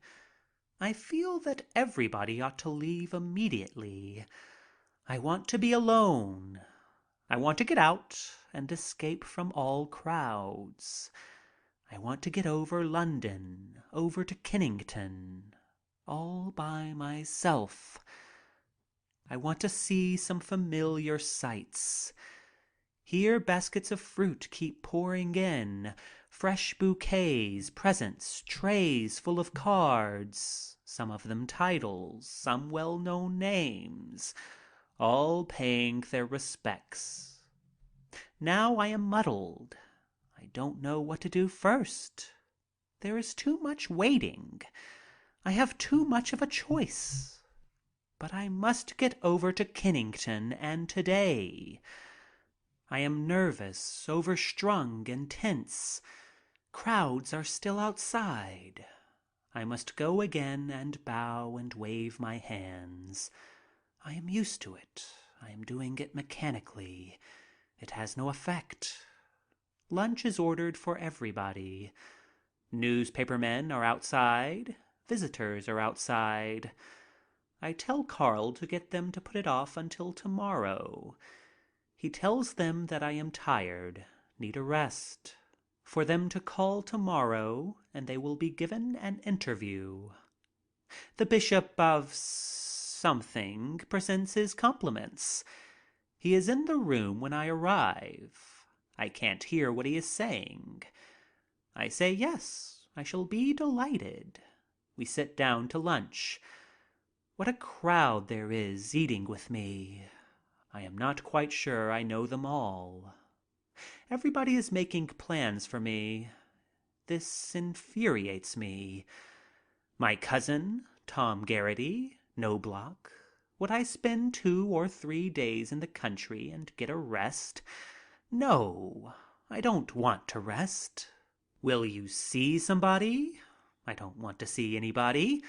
[SPEAKER 1] I feel that everybody ought to leave immediately. I want to be alone. I want to get out and escape from all crowds. I want to get over London, over to Kennington, all by myself. I want to see some familiar sights. Here baskets of fruit keep pouring in, fresh bouquets, presents, trays full of cards, some of them titles, some well-known names, all paying their respects. Now I am muddled. I don't know what to do first. There is too much waiting. I have too much of a choice. But I must get over to Kennington, and today. I am nervous, overstrung, and tense. Crowds are still outside. I must go again and bow and wave my hands. I am used to it. I am doing it mechanically. It has no effect. Lunch is ordered for everybody. Newspapermen are outside. Visitors are outside. I tell Carl to get them to put it off until tomorrow. He tells them that I am tired, need a rest, for them to call tomorrow and they will be given an interview. The Bishop of something presents his compliments. He is in the room when I arrive. I can't hear what he is saying. I say yes, I shall be delighted. We sit down to lunch. What a crowd there is eating with me. I am not quite sure I know them all. Everybody is making plans for me. This infuriates me. My cousin, Tom Garrity, Knobloch. Would I spend 2 or 3 days in the country and get a rest? No, I don't want to rest. Will you see somebody? I don't want to see anybody.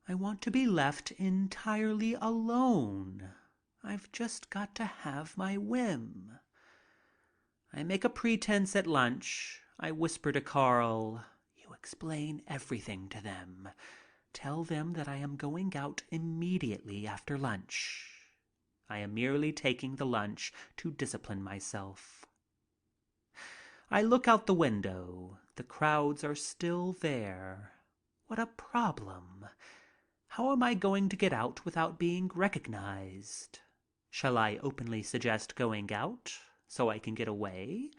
[SPEAKER 1] I want to be left entirely alone. I've just got to have my whim. I make a pretense at lunch. I whisper to Carl, "You explain everything to them. Tell them that I am going out immediately after lunch. I am merely taking the lunch to discipline myself." I look out the window. The crowds are still there. What a problem. How am I going to get out without being recognized? Shall I openly suggest going out so I can get away?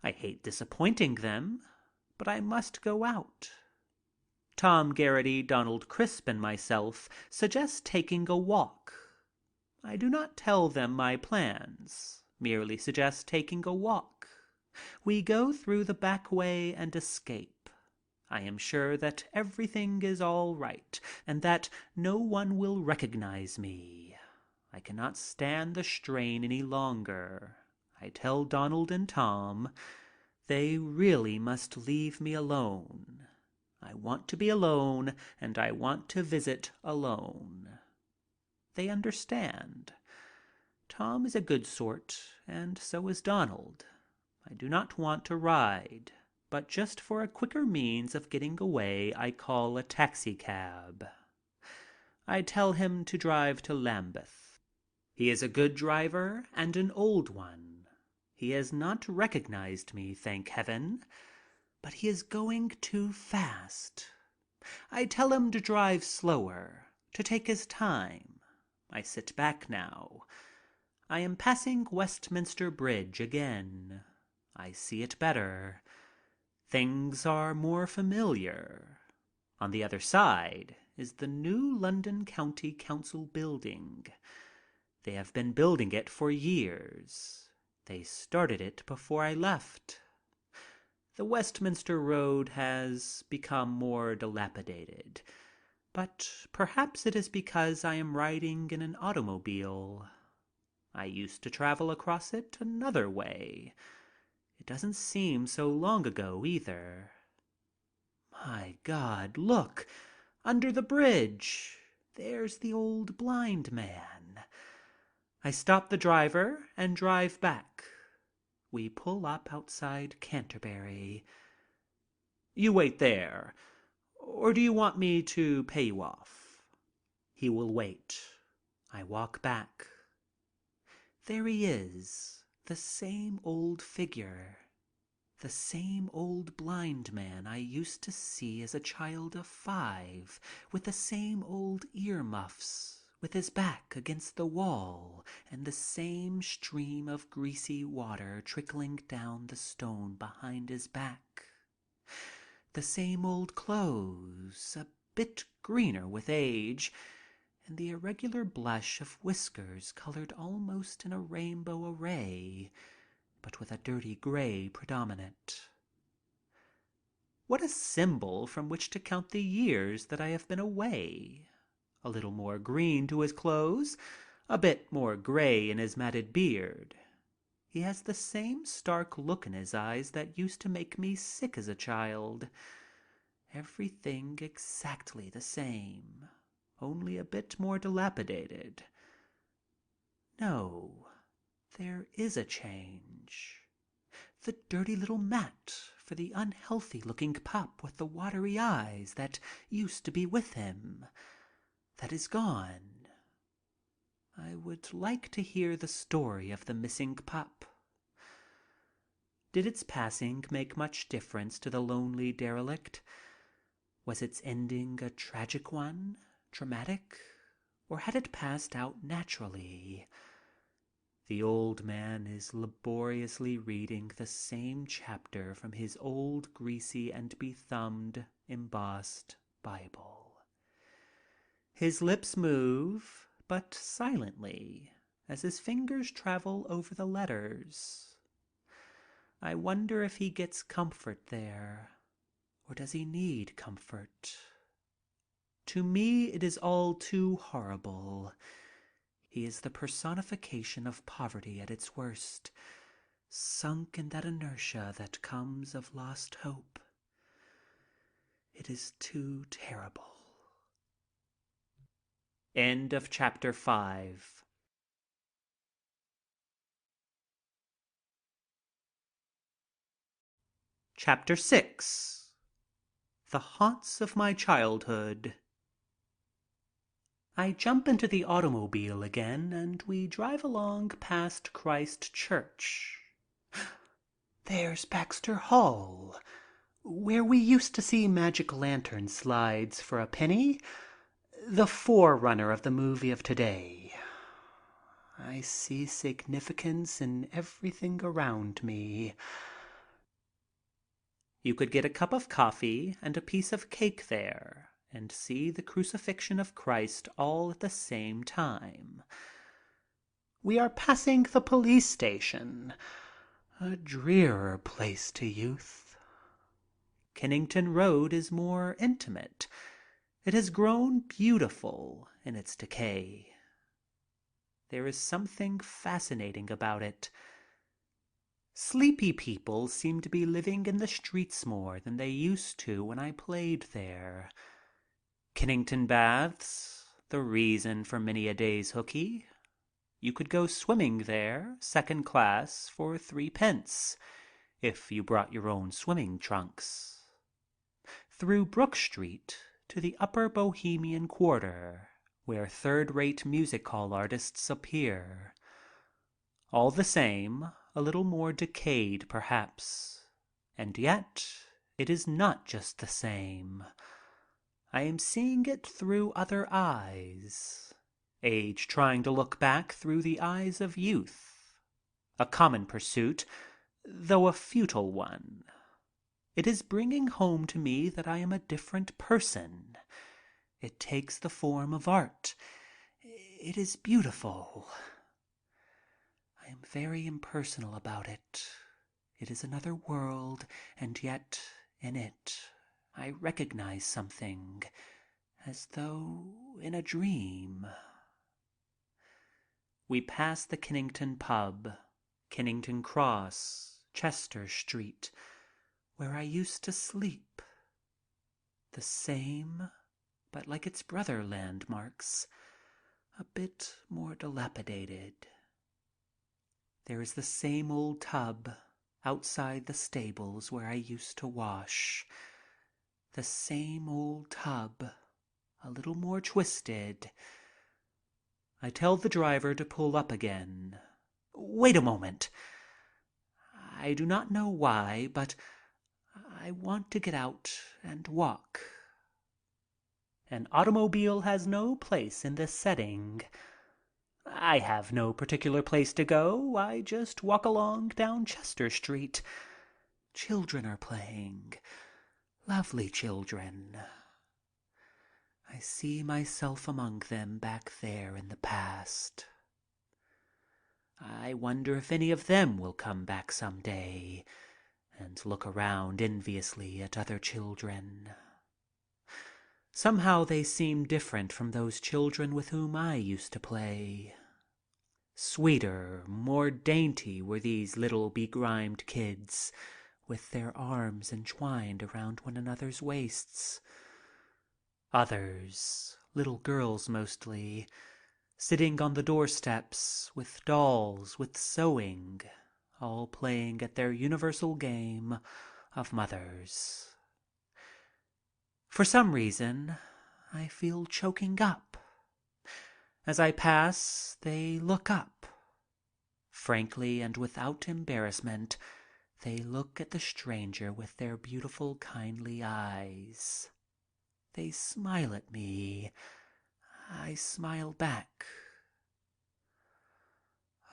[SPEAKER 1] I hate disappointing them, but I must go out. Tom Garrity, Donald Crisp, and myself suggest taking a walk. I do not tell them my plans, merely suggest taking a walk. We go through the back way and escape. I am sure that everything is all right and that no one will recognize me. I cannot stand the strain any longer. I tell Donald and Tom they really must leave me alone. I want to be alone and I want to visit alone. They understand. Tom is a good sort and so is Donald. I do not want to ride, but just for a quicker means of getting away, I call a taxicab. I tell him to drive to Lambeth. He is a good driver and an old one. He has not recognized me, thank heaven, but he is going too fast. I tell him to drive slower, to take his time. I sit back now. I am passing Westminster Bridge again. I see it better. Things are more familiar. On the other side is the new London County Council building. They have been building it for years. They started it before I left. The Westminster Road has become more dilapidated, but perhaps it is because I am riding in an automobile. I used to travel across it another way. It doesn't seem so long ago either. My God, look! Under the bridge. There's the old blind man. I stop the driver and drive back. We pull up outside Canterbury. You wait there. Or do you want me to pay you off? He will wait. I walk back. There he is, the same old figure. The same old blind man I used to see as a child of 5, with the same old earmuffs, with his back against the wall and the same stream of greasy water trickling down the stone behind his back. The same old clothes, a bit greener with age, and the irregular blush of whiskers colored almost in a rainbow array, but with a dirty gray predominant. What a symbol from which to count the years that I have been away. A little more green to his clothes, a bit more gray in his matted beard. He has the same stark look in his eyes that used to make me sick as a child. Everything exactly the same, only a bit more dilapidated. No, there is a change. The dirty little mat for the unhealthy-looking pup with the watery eyes that used to be with him, that is gone. I would like to hear the story of the missing pup. Did its passing make much difference to the lonely derelict? Was its ending a tragic one, dramatic, or had it passed out naturally? The old man is laboriously reading the same chapter from his old greasy and bethumbed embossed Bible. His lips move, but silently, as his fingers travel over the letters. I wonder if he gets comfort there, or does he need comfort? To me it is all too horrible. He is the personification of poverty at its worst, sunk in that inertia that comes of lost hope. It is too terrible. End of chapter 5. Chapter 6. The Haunts of My Childhood. I jump into the automobile again and we drive along past Christ Church. There's Baxter Hall, where we used to see magic lantern slides for a penny, the forerunner of the movie of today. I see significance in everything around me. You could get a cup of coffee and a piece of cake there and see the crucifixion of Christ all at the same time. We are passing the police station, a drearer place to youth. Kennington Road is more intimate. It has grown beautiful in its decay. There is something fascinating about it. Sleepy people seem to be living in the streets more than they used to when I played there. Kennington Baths, the reason for many a day's hookey. You could go swimming there, second class, for 3d, if you brought your own swimming trunks. Through Brook Street to the upper Bohemian quarter, where third-rate music hall artists appear. All the same, a little more decayed, perhaps. And yet, it is not just the same. I am seeing it through other eyes. Age trying to look back through the eyes of youth. A common pursuit, though a futile one. It is bringing home to me that I am a different person. It takes the form of art. It is beautiful. I am very impersonal about it. It is another world, and yet in it I recognize something, as though in a dream. We pass the Kennington pub, Kennington Cross, Chester Street, where I used to sleep. The same, but like its brother landmarks, a bit more dilapidated. There is the same old tub outside the stables where I used to wash. The same old tub, a little more twisted. I tell the driver to pull up again. Wait a moment. I do not know why, but I want to get out and walk. An automobile has no place in this setting. I have no particular place to go. I just walk along down Chester Street. Children are playing. Lovely children. I see myself among them back there in the past. I wonder if any of them will come back someday and look around enviously at other children. Somehow they seem different from those children with whom I used to play. Sweeter, more dainty were these little begrimed kids, with their arms entwined around one another's waists. Others, little girls mostly, sitting on the doorsteps with dolls, with sewing, all playing at their universal game of mothers. For some reason, I feel choking up. As I pass, they look up. Frankly and without embarrassment, they look at the stranger with their beautiful, kindly eyes. They smile at me. I smile back.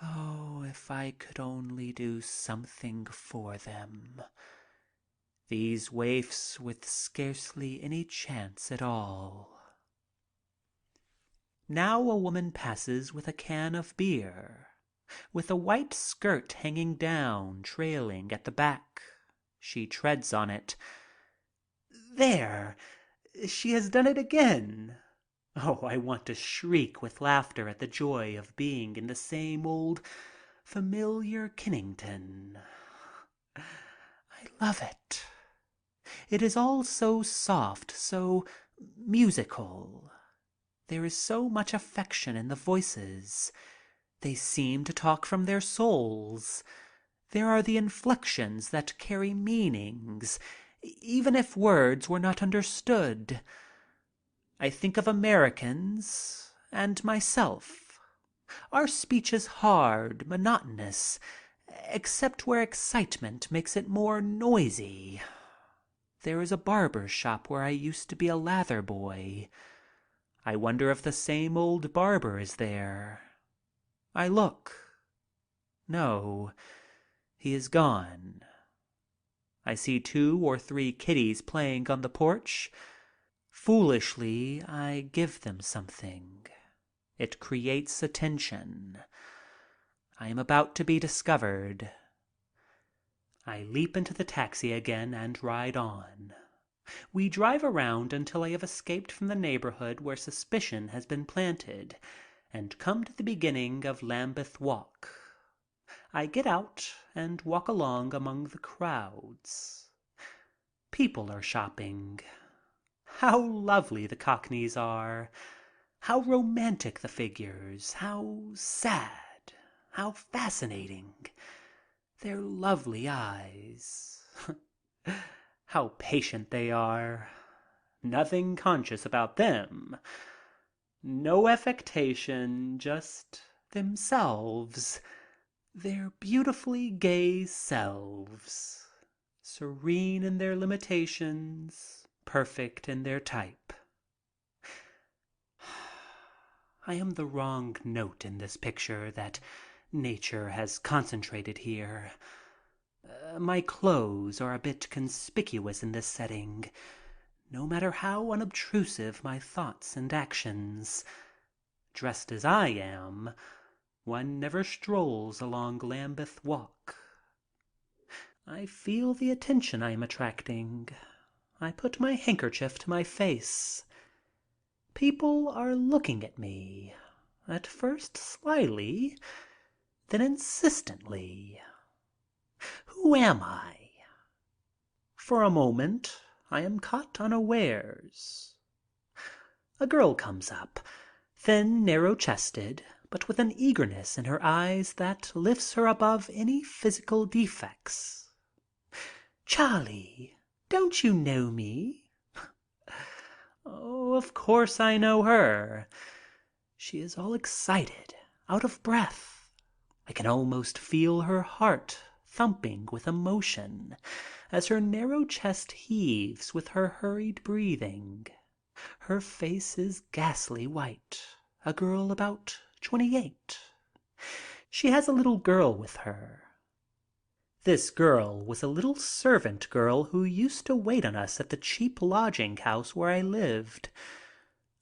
[SPEAKER 1] Oh, if I could only do something for them. These waifs with scarcely any chance at all. Now a woman passes with a can of beer, with a white skirt hanging down, trailing at the back. She treads on it. There! She has done it again. Oh, I want to shriek with laughter at the joy of being in the same old, familiar Kennington. I love it. It is all so soft, so musical. There is so much affection in the voices. They seem to talk from their souls. There are the inflections that carry meanings, even if words were not understood. I think of Americans and myself. Our speech is hard, monotonous, except where excitement makes it more noisy. There is a barber shop where I used to be a lather boy. I wonder if the same old barber is there. I look. No, he is gone. I see 2 or 3 kiddies playing on the porch. Foolishly, I give them something. It creates attention. I am about to be discovered. I leap into the taxi again and ride on. We drive around until I have escaped from the neighborhood where suspicion has been planted and come to the beginning of Lambeth Walk. I get out and walk along among the crowds. People are shopping. How lovely the cockneys are. How romantic the figures. How sad. How fascinating. Their lovely eyes. How patient they are. Nothing conscious about them. No affectation, just themselves. Their beautifully gay selves. Serene in their limitations, perfect in their type. I am the wrong note in this picture that nature has concentrated here. My clothes are a bit conspicuous in this setting, no matter how unobtrusive my thoughts and actions. Dressed as I am, one never strolls along Lambeth Walk. I feel the attention I am attracting. I put my handkerchief to my face. People are looking at me, at first slyly, then insistently. Who am I? For a moment, I am caught unawares. A girl comes up, thin, narrow-chested, but with an eagerness in her eyes that lifts her above any physical defects. "Charlie, don't you know me?" Oh, of course I know her. She is all excited, out of breath. I can almost feel her heart thumping with emotion as her narrow chest heaves with her hurried breathing. Her face is ghastly white. A girl about 28. She has a little girl with her. This girl was a little servant girl who used to wait on us at the cheap lodging house where I lived.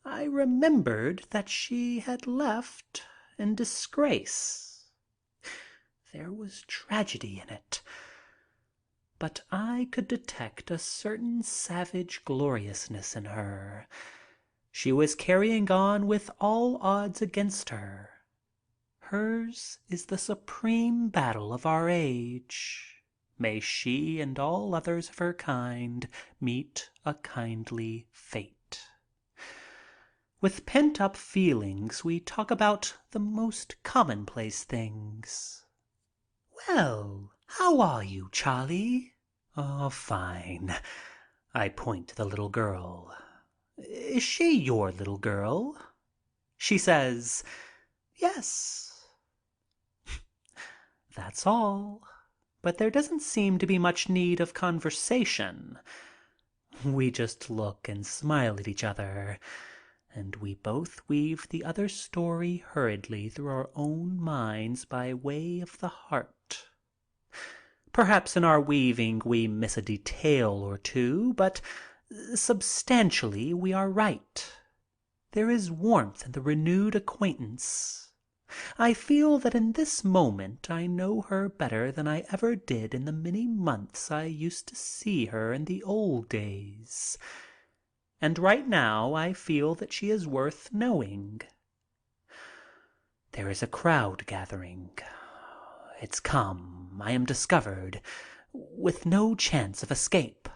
[SPEAKER 1] I remembered that she had left in disgrace. There was tragedy in it, but I could detect a certain savage gloriousness in her. She was carrying on with all odds against her. Hers is the supreme battle of our age. May she and all others of her kind meet a kindly fate. With pent-up feelings, we talk about the most commonplace things. "Well, how are you, Charlie?" "Oh, fine." I point to the little girl. "Is she your little girl?" She says, "Yes." That's all. But there doesn't seem to be much need of conversation. We just look and smile at each other, and we both weave the other's story hurriedly through our own minds by way of the heart. Perhaps in our weaving we miss a detail or two, but substantially we are right. There is warmth in the renewed acquaintance. I feel that in this moment I know her better than I ever did in the many months I used to see her in the old days. And right now I feel that she is worth knowing. There is a crowd gathering. It's come. I am discovered, with no chance of escape.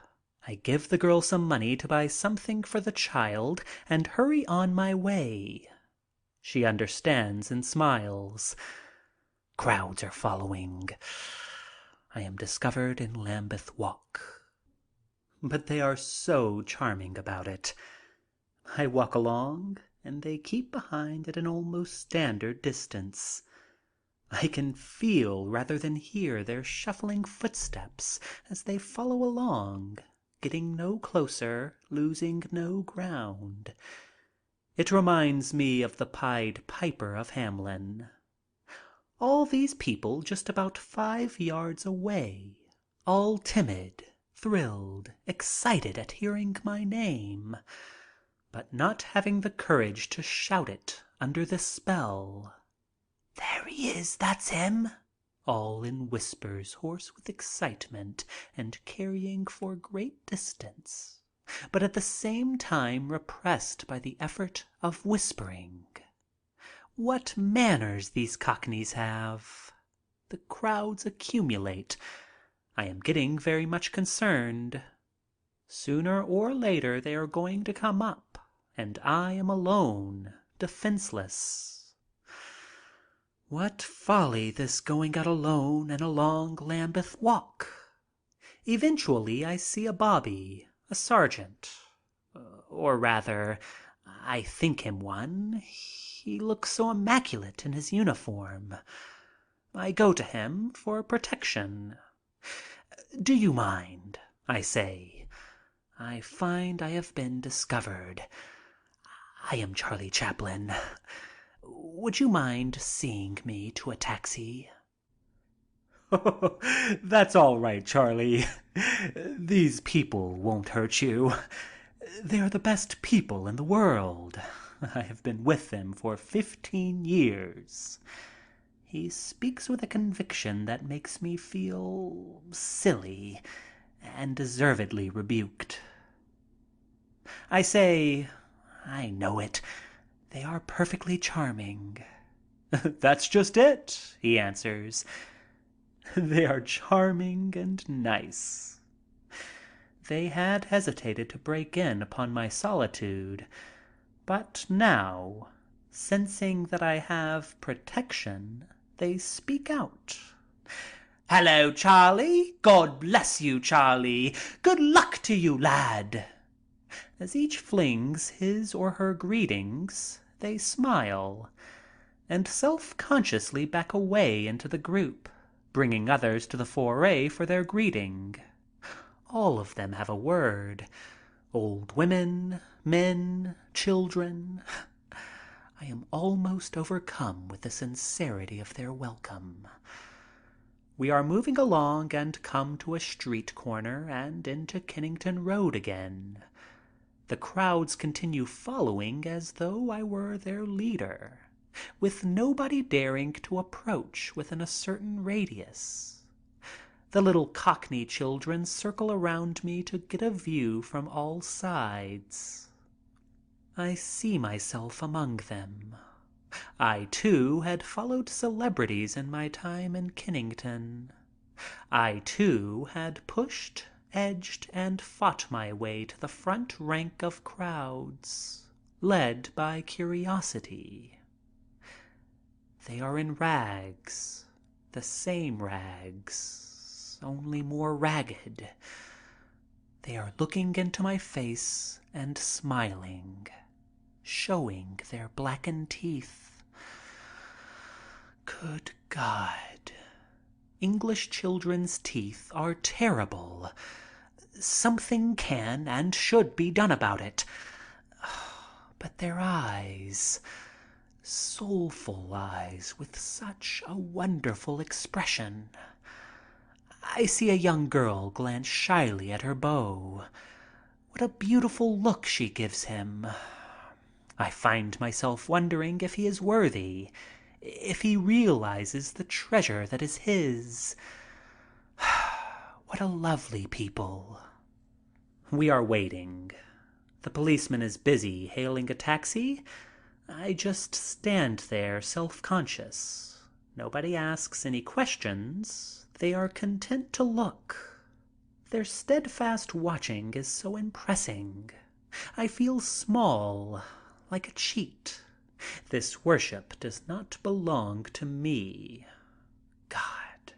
[SPEAKER 1] I give the girl some money to buy something for the child and hurry on my way. She understands and smiles. Crowds are following. I am discovered in Lambeth Walk. But they are so charming about it. I walk along and they keep behind at an almost standard distance. I can feel rather than hear their shuffling footsteps as they follow along, getting no closer, losing no ground. It reminds me of the Pied Piper of Hamelin. All these people just about 5 yards away, all timid, thrilled, excited at hearing my name, but not having the courage to shout it under this spell. "There he is, that's him!" All in whispers, hoarse with excitement and carrying for great distance, but at the same time repressed by the effort of whispering. What manners these Cockneys have! The crowds accumulate. I am getting very much concerned. Sooner or later they are going to come up, and I am alone, defenseless. What folly this going out alone and along Lambeth Walk. Eventually I see a bobby, a sergeant, or rather, I think him one. He looks so immaculate in his uniform. I go to him for protection. "Do you mind?" I say. "I find I have been discovered. I am Charlie Chaplin. Would you mind seeing me to a taxi?" "That's all right, Charlie. These people won't hurt you. They're the best people in the world. I have been with them for 15 years." He speaks with a conviction that makes me feel silly and deservedly rebuked. I say, "I know it. They are perfectly charming." "That's just it," he answers. "They are charming and nice." They had hesitated to break in upon my solitude, but now, sensing that I have protection, they speak out. "Hello, Charlie. God bless you, Charlie. Good luck to you, lad." As each flings his or her greetings, they smile and self-consciously back away into the group, bringing others to the fore for their greeting. All of them have a word. Old women, men, children. I am almost overcome with the sincerity of their welcome. We are moving along and come to a street corner and into Kennington Road again. The crowds continue following as though I were their leader, with nobody daring to approach within a certain radius. The little Cockney children circle around me to get a view from all sides. I see myself among them. I, too, had followed celebrities in my time in Kennington. I, too, had pushed, edged, and fought my way to the front rank of crowds, led by curiosity. They are in rags, the same rags, only more ragged. They are looking into my face and smiling, showing their blackened teeth. Good God. English children's teeth are terrible. Something can and should be done about it. But their eyes, soulful eyes with such a wonderful expression. I see a young girl glance shyly at her beau. What a beautiful look she gives him. I find myself wondering if he is worthy, if he realizes the treasure that is his. What a lovely people. We are waiting. The policeman is busy hailing a taxi. I just stand there self-conscious. Nobody asks any questions. They are content to look. Their steadfast watching is so impressing. I feel small, like a cheat. This worship does not belong to me. God,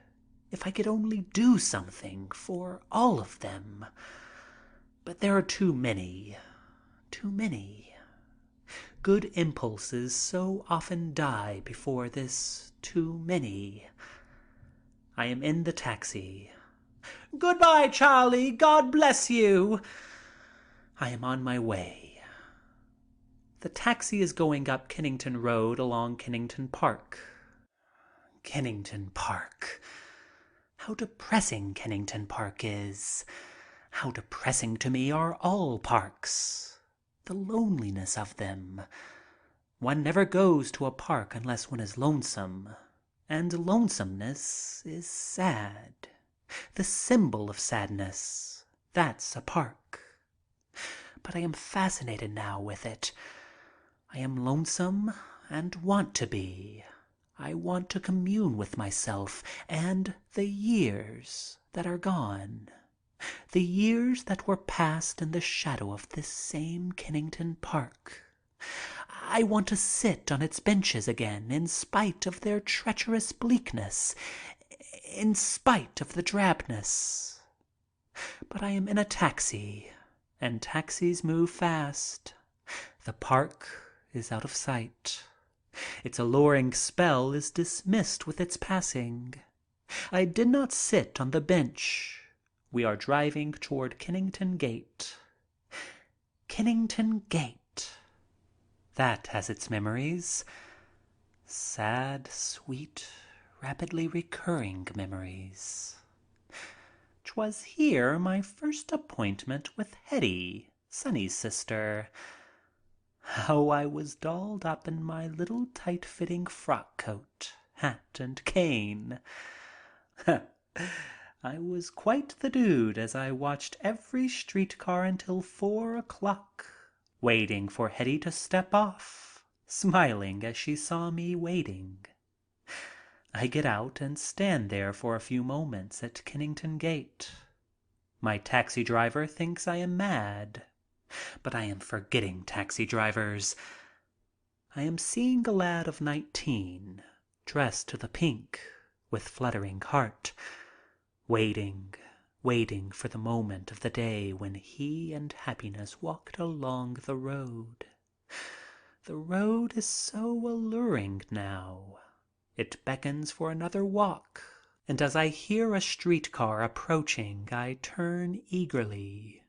[SPEAKER 1] if I could only do something for all of them. But there are too many. Too many. good impulses so often die before this too many. I am in the taxi. "Goodbye, Charlie. God bless you." I am on my way. The taxi is going up Kennington Road along Kennington Park. Kennington Park. How depressing Kennington Park is. How depressing to me are all parks. The loneliness of them. One never goes to a park unless one is lonesome. And lonesomeness is sad. The symbol of sadness. That's a park. But I am fascinated now with it. I am lonesome and want to be. I want to commune with myself and the years that are gone. The years that were passed in the shadow of this same Kennington Park. I want to sit on its benches again in spite of their treacherous bleakness, in spite of the drabness. But I am in a taxi, and taxis move fast. The park is out of sight. Its alluring spell is dismissed with its passing. I did not sit on the bench. We are driving toward Kennington Gate. Kennington Gate. That has its memories. Sad, sweet, rapidly recurring memories. 'Twas here my first appointment with Hetty, Sonny's sister. How I was dolled up in my little tight-fitting frock coat, hat, and cane. I was quite the dude as I watched every streetcar until 4 o'clock, waiting for Hetty to step off, smiling as she saw me waiting. I get out and stand there for a few moments at Kennington Gate. My taxi driver thinks I am mad. But I am forgetting taxi drivers. I am seeing a lad of 19, dressed to the pink, with fluttering heart, waiting for the moment of the day when he and happiness walked along the road. The road is so alluring now. It beckons for another walk, and as I hear a streetcar approaching, I turn eagerly.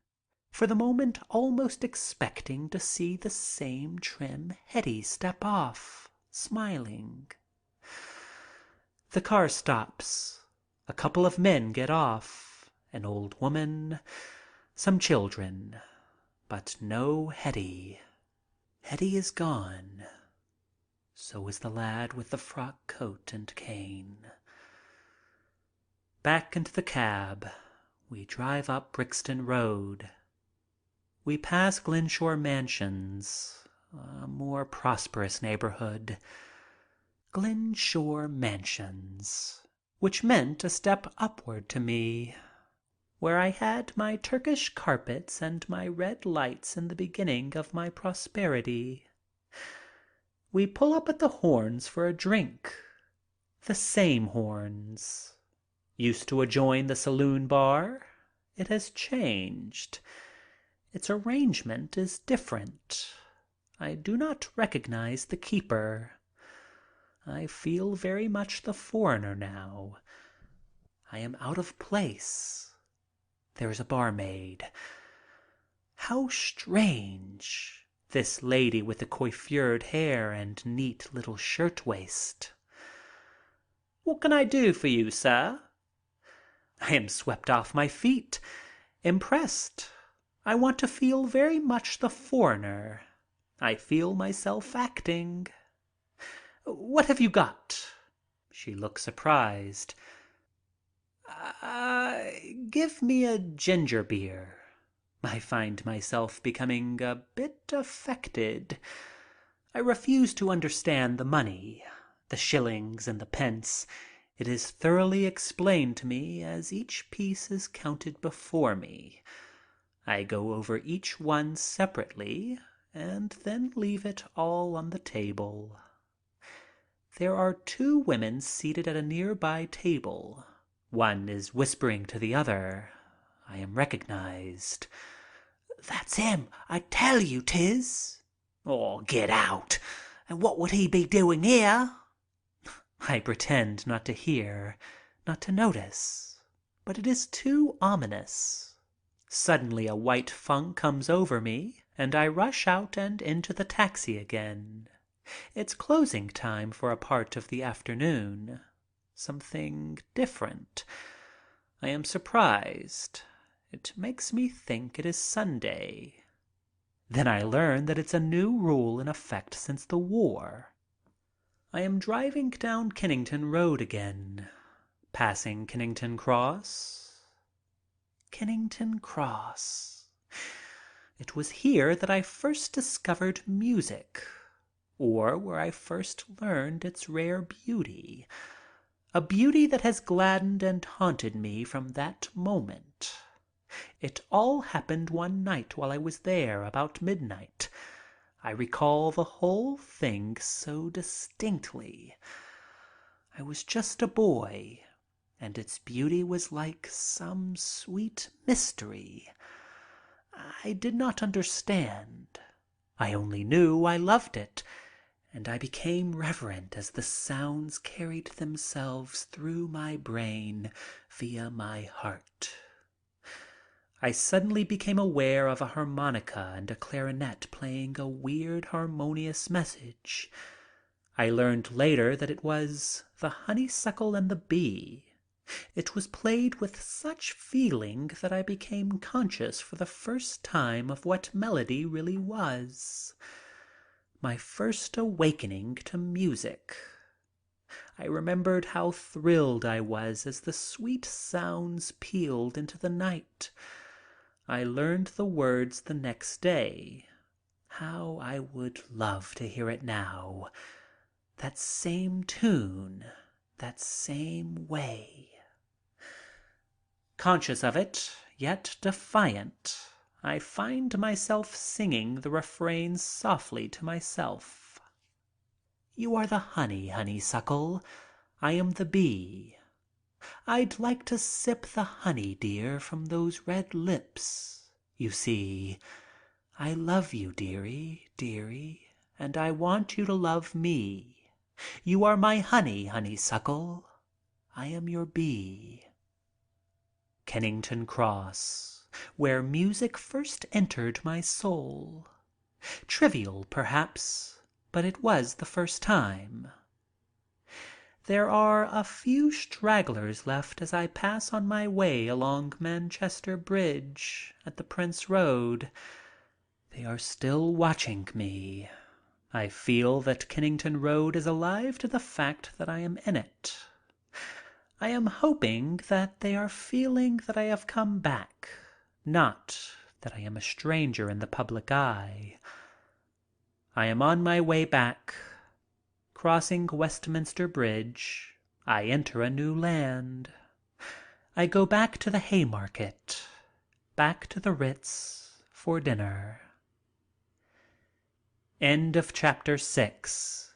[SPEAKER 1] For the moment almost expecting to see the same trim Hetty step off, smiling. The car stops. A couple of men get off, an old woman, some children, but no Hetty. Hetty is gone. So is the lad with the frock coat and cane. Back into the cab. We drive up Brixton Road. We pass Glenshore Mansions, a more prosperous neighborhood. Glenshore Mansions, which meant a step upward to me, where I had my Turkish carpets and my red lights in the beginning of my prosperity. We pull up at the Horns for a drink. The same Horns. Used to adjoin the saloon bar. It has changed. Its arrangement is different. I do not recognize the keeper. I feel very much the foreigner now. I am out of place. There is a barmaid. How strange, this lady with the coiffured hair and neat little shirtwaist. "What can I do for you, sir?" I am swept off my feet, impressed. I want to feel very much the foreigner. I feel myself acting. "What have you got?" She looks surprised. Give me a ginger beer." I find myself becoming a bit affected. I refuse to understand the money, the shillings and the pence. It is thoroughly explained to me as each piece is counted before me. I go over each one separately and then leave it all on the table. There are 2 women seated at a nearby table. One is whispering to the other. I am recognized. "That's him. I tell you 'tis." "Oh, get out! And what would he be doing here?" I pretend not to hear, not to notice, but it is too ominous. Suddenly a white funk comes over me and I rush out and into the taxi again. It's closing time for a part of the afternoon. Something different. I am surprised. It makes me think it is Sunday. Then I learn that it's a new rule in effect since the war. I am driving down Kennington Road again, passing Kennington Cross. Kennington Cross. It was here that I first discovered music, or where I first learned its rare beauty, a beauty that has gladdened and haunted me from that moment. It all happened one night while I was there about midnight. I recall the whole thing so distinctly. I was just a boy, and its beauty was like some sweet mystery. I did not understand. I only knew I loved it, and I became reverent as the sounds carried themselves through my brain via my heart. I suddenly became aware of a harmonica and a clarinet playing a weird harmonious message. I learned later that it was The Honeysuckle and the Bee. It was played with such feeling that I became conscious for the first time of what melody really was. My first awakening to music. I remembered how thrilled I was as the sweet sounds pealed into the night. I learned the words the next day. How I would love to hear it now. That same tune, that same way. Conscious of it, yet defiant, I find myself singing the refrain softly to myself. You are the honey, honeysuckle. I am the bee. I'd like to sip the honey, dear, from those red lips. You see, I love you, dearie, dearie, and I want you to love me. You are my honey, honeysuckle. I am your bee. Kennington Cross, where music first entered my soul. Trivial, perhaps, but it was the first time. There are a few stragglers left as I pass on my way along Manchester Bridge at the Prince Road. They are still watching me. I feel that Kennington Road is alive to the fact that I am in it. I am hoping that they are feeling that I have come back, not that I am a stranger in the public eye. I am on my way back. Crossing Westminster Bridge, I enter a new land. I go back to the Haymarket, back to the Ritz for dinner. End of chapter 6.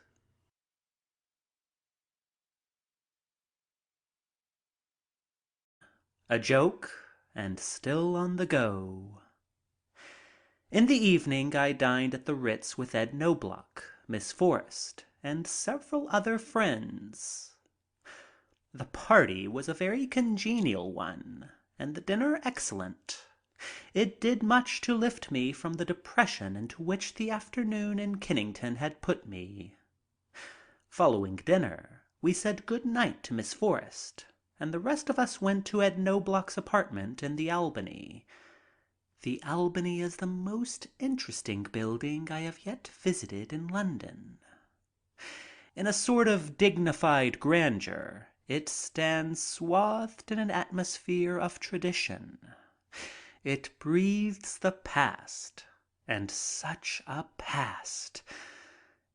[SPEAKER 1] A joke and still on the go. In the evening I dined at the Ritz with Ed Knobloch, Miss Forrest, and several other friends. The party was a very congenial one, and the dinner excellent. It did much to lift me from the depression into which the afternoon in Kennington had put me. Following dinner, we said good night to Miss Forrest, and the rest of us went to Ed Knobloch's apartment in the Albany. The Albany is the most interesting building I have yet visited in London. In a sort of dignified grandeur, it stands swathed in an atmosphere of tradition. It breathes the past, and such a past.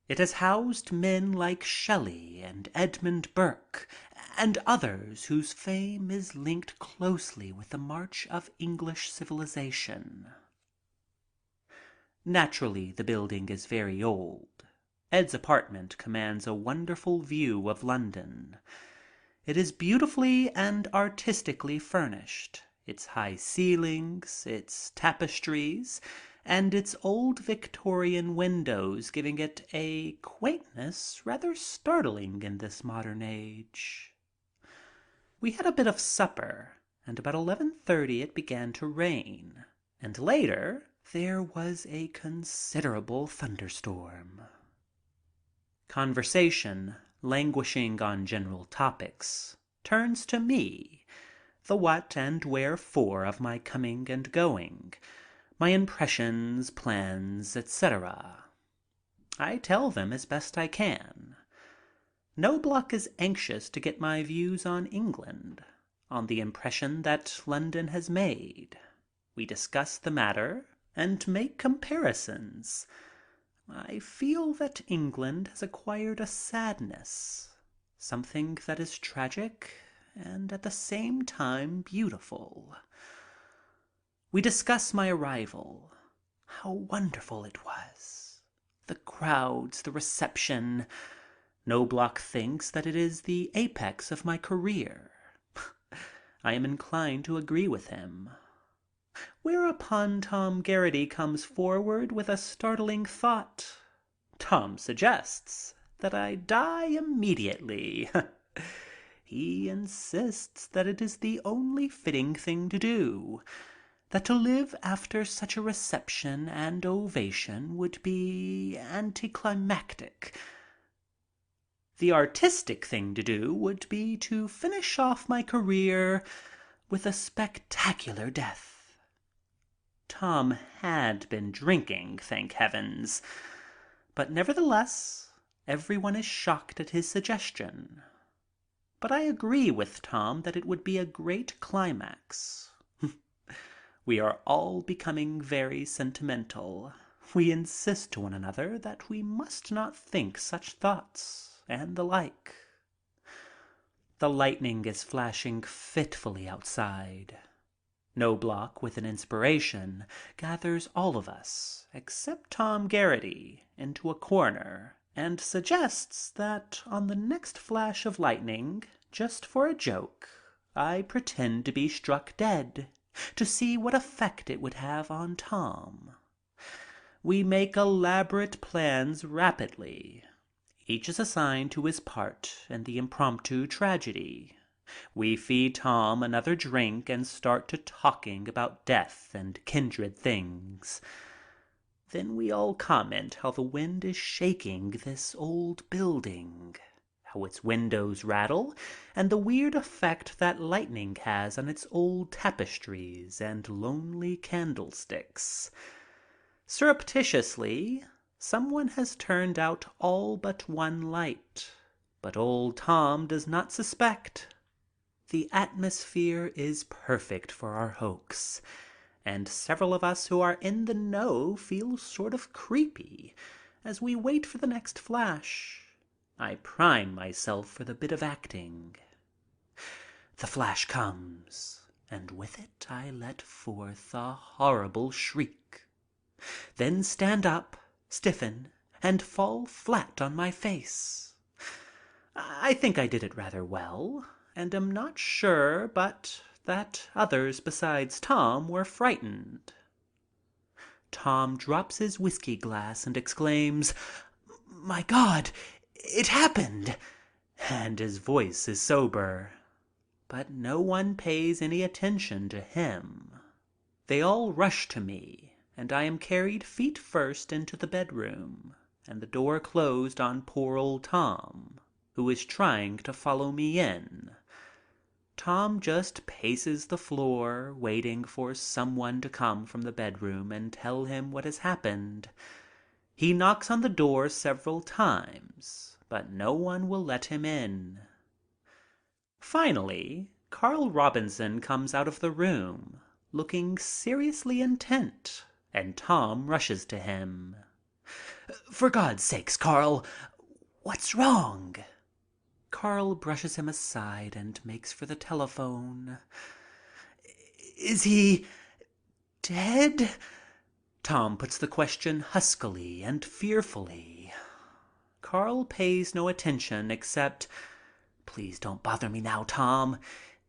[SPEAKER 1] It has housed men like Shelley and Edmund Burke and others whose fame is linked closely with the march of English civilization. Naturally, the building is very old. Ed's apartment commands a wonderful view of London. It is beautifully and artistically furnished, its high ceilings, its tapestries, and its old Victorian windows giving it a quaintness rather startling in this modern age. We had a bit of supper, and about 11:30 it began to rain, and later there was a considerable thunderstorm. Conversation, languishing on general topics, turns to me, the what and wherefore of my coming and going, my impressions, plans, etc. I tell them as best I can. Knobloch is anxious to get my views on England, on the impression that London has made. We discuss the matter and make comparisons. I feel that England has acquired a sadness, something that is tragic and at the same time beautiful. We discuss my arrival, how wonderful it was, the crowds, the reception. Knobloch thinks that it is the apex of my career. I am inclined to agree with him. Whereupon Tom Garrity comes forward with a startling thought. Tom suggests that I die immediately. He insists that it is the only fitting thing to do, that to live after such a reception and ovation would be anticlimactic. The artistic thing to do would be to finish off my career with a spectacular death. Tom had been drinking, thank heavens, but nevertheless everyone is shocked at his suggestion. But I agree with Tom that it would be a great climax. We are all becoming very sentimental. We insist to one another that we must not think such thoughts, and the like. The lightning is flashing fitfully outside. Knobloch, with an inspiration, gathers all of us, except Tom Garrity, into a corner and suggests that on the next flash of lightning, just for a joke, I pretend to be struck dead, to see what effect it would have on Tom. We make elaborate plans rapidly. Each is assigned to his part in the impromptu tragedy. We feed Tom another drink and start to talking about death and kindred things. Then we all comment how the wind is shaking this old building, how its windows rattle, and the weird effect that lightning has on its old tapestries and lonely candlesticks. Surreptitiously, someone has turned out all but one light, but old Tom does not suspect. The atmosphere is perfect for our hoax, and several of us who are in the know feel sort of creepy as we wait for the next flash. I prime myself for the bit of acting. The flash comes, and with it I let forth a horrible shriek, then stand up, stiffen, and fall flat on my face. I think I did it rather well, and am not sure but that others besides Tom were frightened. Tom drops his whiskey glass and exclaims, "My God, it happened!" and his voice is sober. But no one pays any attention to him. They all rush to me, and I am carried feet first into the bedroom, and the door closed on poor old Tom, who is trying to follow me in. Tom just paces the floor, waiting for someone to come from the bedroom and tell him what has happened. He knocks on the door several times, but no one will let him in. Finally, Carl Robinson comes out of the room, looking seriously intent, and Tom rushes to him. "For God's sake, Carl, what's wrong?" Carl brushes him aside and makes for the telephone. "Is he dead?" Tom puts the question huskily and fearfully. Carl pays no attention except, "Please don't bother me now, Tom.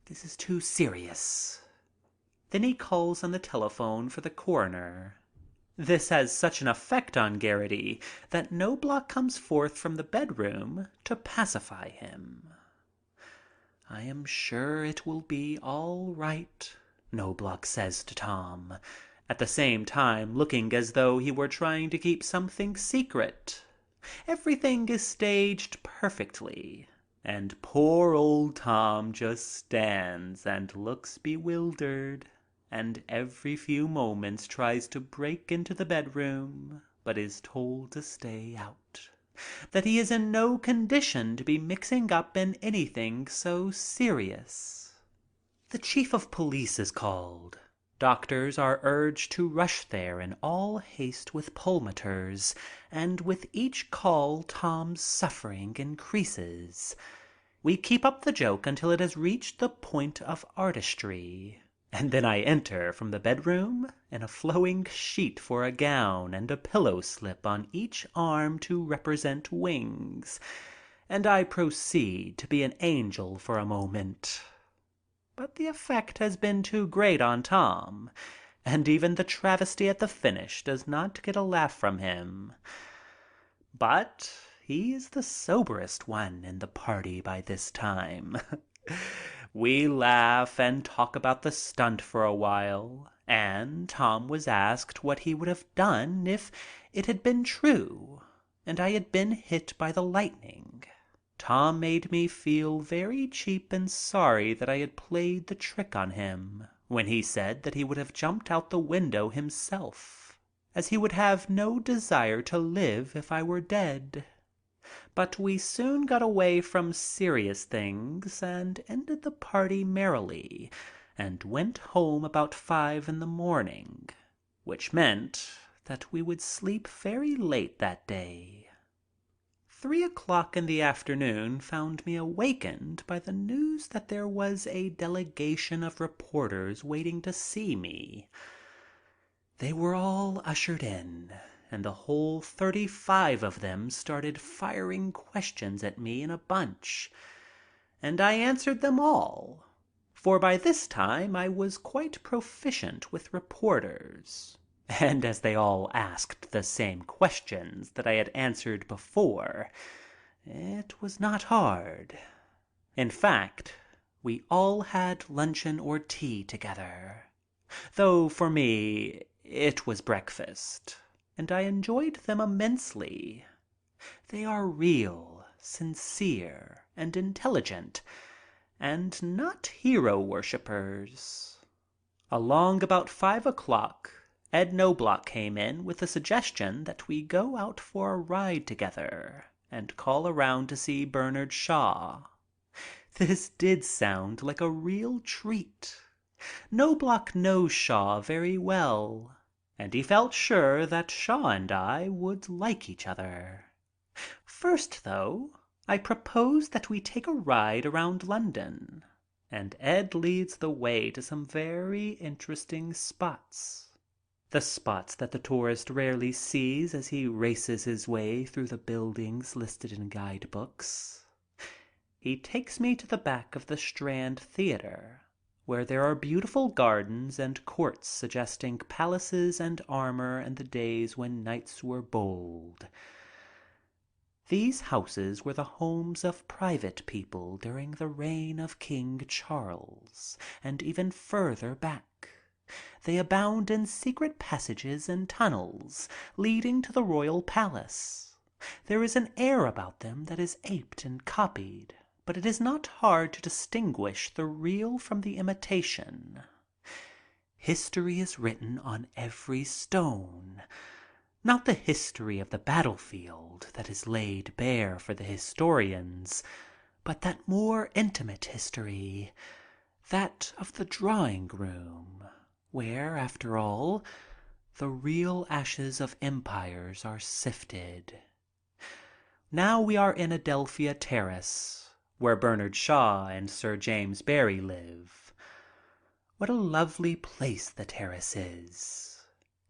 [SPEAKER 1] This is too serious." Then he calls on the telephone for the coroner. This has such an effect on Garrity that Knobloch comes forth from the bedroom to pacify him. "I am sure it will be all right," Knobloch says to Tom, at the same time looking as though he were trying to keep something secret. Everything is staged perfectly, and poor old Tom just stands and looks bewildered, and every few moments tries to break into the bedroom, but is told to stay out, that he is in no condition to be mixing up in anything so serious. The chief of police is called. Doctors are urged to rush there in all haste with pulmotors, and with each call Tom's suffering increases. We keep up the joke until it has reached the point of artistry, and then I enter from the bedroom in a flowing sheet for a gown and a pillow slip on each arm to represent wings, and I proceed to be an angel for a moment. But the effect has been too great on Tom, and even the travesty at the finish does not get a laugh from him. But he is the soberest one in the party by this time. We laugh and talk about the stunt for a while, and Tom was asked what he would have done if it had been true and I had been hit by the lightning. Tom made me feel very cheap and sorry that I had played the trick on him when he said that he would have jumped out the window himself, as he would have no desire to live if I were dead. But we soon got away from serious things and ended the party merrily and went home about 5 in the morning, which meant that we would sleep very late that day. 3 o'clock in the afternoon found me awakened by the news that there was a delegation of reporters waiting to see me. They were all ushered in, and the whole 35 of them started firing questions at me in a bunch, and I answered them all, for by this time I was quite proficient with reporters. And as they all asked the same questions that I had answered before, it was not hard. In fact, we all had luncheon or tea together, though for me it was breakfast, and I enjoyed them immensely. They are real, sincere, and intelligent, and not hero worshippers. Along about 5 o'clock, Ed Knobloch came in with the suggestion that we go out for a ride together and call around to see Bernard Shaw. This did sound like a real treat. Knobloch knows Shaw very well, and he felt sure that Shaw and I would like each other. First, though, I propose that we take a ride around London, and Ed leads the way to some very interesting spots. The spots that the tourist rarely sees as he races his way through the buildings listed in guidebooks. He takes me to the back of the Strand Theatre, where there are beautiful gardens and courts suggesting palaces and armor in the days when knights were bold. These houses were the homes of private people during the reign of King Charles, and even further back. They abound in secret passages and tunnels leading to the royal palace. There is an air about them that is aped and copied, but it is not hard to distinguish the real from the imitation. History is written on every stone. Not the history of the battlefield that is laid bare for the historians, but that more intimate history, that of the drawing room, where, after all, the real ashes of empires are sifted. Now we are in Adelphia Terrace, where Bernard Shaw and Sir James Barrie live. What a lovely place the terrace is,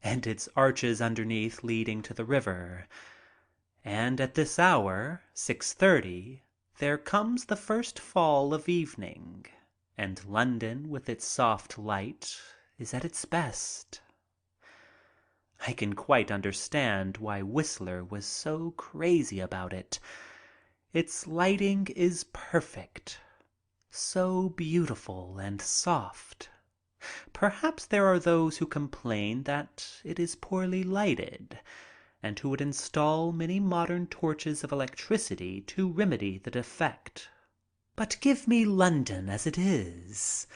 [SPEAKER 1] and its arches underneath leading to the river. And at this hour, 6:30, there comes the first fall of evening, and London with its soft light is at its best. I can quite understand why Whistler was so crazy about it. Its lighting is perfect, so beautiful and soft. Perhaps there are those who complain that it is poorly lighted, and who would install many modern torches of electricity to remedy the defect. But give me London as it is.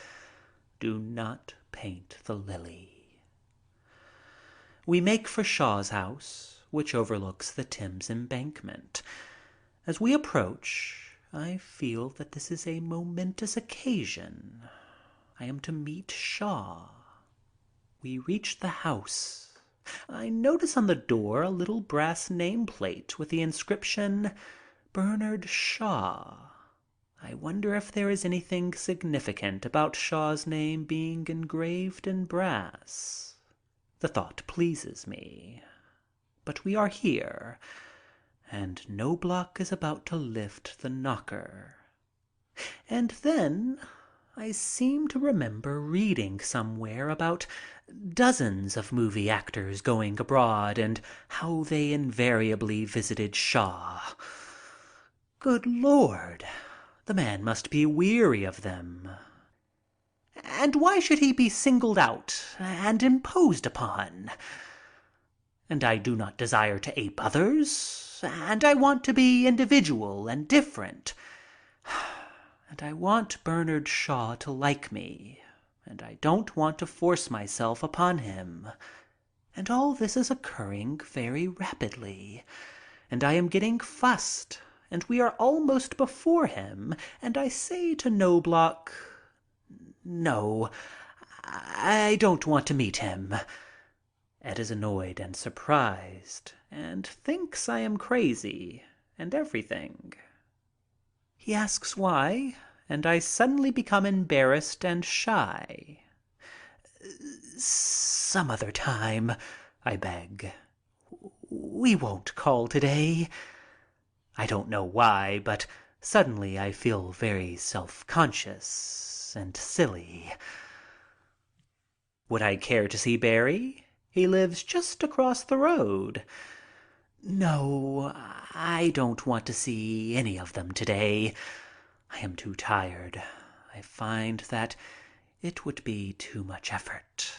[SPEAKER 1] Do not paint the lily. We make for Shaw's house, which overlooks the Thames Embankment. As we approach, I feel that this is a momentous occasion. I am to meet Shaw. We reach the house. I notice on the door a little brass nameplate with the inscription, Bernard Shaw. I wonder if there is anything significant about Shaw's name being engraved in brass. The thought pleases me. But we are here, and Knobloch is about to lift the knocker. And then I seem to remember reading somewhere about dozens of movie actors going abroad and how they invariably visited Shaw. Good Lord, the man must be weary of them. And why should he be singled out and imposed upon? And I do not desire to ape others, and I want to be individual and different. And I want Bernard Shaw to like me, and I don't want to force myself upon him. And all this is occurring very rapidly, and I am getting fussed, and we are almost before him, and I say to Knobloch, "No, I don't want to meet him." Ed is annoyed and surprised and thinks I am crazy and everything. He asks why, and I suddenly become embarrassed and shy. "Some other time," I beg. "We won't call today." I don't know why, but suddenly I feel very self-conscious and silly. Would I care to see Barry? He lives just across the road. No, I don't want to see any of them today. I am too tired. I find that it would be too much effort.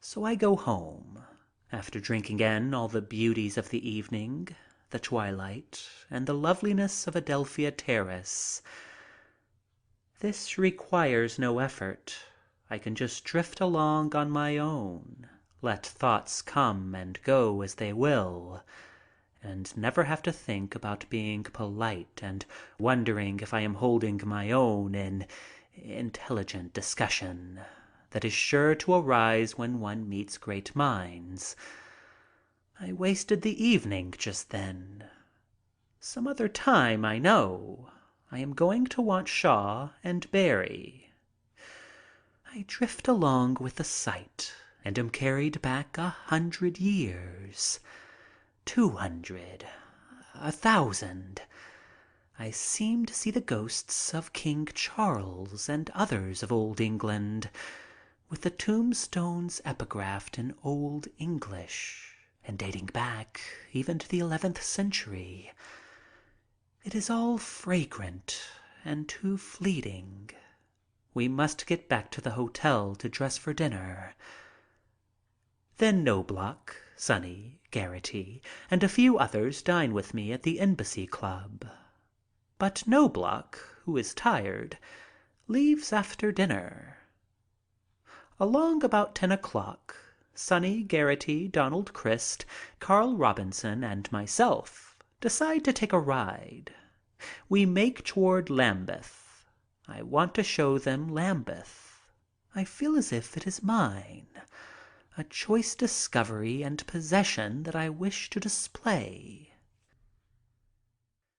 [SPEAKER 1] So I go home, after drinking in all the beauties of the evening, the twilight, and the loveliness of Adelphia Terrace. This requires no effort. I can just drift along on my own, let thoughts come and go as they will, and never have to think about being polite and wondering if I am holding my own in intelligent discussion that is sure to arise when one meets great minds. I wasted the evening just then. Some other time, I know, I am going to want Shaw and Barry. I drift along with the sight and am carried back 100 years, 200, 1,000. I seem to see the ghosts of King Charles and others of old England, with the tombstones epigraphed in Old English and dating back even to the 11th century. It is all fragrant and too fleeting. We must get back to the hotel to dress for dinner. Then Knobloch, Sonny, Garrity, and a few others dine with me at the Embassy Club. But Knobloch, who is tired, leaves after dinner. Along about 10 o'clock, Sonny, Garrity, Donald Crist, Carl Robinson, and myself decide to take a ride. We make toward Lambeth. I want to show them Lambeth. I feel as if it is mine, a choice discovery and possession that I wish to display.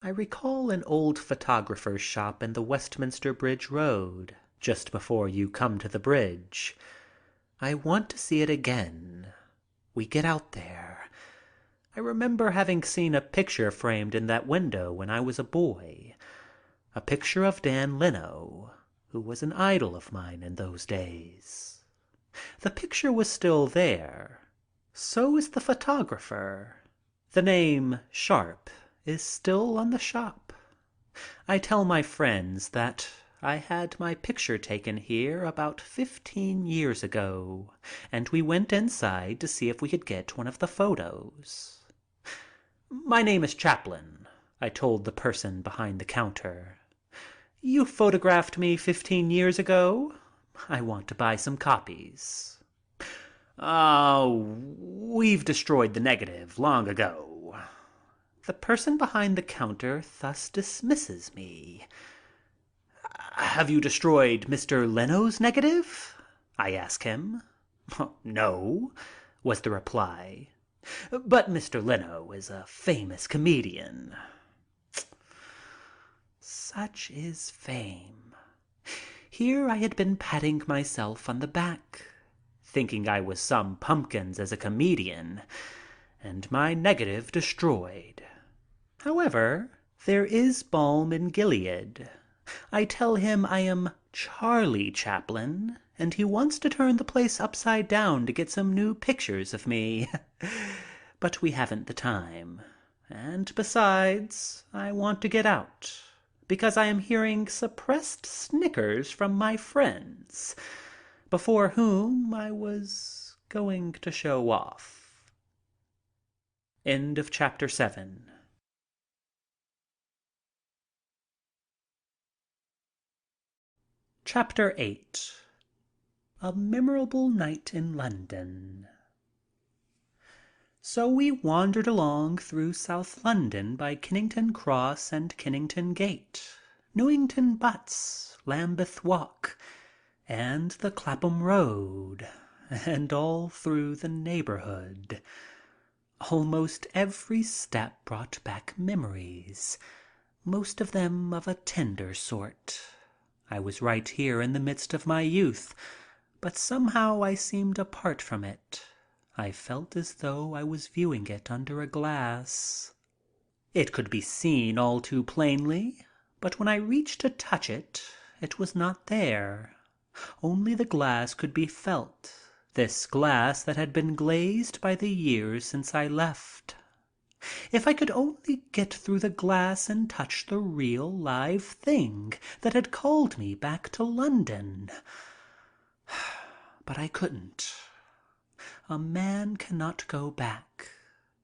[SPEAKER 1] I recall an old photographer's shop in the Westminster Bridge Road, just before you come to the bridge. I want to see it again. We get out there. I remember having seen a picture framed in that window when I was a boy, a picture of Dan Leno, who was an idol of mine in those days. The picture was still there. So is the photographer. The name Sharp is still on the shop. I tell my friends that I had my picture taken here about 15 years ago, and we went inside to see if we could get one of the photos. "My name is Chaplin," I told the person behind the counter. "You photographed me 15 years ago. I want to buy some copies." "Oh, we've destroyed the negative long ago." The person behind the counter thus dismisses me. "Have you destroyed Mr. Leno's negative?" I ask him. "No," was the reply. "But Mr. Leno is a famous comedian." Such is fame. Here I had been patting myself on the back, thinking I was some pumpkins as a comedian, and my negative destroyed. However, there is balm in Gilead. I tell him I am Charlie Chaplin, and he wants to turn the place upside down to get some new pictures of me. But we haven't the time. And besides, I want to get out, because I am hearing suppressed snickers from my friends, before whom I was going to show off. End of chapter 7. Chapter 8. A Memorable Night in London. So we wandered along through South London by Kennington Cross and Kennington Gate, Newington Butts, Lambeth Walk, and the Clapham Road, and all through the neighborhood. Almost every step brought back memories, most of them of a tender sort. I was right here in the midst of my youth, but somehow I seemed apart from it. I felt as though I was viewing it under a glass. It could be seen all too plainly, but when I reached to touch it, it was not there. Only the glass could be felt, this glass that had been glazed by the years since I left. If I could only get through the glass and touch the real live thing that had called me back to London. But I couldn't. A man cannot go back.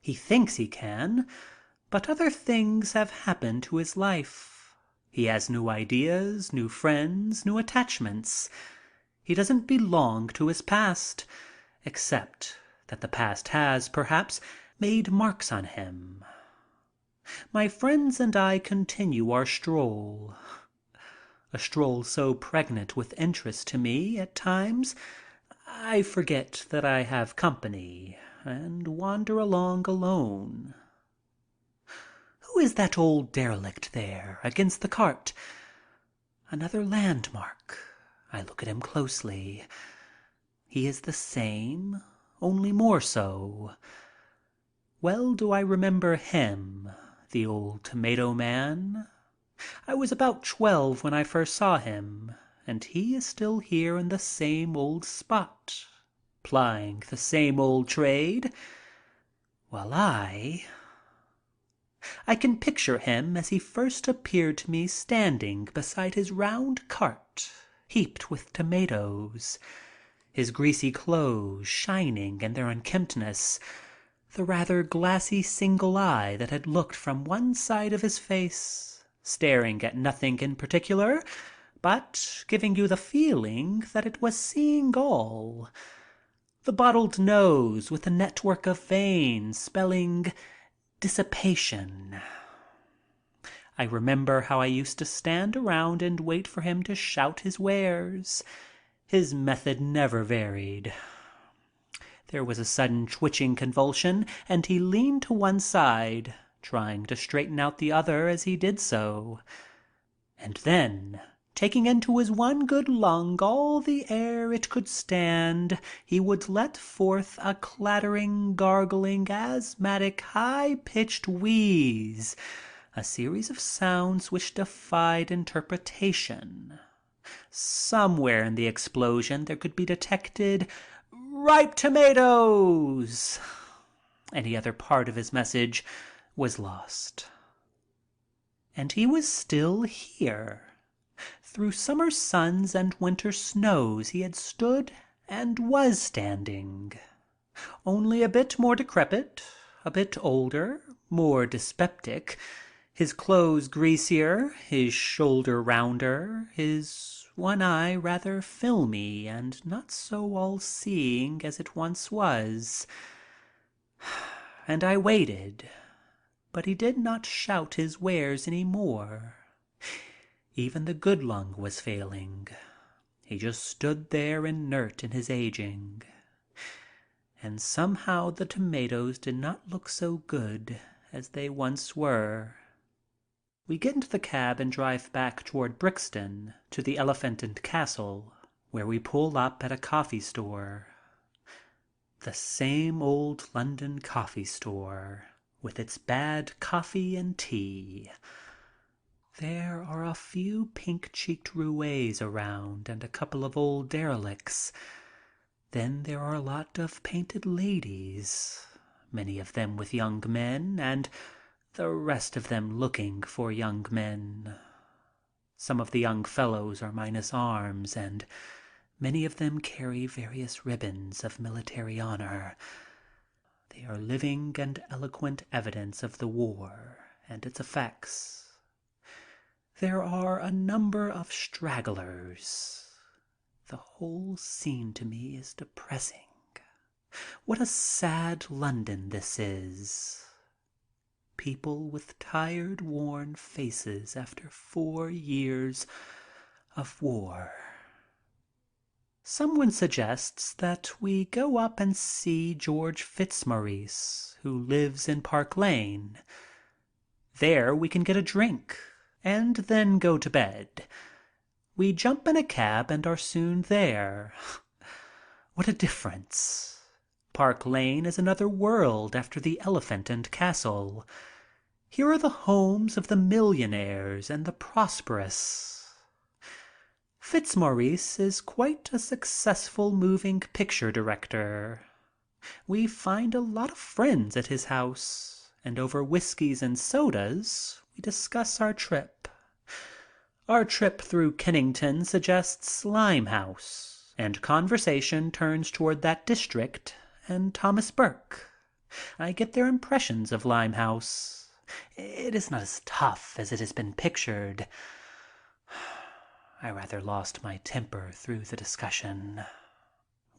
[SPEAKER 1] He thinks he can, but other things have happened to his life. He has new ideas, new friends, new attachments. He doesn't belong to his past, except that the past has, perhaps, made marks on him. My friends and I continue our stroll. A stroll so pregnant with interest to me, at times, I forget that I have company and wander along alone. Who is that old derelict there against the cart? Another landmark. I look at him closely. He is the same, only more so. Well do I remember him, the old tomato man. I was about 12 when I first saw him, and he is still here in the same old spot, plying the same old trade, while I can picture him as he first appeared to me standing beside his round cart heaped with tomatoes, his greasy clothes shining in their unkemptness, the rather glassy single eye that had looked from one side of his face, staring at nothing in particular, but giving you the feeling that it was seeing all, the bottled nose with a network of veins spelling dissipation. I remember how I used to stand around and wait for him to shout his wares. His method never varied. There was a sudden twitching convulsion, and he leaned to one side, trying to straighten out the other as he did so. And then, taking into his one good lung all the air it could stand, he would let forth a clattering, gargling, asthmatic, high-pitched wheeze, a series of sounds which defied interpretation. Somewhere in the explosion there could be detected ripe tomatoes. Any other part of his message was lost. And he was still here. Through summer suns and winter snows he had stood and was standing. Only a bit more decrepit, a bit older, more dyspeptic, his clothes greasier, his shoulder rounder, his one eye rather filmy and not so all-seeing as it once was. And I waited, but he did not shout his wares any more. Even the good lung was failing. He just stood there inert in his aging. And somehow the tomatoes did not look so good as they once were. We get into the cab and drive back toward Brixton to the Elephant and Castle, where we pull up at a coffee store. The same old London coffee store, with its bad coffee and tea. There are a few pink-cheeked roués around and a couple of old derelicts. Then there are a lot of painted ladies, many of them with young men, and the rest of them looking for young men. Some of the young fellows are minus arms, and many of them carry various ribbons of military honor. They are living and eloquent evidence of the war and its effects. There are a number of stragglers. The whole scene to me is depressing. What a sad London this is. People with tired, worn faces after 4 years of war. Someone suggests that we go up and see George Fitzmaurice, who lives in Park Lane. There we can get a drink and then go to bed. We jump in a cab and are soon there. What a difference. Park Lane is another world after the Elephant and Castle. Here are the homes of the millionaires and the prosperous. Fitzmaurice is quite a successful moving picture director. We find a lot of friends at his house, and over whiskeys and sodas we discuss our trip. Our trip through Kennington suggests Limehouse, and conversation turns toward that district and Thomas Burke. I get their impressions of Limehouse. It is not as tough as it has been pictured. I rather lost my temper through the discussion.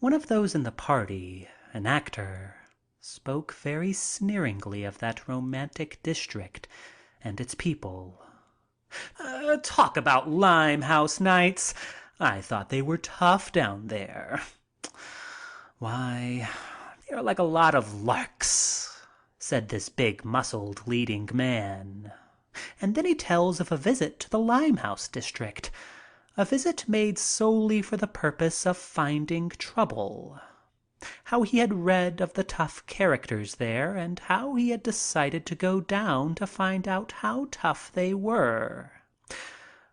[SPEAKER 1] One of those in the party, an actor, spoke very sneeringly of that romantic district and its people. Talk about Limehouse nights. I thought they were tough down there. Why, they're like a lot of larks, said this big-muscled leading man. And then he tells of a visit to the Limehouse district, a visit made solely for the purpose of finding trouble. How he had read of the tough characters there and how he had decided to go down to find out how tough they were.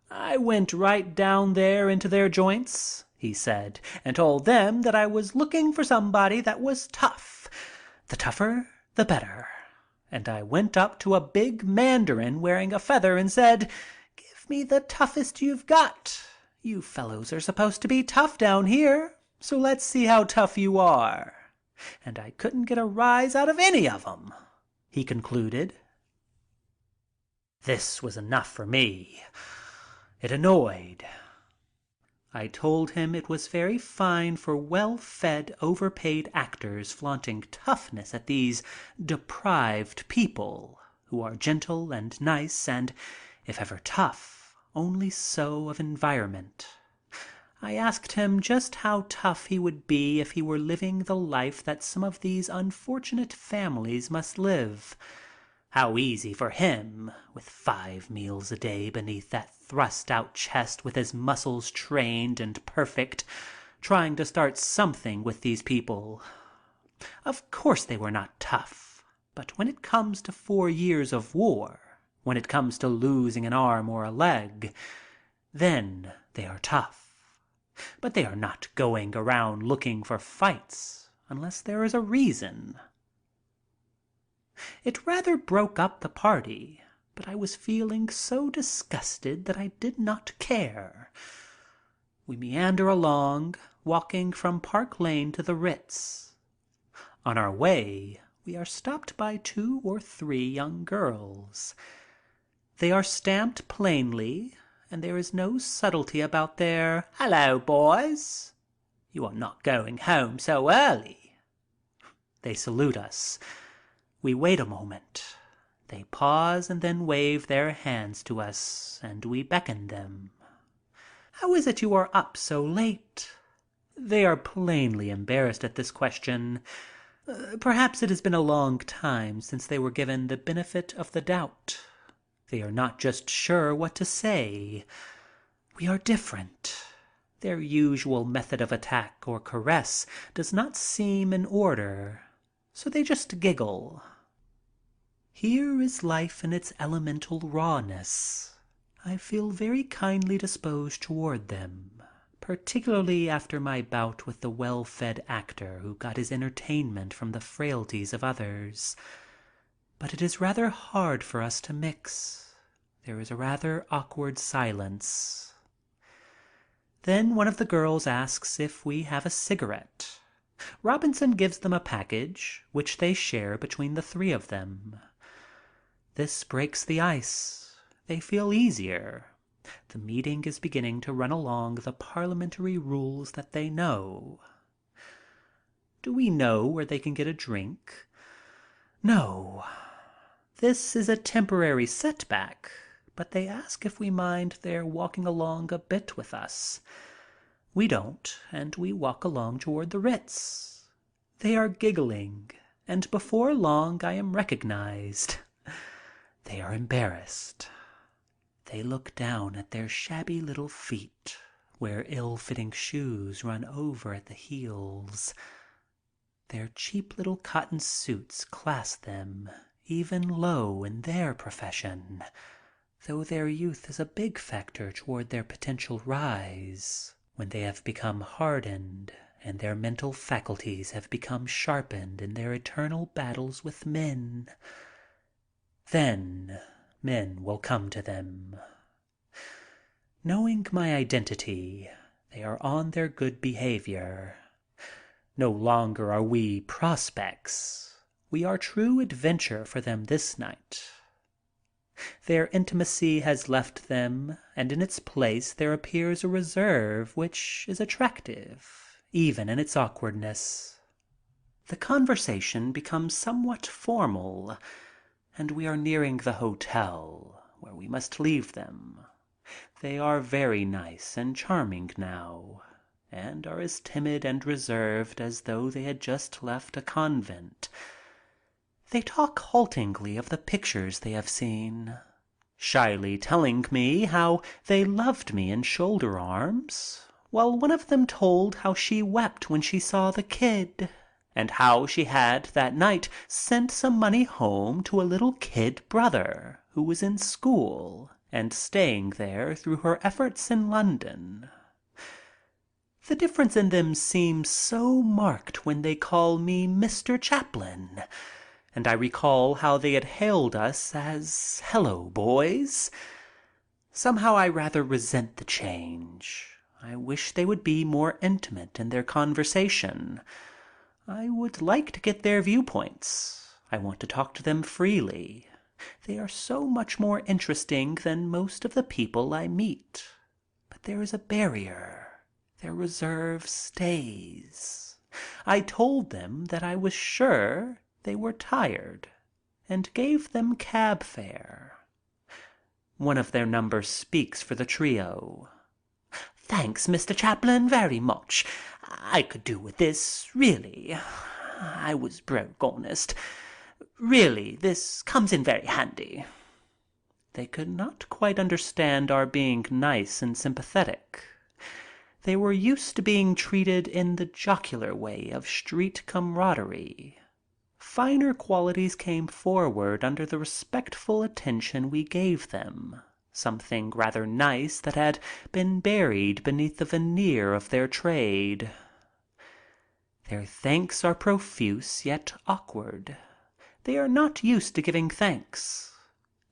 [SPEAKER 1] I went right down there into their joints, he said, and told them that I was looking for somebody that was tough. The tougher, the better. And I went up to a big mandarin wearing a feather and said, "Give me the toughest you've got. You fellows are supposed to be tough down here, so let's see how tough you are." And I couldn't get a rise out of any of 'em, he concluded. This was enough for me. It annoyed. I told him it was very fine for well-fed, overpaid actors flaunting toughness at these deprived people who are gentle and nice and, if ever tough, only so of environment. I asked him just how tough he would be if he were living the life that some of these unfortunate families must live. How easy for him, with 5 meals a day beneath that thrust-out chest with his muscles trained and perfect, trying to start something with these people. Of course they were not tough, but when it comes to 4 years of war, when it comes to losing an arm or a leg, Then they are tough. But they are not going around looking for fights unless there is a reason. It rather broke up the party, but I was feeling so disgusted that I did not care. We meander along, walking from Park Lane to the Ritz. On our way, we are stopped by 2 or 3 young girls. They are stamped plainly, and there is no subtlety about their "Hello, boys. You are not going home so early." They salute us. We wait a moment. They pause and then wave their hands to us, and we beckon them. "How is it you are up so late?" They are plainly embarrassed at this question. Perhaps it has been a long time since they were given the benefit of the doubt. They are not just sure what to say. We are different. Their usual method of attack or caress does not seem in order, so they just giggle. Here is life in its elemental rawness. I feel very kindly disposed toward them, particularly after my bout with the well-fed actor who got his entertainment from the frailties of others. But it is rather hard for us to mix. There is a rather awkward silence. Then one of the girls asks if we have a cigarette. Robinson gives them a package, which they share between the 3 of them. This breaks the ice. They feel easier. The meeting is beginning to run along the parliamentary rules that they know. Do we know where they can get a drink? No. This is a temporary setback, but they ask if we mind their walking along a bit with us. We don't, and we walk along toward the Ritz. They are giggling, and before long I am recognized. They are embarrassed. They look down at their shabby little feet, where ill-fitting shoes run over at the heels. Their cheap little cotton suits class them even low in their profession, though their youth is a big factor toward their potential rise, when they have become hardened and their mental faculties have become sharpened in their eternal battles with men. Then men will come to them. Knowing my identity, they are on their good behavior. No longer are we prospects. We are true adventure for them this night. Their intimacy has left them, and in its place there appears a reserve which is attractive, even in its awkwardness. The conversation becomes somewhat formal, and we are nearing the hotel, where we must leave them. They are very nice and charming now, and are as timid and reserved as though they had just left a convent. They talk haltingly of the pictures they have seen, shyly telling me how they loved me in Shoulder Arms, while one of them told how she wept when she saw the kid, and how she had that night sent some money home to a little kid brother who was in school and staying there through her efforts in London. The difference in them seems so marked when they call me Mr. Chaplin, and I recall how they had hailed us as "Hello, boys." Somehow I rather resent the change. I wish they would be more intimate in their conversation. I would like to get their viewpoints. I want to talk to them freely. They are so much more interesting than most of the people I meet. But there is a barrier. Their reserve stays. I told them that I was sure they were tired and gave them cab fare. One of their number speaks for the trio. "Thanks, Mr. Chaplin, very much. I could do with this, really. I was broke, honest. Really, this comes in very handy." They could not quite understand our being nice and sympathetic. They were used to being treated in the jocular way of street camaraderie. Finer qualities came forward under the respectful attention we gave them, something rather nice that had been buried beneath the veneer of their trade. Their thanks are profuse yet awkward. They are not used to giving thanks.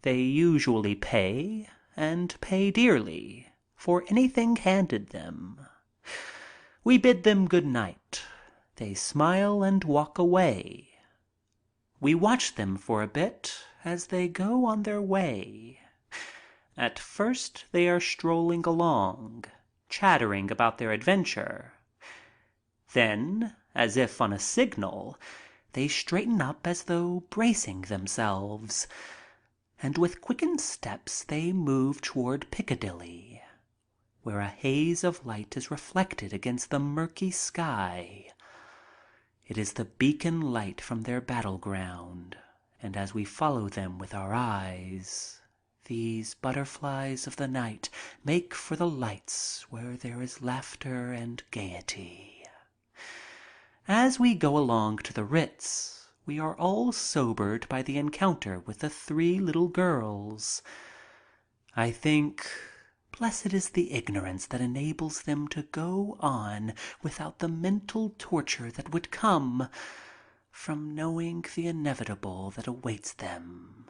[SPEAKER 1] They usually pay, and pay dearly, for anything handed them. We bid them good night. They smile and walk away. We watch them for a bit as they go on their way. At first they are strolling along, chattering about their adventure. Then, as if on a signal, they straighten up as though bracing themselves, and with quickened steps they move toward Piccadilly, where a haze of light is reflected against the murky sky. It is the beacon light from their battleground, and as we follow them with our eyes, these butterflies of the night make for the lights where there is laughter and gaiety. As we go along to the Ritz, we are all sobered by the encounter with the three little girls. I think, blessed is the ignorance that enables them to go on without the mental torture that would come from knowing the inevitable that awaits them.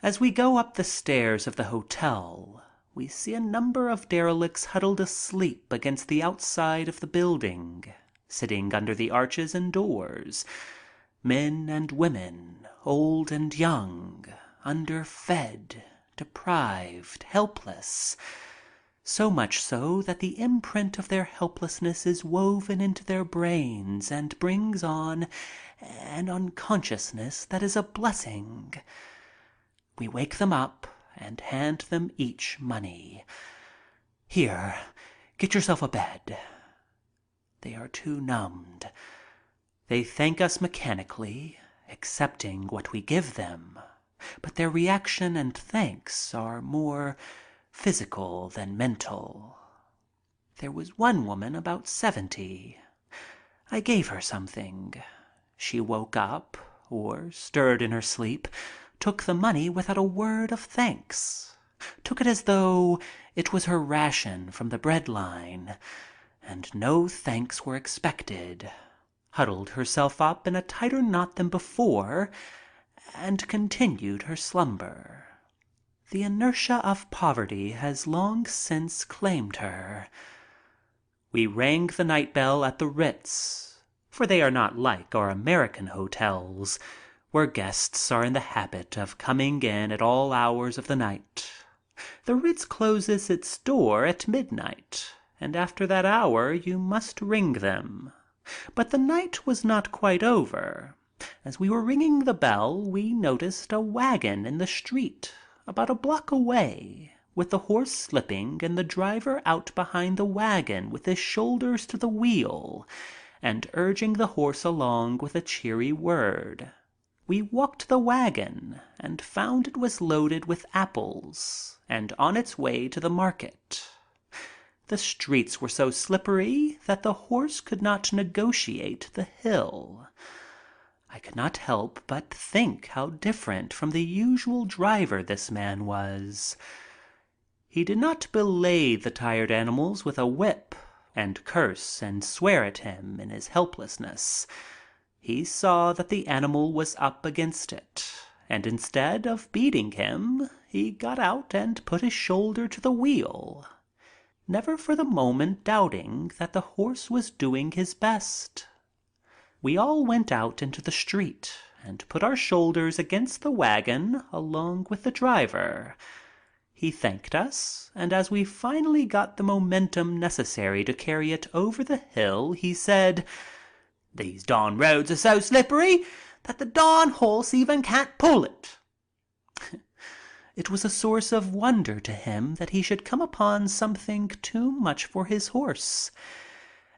[SPEAKER 1] As we go up the stairs of the hotel, we see a number of derelicts huddled asleep against the outside of the building, sitting under the arches and doors. Men and women, old and young, underfed, deprived, helpless. So much so that the imprint of their helplessness is woven into their brains and brings on an unconsciousness that is a blessing. We wake them up and hand them each money. Here, get yourself a bed. They are too numbed. They thank us mechanically, accepting what we give them, but their reaction and thanks are more physical than mental. There was one woman about 70. I gave her something. She woke up, or stirred in her sleep, took the money without a word of thanks, took it as though it was her ration from the bread line, and no thanks were expected, huddled herself up in a tighter knot than before, and continued her slumber. The inertia of poverty has long since claimed her. We rang the night bell at the Ritz, for they are not like our American hotels, where guests are in the habit of coming in at all hours of the night. The Ritz closes its door at midnight, and after that hour you must ring them. But the night was not quite over. As we were ringing the bell, we noticed a wagon in the street about a block away, with the horse slipping and the driver out behind the wagon with his shoulders to the wheel and urging the horse along with a cheery word. We walked to the wagon and found it was loaded with apples and on its way to the market. The streets were so slippery that the horse could not negotiate the hill. I could not help but think how different from the usual driver this man was. He did not belay the tired animals with a whip and curse and swear at him in his helplessness. He saw that the animal was up against it, and instead of beating him, he got out and put his shoulder to the wheel, never for the moment doubting that the horse was doing his best. We all went out into the street and put our shoulders against the wagon along with the driver. He thanked us, and as we finally got the momentum necessary to carry it over the hill, he said, "These darn roads are so slippery that the darn horse even can't pull it." It was a source of wonder to him that he should come upon something too much for his horse.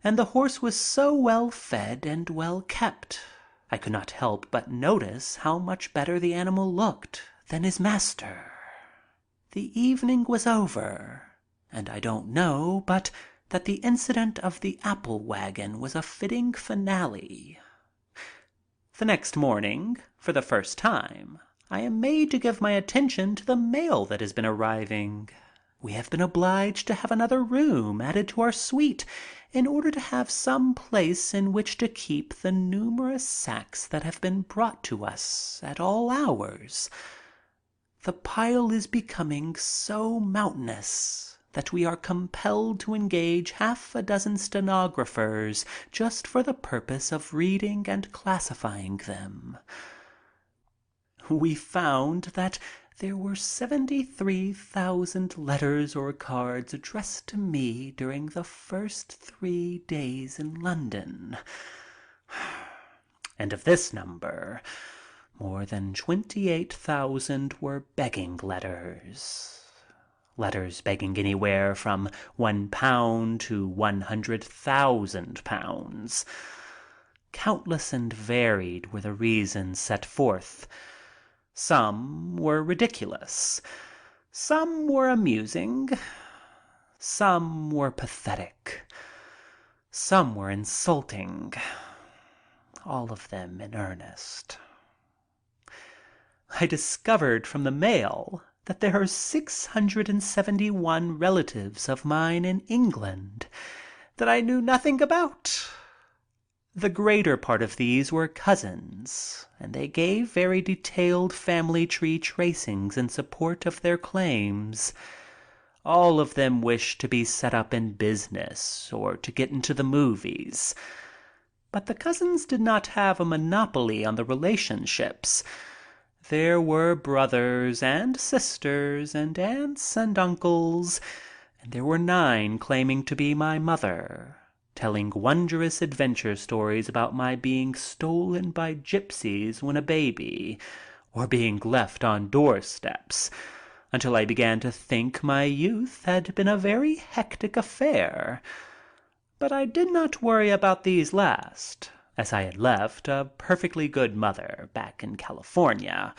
[SPEAKER 1] And the horse was so well fed and well kept. I could not help but notice how much better the animal looked than his master. The evening was over, and I don't know but that the incident of the apple wagon was a fitting finale. The next morning, for the first time, I am made to give my attention to the mail that has been arriving. We have been obliged to have another room added to our suite in order to have some place in which to keep the numerous sacks that have been brought to us at all hours. The pile is becoming so mountainous that we are compelled to engage half a dozen stenographers just for the purpose of reading and classifying them. We found that there were 73,000 letters or cards addressed to me during the first 3 days in London. And of this number, more than 28,000 were begging letters. Letters begging anywhere from £1 to £100,000. Countless and varied were the reasons set forth. Some were ridiculous. Some were amusing. Some were pathetic. Some were insulting. All of them in earnest. I discovered from the mail that there are 671 relatives of mine in England that I knew nothing about. The greater part of these were cousins, and they gave very detailed family tree tracings in support of their claims. All of them wished to be set up in business or to get into the movies. But the cousins did not have a monopoly on the relationships. There were brothers and sisters and aunts and uncles, and there were 9 claiming to be my mother, telling wondrous adventure stories about my being stolen by gypsies when a baby, or being left on doorsteps, until I began to think my youth had been a very hectic affair. But I did not worry about these last, as I had left a perfectly good mother back in California,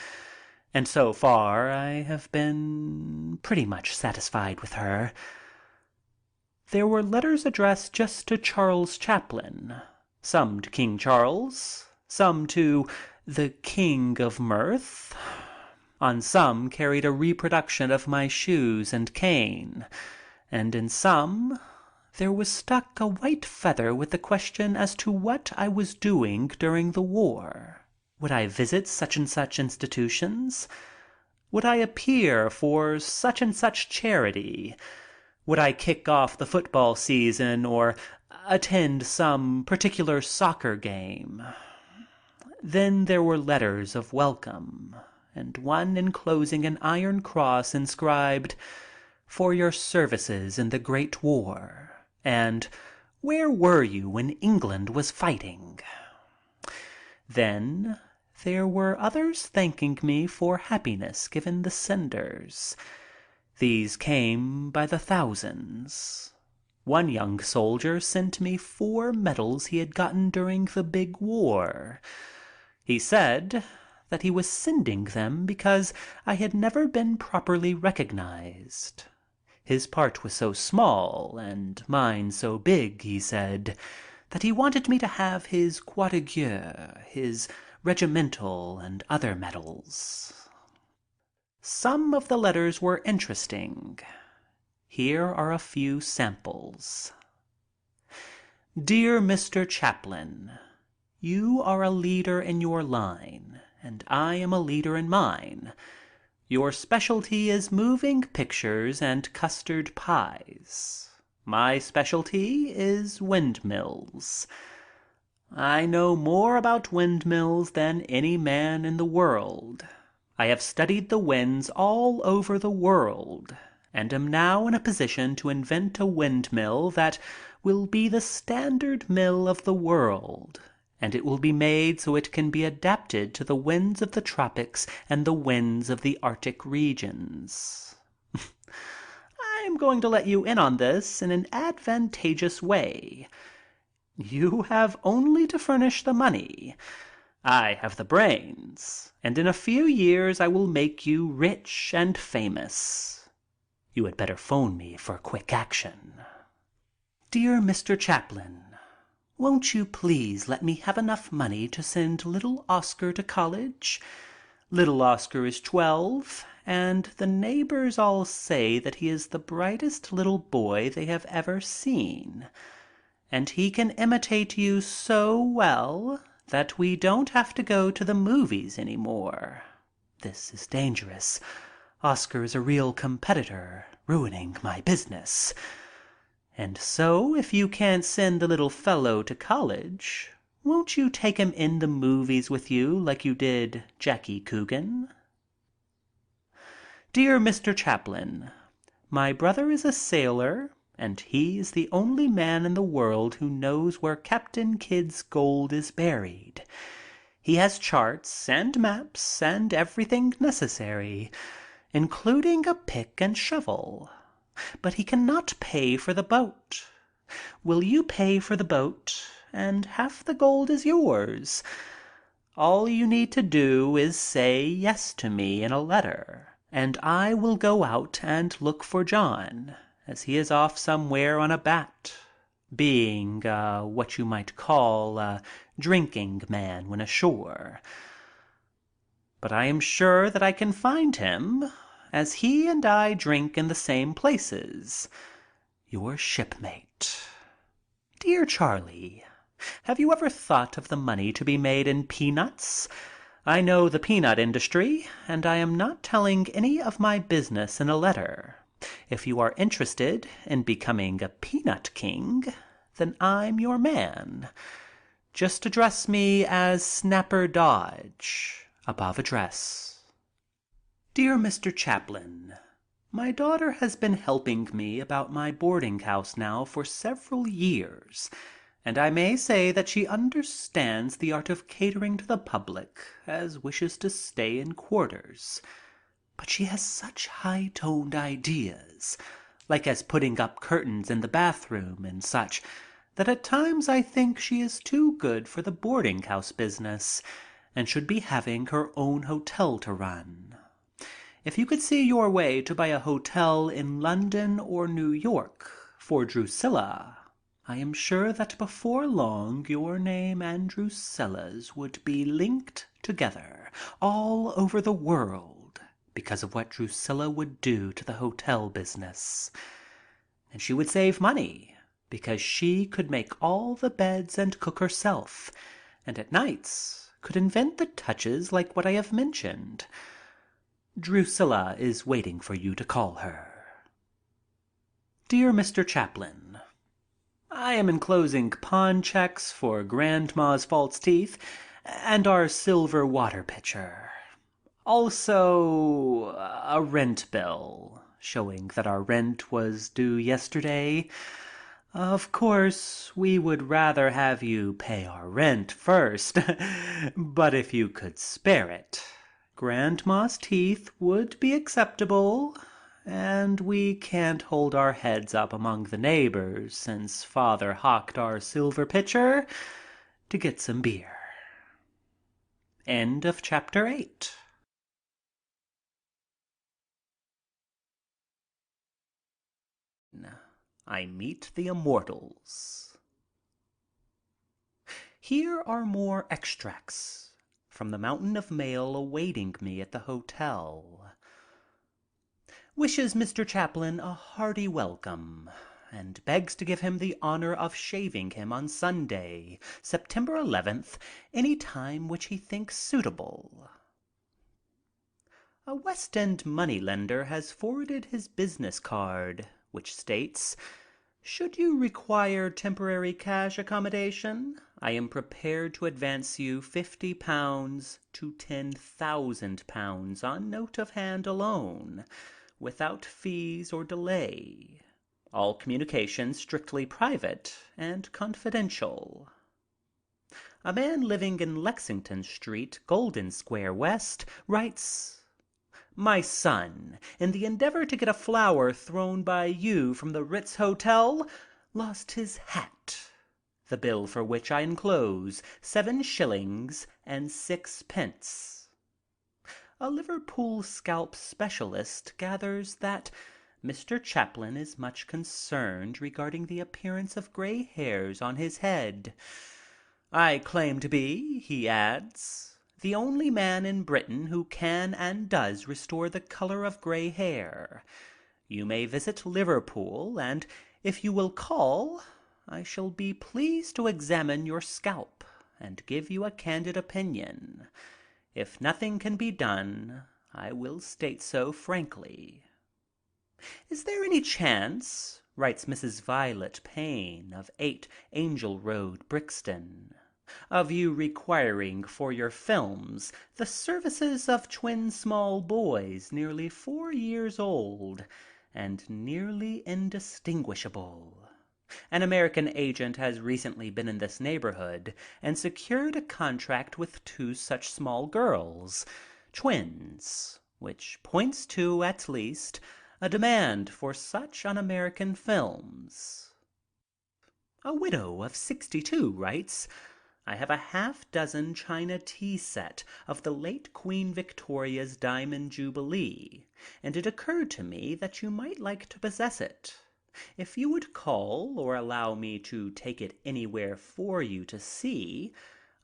[SPEAKER 1] and so far I have been pretty much satisfied with her. There were letters addressed just to Charles Chaplin, some to King Charles, some to the King of Mirth. On some carried a reproduction of my shoes and cane, and in some there was stuck a white feather with the question as to what I was doing during the war. Would I visit such and such institutions? Would I appear for such and such charity? Would I kick off the football season or attend some particular soccer game? Then there were letters of welcome, and one enclosing an iron cross inscribed, "For your services in the Great War," and "Where were you when England was fighting?" Then there were others thanking me for happiness given the senders. These came by the thousands. One young soldier sent me 4 medals he had gotten during the big war. He said that he was sending them because I had never been properly recognized. His part was so small and mine so big, he said, that he wanted me to have his croix de guerre, his regimental, and other medals. Some of the letters were interesting. Here are a few samples. Dear Mr. Chaplin, you are a leader in your line, and I am a leader in mine. Your specialty is moving pictures and custard pies. My specialty is windmills. I know more about windmills than any man in the world. I have studied the winds all over the world and am now in a position to invent a windmill that will be the standard mill of the world, and it will be made so it can be adapted to the winds of the tropics and the winds of the Arctic regions. I am going to let you in on this in an advantageous way. You have only to furnish the money. I have the brains, and in a few years I will make you rich and famous. You had better phone me for quick action. Dear Mr. Chaplin, won't you please let me have enough money to send little Oscar to college? Little Oscar is 12, and the neighbors all say that he is the brightest little boy they have ever seen. And he can imitate you so well that we don't have to go to the movies anymore. This is dangerous. Oscar is a real competitor, ruining my business. And so, if you can't send the little fellow to college, won't you take him in the movies with you like you did Jackie Coogan? Dear Mr. Chaplin, my brother is a sailor, and he is the only man in the world who knows where Captain Kidd's gold is buried. He has charts and maps and everything necessary, including a pick and shovel. But he cannot pay for the boat. Will you pay for the boat, and half the gold is yours? All you need to do is say yes to me in a letter, and I will go out and look for John, as he is off somewhere on a bat, being what you might call a drinking man when ashore. But I am sure that I can find him, as he and I drink in the same places. Your shipmate. Dear Charlie, have you ever thought of the money to be made in peanuts? I know the peanut industry, and I am not telling any of my business in a letter. If you are interested in becoming a peanut king, then I'm your man. Just address me as Snapper Dodge, above address. Dear Mr. Chaplin, my daughter has been helping me about my boarding house now for several years, and I may say that she understands the art of catering to the public as wishes to stay in quarters. But she has such high-toned ideas, like as putting up curtains in the bathroom and such, that at times I think she is too good for the boarding house business and should be having her own hotel to run. If you could see your way to buy a hotel in London or New York for Drusilla, I am sure that before long your name and Drusilla's would be linked together all over the world because of what Drusilla would do to the hotel business. And she would save money because she could make all the beds and cook herself, and at nights could invent the touches like what I have mentioned. Drusilla is waiting for you to call her. Dear Mr. Chaplin, I am enclosing pawn checks for Grandma's false teeth and our silver water pitcher. Also, a rent bill showing that our rent was due yesterday. Of course, we would rather have you pay our rent first, but if you could spare it, Grandma's teeth would be acceptable, and we can't hold our heads up among the neighbors since Father hawked our silver pitcher to get some beer. End of chapter 8. I meet the immortals. Here are more extracts from the mountain of mail awaiting me at the hotel. Wishes Mr. Chaplin a hearty welcome, and begs to give him the honor of shaving him on Sunday, September 11th, any time which he thinks suitable. A West End moneylender has forwarded his business card, which states, "Should you require temporary cash accommodation, I am prepared to advance you £50 to £10,000 on note of hand alone, without fees or delay. All communications strictly private and confidential." A man living in Lexington Street, Golden Square West, writes, "My son, in the endeavor to get a flower thrown by you from the Ritz Hotel, lost his hat, the bill for which I enclose, 7 shillings and 6 pence. A Liverpool scalp specialist gathers that Mr. Chaplin is much concerned regarding the appearance of gray hairs on his head. I claim to be," he adds, The only man in Britain who can and does restore the color of gray hair. You may visit Liverpool, and if you will call, I shall be pleased to examine your scalp and give you a candid opinion. If nothing can be done, I will state so frankly. Is there any chance, writes Mrs. Violet Payne of 8 Angel Road, Brixton, of you requiring for your films the services of twin small boys nearly 4 years old and nearly indistinguishable? An American agent has recently been in this neighborhood and secured a contract with 2 such small girls, twins, which points to, at least, a demand for such on American films. A widow of 62 writes, I have a half-dozen china tea set of the late Queen Victoria's Diamond Jubilee, and it occurred to me that you might like to possess it. If you would call or allow me to take it anywhere for you to see,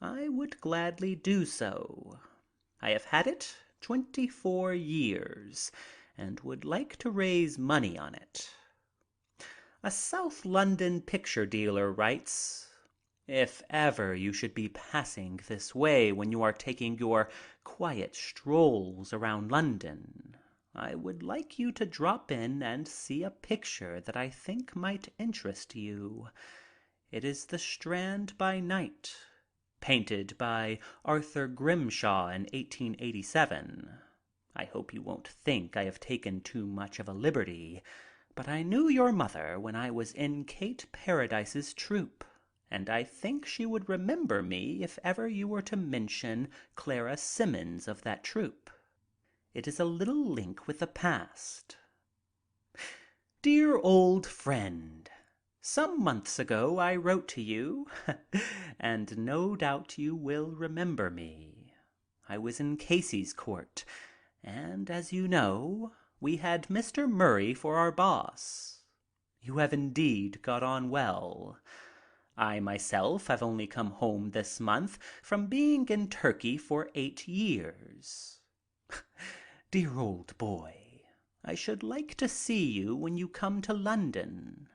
[SPEAKER 1] I would gladly do so. I have had it 24 years and would like to raise money on it. A South London picture dealer writes, if ever you should be passing this way when you are taking your quiet strolls around London, I would like you to drop in and see a picture that I think might interest you. It is the Strand by Night, painted by Arthur Grimshaw in 1887. I hope you won't think I have taken too much of a liberty, but I knew your mother when I was in Kate Paradise's troupe, and I think she would remember me if ever you were to mention Clara Simmons of that troupe. It is a little link with the past. Dear old friend, some months ago I wrote to you, and no doubt you will remember me. I was in Casey's court, and as you know, we had Mr. Murray for our boss. You have indeed got on well. I myself have only come home this month from being in Turkey for 8 years. Dear old boy, I should like to see you when you come to London.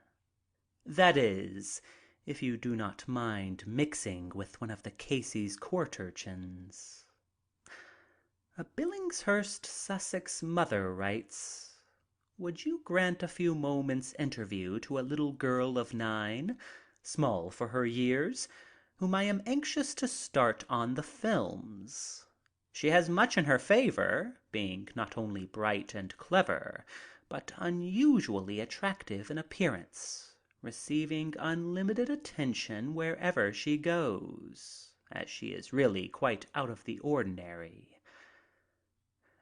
[SPEAKER 1] That is, if you do not mind mixing with one of the Casey's court urchins. A Billingshurst, Sussex mother writes, would you grant a few moments' interview to a little girl of 9, small for her years, whom I am anxious to start on the films? She has much in her favor, being not only bright and clever, but unusually attractive in appearance, receiving unlimited attention wherever she goes, as she is really quite out of the ordinary.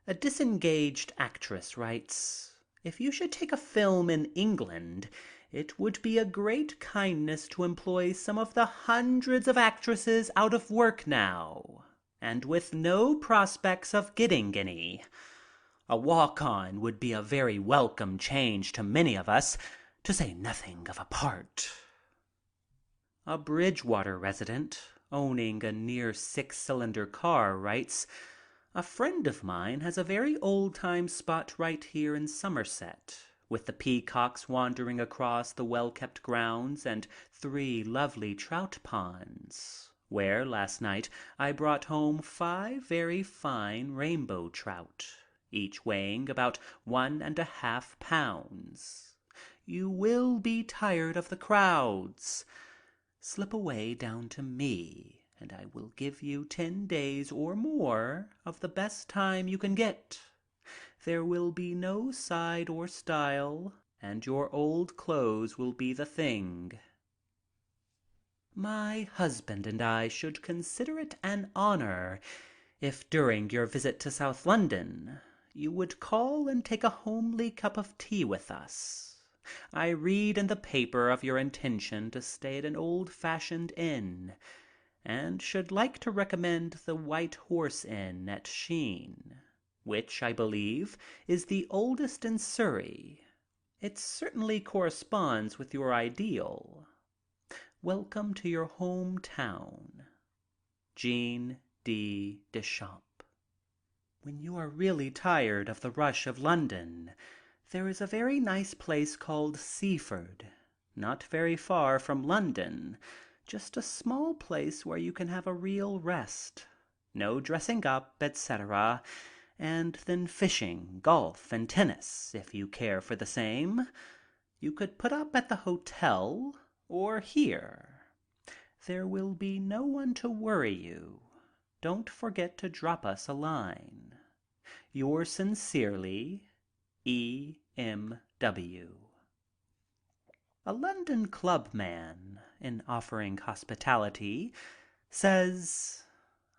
[SPEAKER 1] A disengaged actress writes, if you should take a film in England, it would be a great kindness to employ some of the hundreds of actresses out of work now, and with no prospects of getting any. A walk-on would be a very welcome change to many of us, to say nothing of a part. A Bridgewater resident, owning a near 6-cylinder car, writes, a friend of mine has a very old-time spot right here in Somerset, with the peacocks wandering across the well-kept grounds and 3 lovely trout ponds, where last night I brought home 5 very fine rainbow trout, each weighing about 1½ pounds. You will be tired of the crowds. Slip away down to me, and I will give you 10 days or more of the best time you can get. There will be no side or style, and your old clothes will be the thing. My husband and I should consider it an honor if during your visit to South London you would call and take a homely cup of tea with us. I read in the paper of your intention to stay at an old-fashioned inn, and should like to recommend the White Horse Inn at Sheen, which I believe is the oldest in Surrey. It certainly corresponds with your ideal. Welcome to your home town. Jean D. Deschamps. When you are really tired of the rush of London, there is a very nice place called Seaford, not very far from London, just a small place where you can have a real rest. No dressing up, etc. And then fishing, golf, and tennis, if you care for the same. You could put up at the hotel or here. There will be no one to worry you. Don't forget to drop us a line. Yours sincerely, E.M.W. A London clubman, in offering hospitality, says,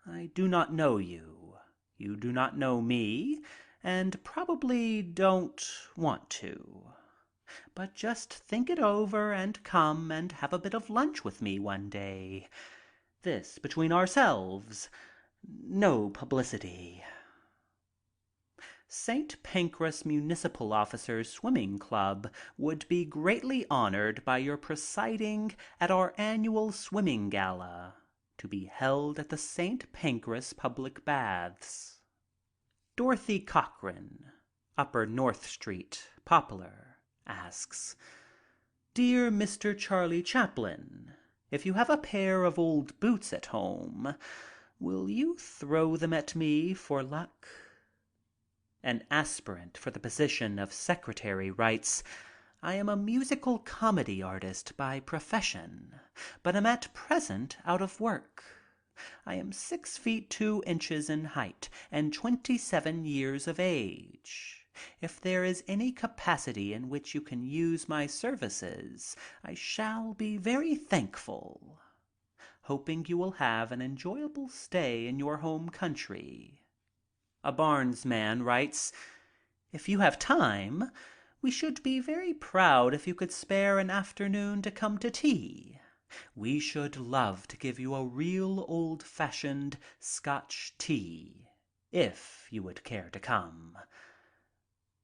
[SPEAKER 1] "I do not know you. You do not know me, and probably don't want to. But just think it over and come and have a bit of lunch with me one day. This between ourselves. No publicity." St. Pancras Municipal Officers Swimming Club would be greatly honored by your presiding at our annual swimming gala, to be held at the St. Pancras Public Baths. Dorothy Cochran, Upper North Street, Poplar, asks, "Dear Mr. Charlie Chaplin, if you have a pair of old boots at home, will you throw them at me for luck?" An aspirant for the position of secretary writes, "I am a musical comedy artist by profession, but am at present out of work. I am 6 feet 2 inches in height and 27 years of age. If there is any capacity in which you can use my services, I shall be very thankful. Hoping you will have an enjoyable stay in your home country." A Barnes man writes, "If you have time, we should be very proud if you could spare an afternoon to come to tea. We should love to give you a real old-fashioned Scotch tea, if you would care to come.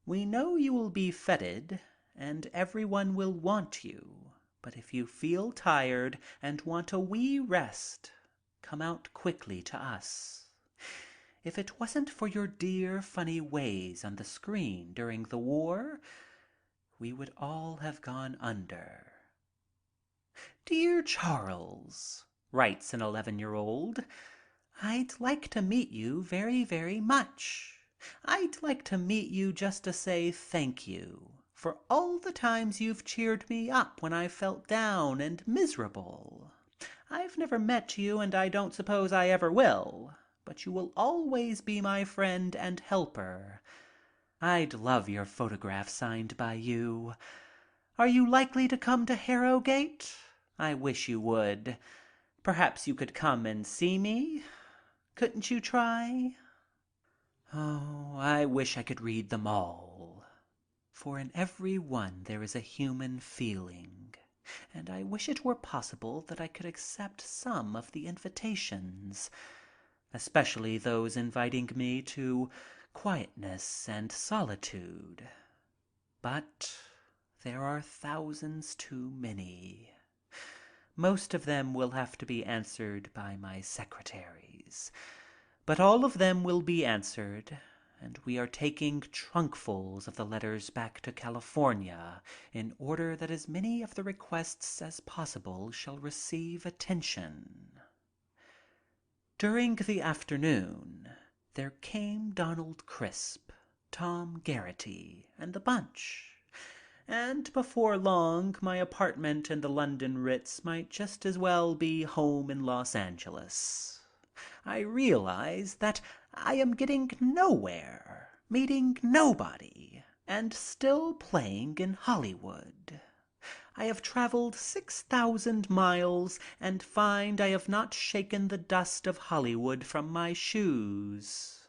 [SPEAKER 1] We know you will be feted and everyone will want you, but if you feel tired and want a wee rest, come out quickly to us. If it wasn't for your dear funny ways on the screen during the war, we would all have gone under." "Dear Charles," writes an 11-year-old, "I'd like to meet you very, very much. I'd like to meet you just to say thank you for all the times you've cheered me up when I felt down and miserable. I've never met you and I don't suppose I ever will, but you will always be my friend and helper. I'd love your photograph signed by you. Are you likely to come to Harrogate? I wish you would. Perhaps you could come and see me. Couldn't you try?" Oh, I wish I could read them all, for in every one there is a human feeling, and I wish it were possible that I could accept some of the invitations, especially those inviting me to quietness and solitude. But there are thousands too many. Most of them will have to be answered by my secretaries, but all of them will be answered, and we are taking trunkfuls of the letters back to California in order that as many of the requests as possible shall receive attention. During the afternoon there came Donald Crisp, Tom Garrity, and the bunch, and before long my apartment in the London Ritz might just as well be home in Los Angeles. I realize that I am getting nowhere, meeting nobody, and still playing in Hollywood. I have traveled 6,000 miles and find I have not shaken the dust of Hollywood from my shoes.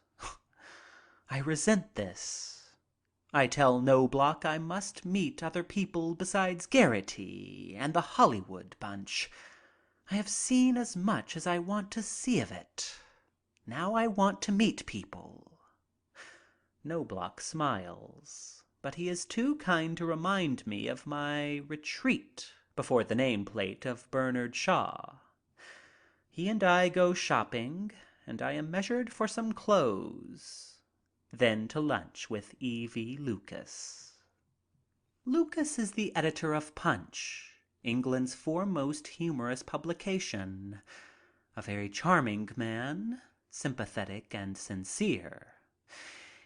[SPEAKER 1] I resent this. I tell Knobloch I must meet other people besides Garrity and the Hollywood bunch. I have seen as much as I want to see of it. Now I want to meet people. Knobloch smiles, but he is too kind to remind me of my retreat before the nameplate of Bernard Shaw. He and I go shopping, and I am measured for some clothes. Then to lunch with E.V. Lucas. Lucas is the editor of Punch, England's foremost humorous publication. A very charming man, sympathetic and sincere.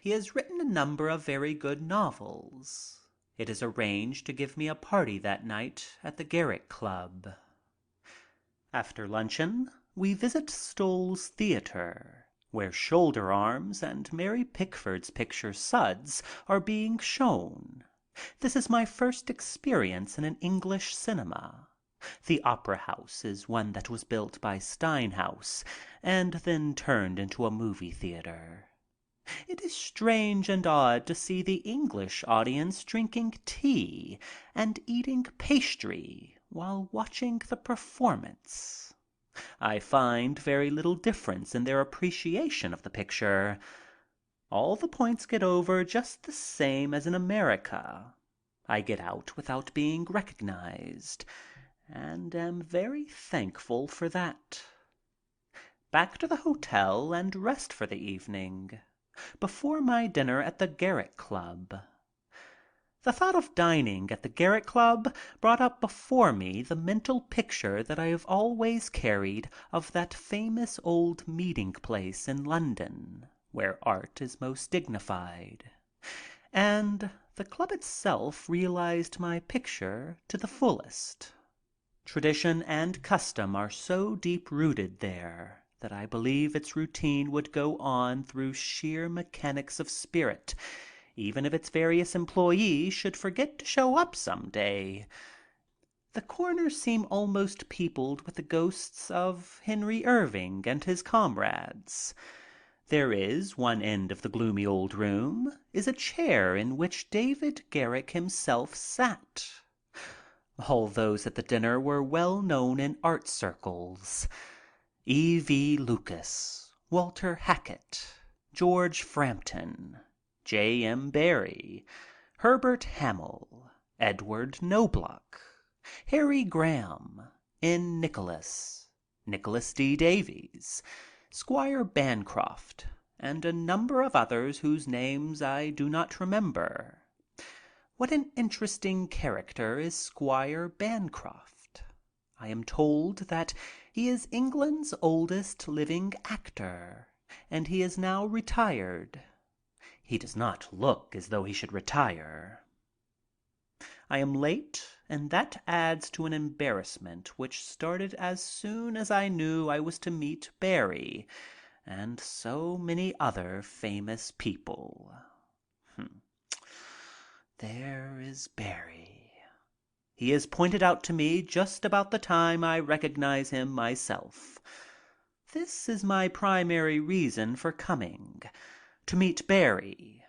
[SPEAKER 1] He has written a number of very good novels. It is arranged to give me a party that night at the Garrick Club. After luncheon, we visit Stoll's Theater, where Shoulder Arms and Mary Pickford's picture Suds are being shown. This is my first experience in an English cinema. The Opera House is one that was built by Steinhouse and then turned into a movie theater. It is strange and odd to see the English audience drinking tea and eating pastry while watching the performance. I find very little difference in their appreciation of the picture. All the points get over just the same as in America. I get out without being recognized, and am very thankful for that. Back to the hotel and rest for the evening, before my dinner at the Garrick Club. The thought of dining at the Garrick Club brought up before me the mental picture that I have always carried of that famous old meeting place in London, where art is most dignified. And the club itself realized my picture to the fullest. Tradition and custom are so deep-rooted there that I believe its routine would go on through sheer mechanics of spirit, even if its various employees should forget to show up some day. The corners seem almost peopled with the ghosts of Henry Irving and his comrades. There is, one end of the gloomy old room, is a chair in which David Garrick himself sat. All those at the dinner were well known in art circles. E.V. Lucas, Walter Hackett, George Frampton, J.M. Barrie, Herbert Hamill, Edward Knobloch, Harry Graham, N. Nicholas, Nicholas D. Davies, Squire Bancroft, and a number of others whose names I do not remember. What an interesting character is Squire Bancroft. I am told that he is England's oldest living actor, and he is now retired. He does not look as though he should retire. I am late, and that adds to an embarrassment which started as soon as I knew I was to meet Barrie and so many other famous people. There is Barrie. He is pointed out to me just about the time I recognize him myself. This is my primary reason for coming, to meet Barrie.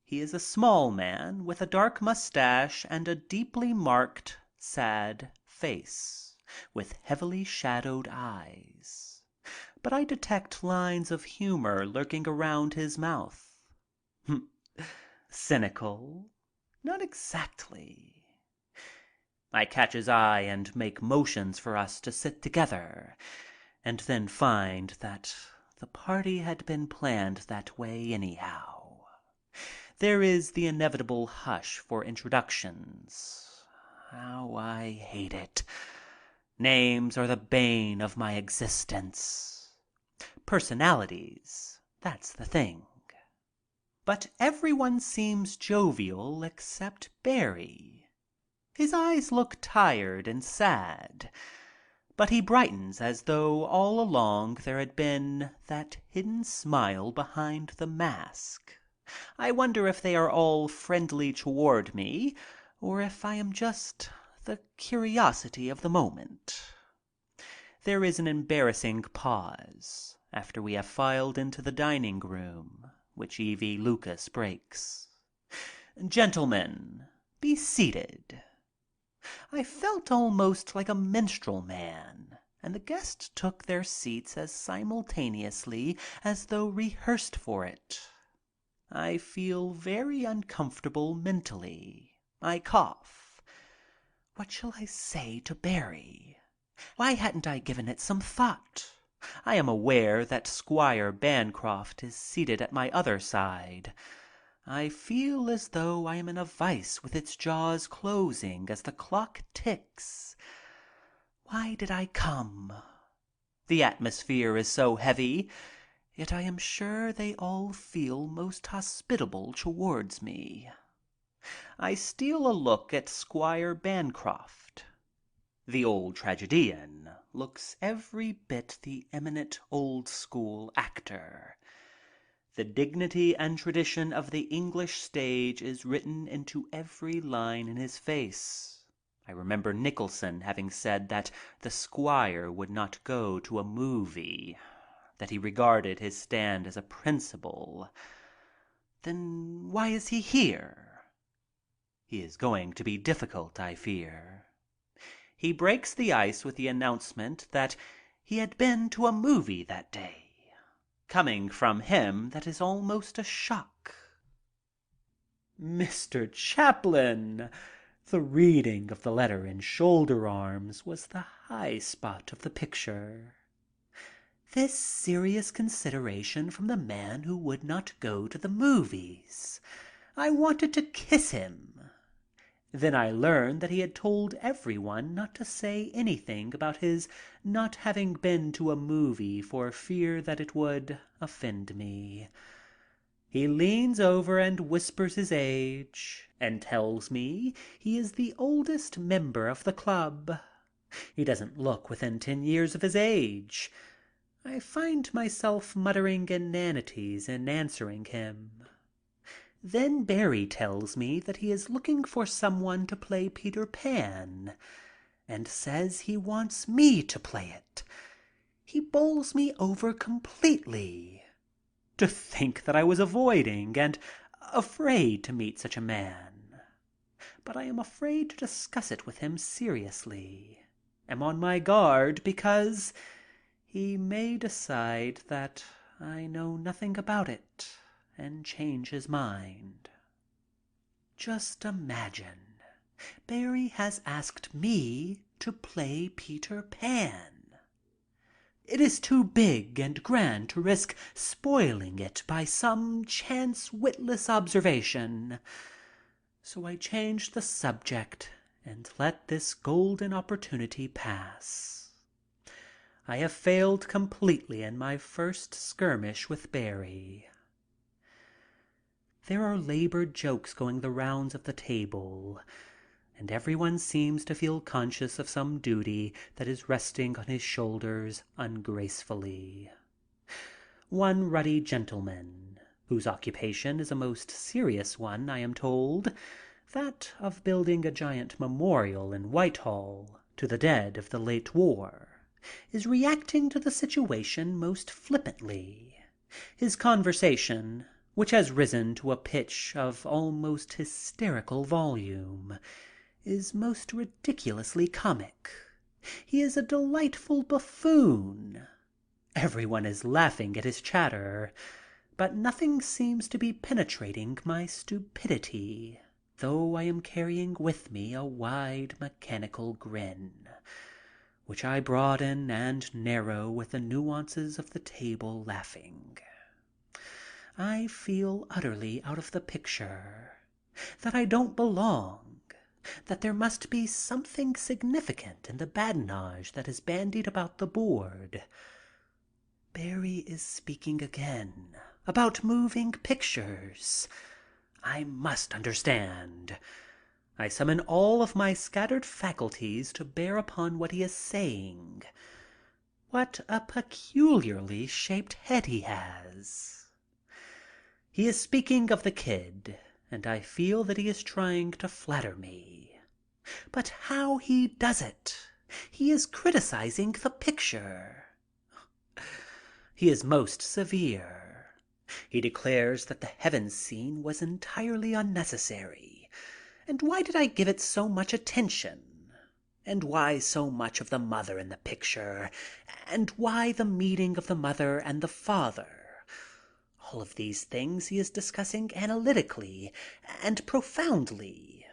[SPEAKER 1] He is a small man with a dark mustache and a deeply marked, sad face, with heavily shadowed eyes. But I detect lines of humor lurking around his mouth. Cynical? Not exactly. I catch his eye and make motions for us to sit together, and then find that the party had been planned that way anyhow. There is the inevitable hush for introductions. How I hate it. Names are the bane of my existence. Personalities, that's the thing. But everyone seems jovial except Barrie. His eyes look tired and sad, but he brightens as though all along there had been that hidden smile behind the mask. I wonder if they are all friendly toward me, or if I am just the curiosity of the moment. There is an embarrassing pause after we have filed into the dining room, which E.V. Lucas breaks. "Gentlemen, be seated." I felt almost like a minstrel man, and the guests took their seats as simultaneously as though rehearsed for it. I feel very uncomfortable mentally. I cough. What shall I say to Barrie? Why hadn't I given it some thought? I am aware that Squire Bancroft is seated at my other side. I feel as though I am in a vise with its jaws closing as the clock ticks. Why did I come? The atmosphere is so heavy, yet I am sure they all feel most hospitable towards me. I steal a look at Squire Bancroft. The old tragedian looks every bit the eminent old-school actor. The dignity and tradition of the English stage is written into every line in his face. I remember Nicholson having said that the Squire would not go to a movie, that he regarded his stand as a principle. Then why is he here? He is going to be difficult, I fear. He breaks the ice with the announcement that he had been to a movie that day. Coming from him, that is almost a shock. Mr. Chaplin! The reading of the letter in Shoulder Arms was the high spot of the picture. This serious consideration from the man who would not go to the movies. I wanted to kiss him. Then I learned that he had told everyone not to say anything about his not having been to a movie for fear that it would offend me. He leans over and whispers his age and tells me he is the oldest member of the club. He doesn't look within 10 years of his age. I find myself muttering inanities in answering him. Then Barry tells me that he is looking for someone to play Peter Pan and says he wants me to play it. He bowls me over completely. To think that I was avoiding and afraid to meet such a man. But I am afraid to discuss it with him seriously. Am on my guard because he may decide that I know nothing about it and change his mind. Just imagine, Barry has asked me to play Peter Pan. It is too big and grand to risk spoiling it by some chance witless observation. So I changed the subject and let this golden opportunity pass. I have failed completely in my first skirmish with Barry. There are labored jokes going the rounds of the table, and everyone seems to feel conscious of some duty that is resting on his shoulders ungracefully. One ruddy gentleman, whose occupation is a most serious one, I am told, that of building a giant memorial in Whitehall to the dead of the late war, is reacting to the situation most flippantly. His conversation, which has risen to a pitch of almost hysterical volume, is most ridiculously comic. He is a delightful buffoon. Everyone is laughing at his chatter, but nothing seems to be penetrating my stupidity, though I am carrying with me a wide, mechanical grin, which I broaden and narrow with the nuances of the table laughing. I feel utterly out of the picture, that I don't belong, that there must be something significant in the badinage that is bandied about the board. Barry is speaking again about moving pictures. I must understand. I summon all of my scattered faculties to bear upon what he is saying. What a peculiarly shaped head he has. He is speaking of the kid, and I feel that he is trying to flatter me. But how he does it! He is criticizing the picture. He is most severe. He declares that the heaven scene was entirely unnecessary. And why did I give it so much attention? And why so much of the mother in the picture? And why the meeting of the mother and the father? All of these things he is discussing analytically and profoundly,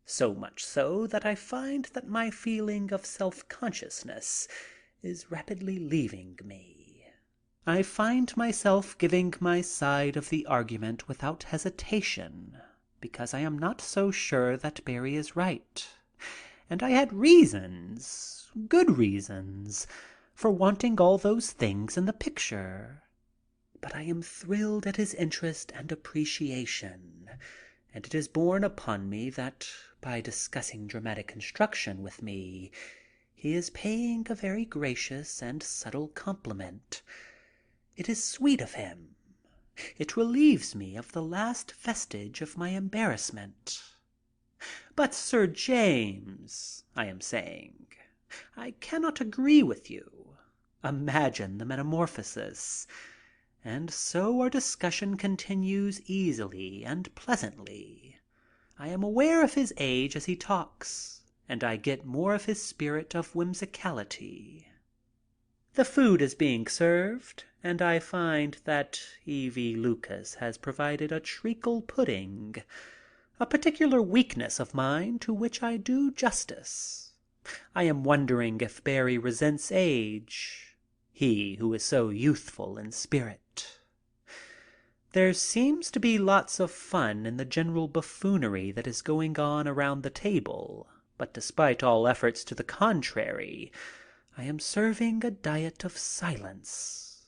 [SPEAKER 1] so much so that I find that my feeling of self-consciousness is rapidly leaving me. I find myself giving my side of the argument without hesitation because I am not so sure that Barrie is right. And I had reasons, good reasons, for wanting all those things in the picture. But I am thrilled at his interest and appreciation, and it is borne upon me that by discussing dramatic construction with me, he is paying a very gracious and subtle compliment. It is sweet of him. It relieves me of the last vestige of my embarrassment. "But, Sir James," I am saying, "I cannot agree with you. Imagine the metamorphosis." And so our discussion continues easily and pleasantly. I am aware of his age as he talks, and I get more of his spirit of whimsicality. The food is being served, and I find that E.V. Lucas has provided a treacle pudding, a particular weakness of mine to which I do justice. I am wondering if Barrie resents age, he who is so youthful in spirit. There seems to be lots of fun in the general buffoonery that is going on around the table, but despite all efforts to the contrary, I am serving a diet of silence.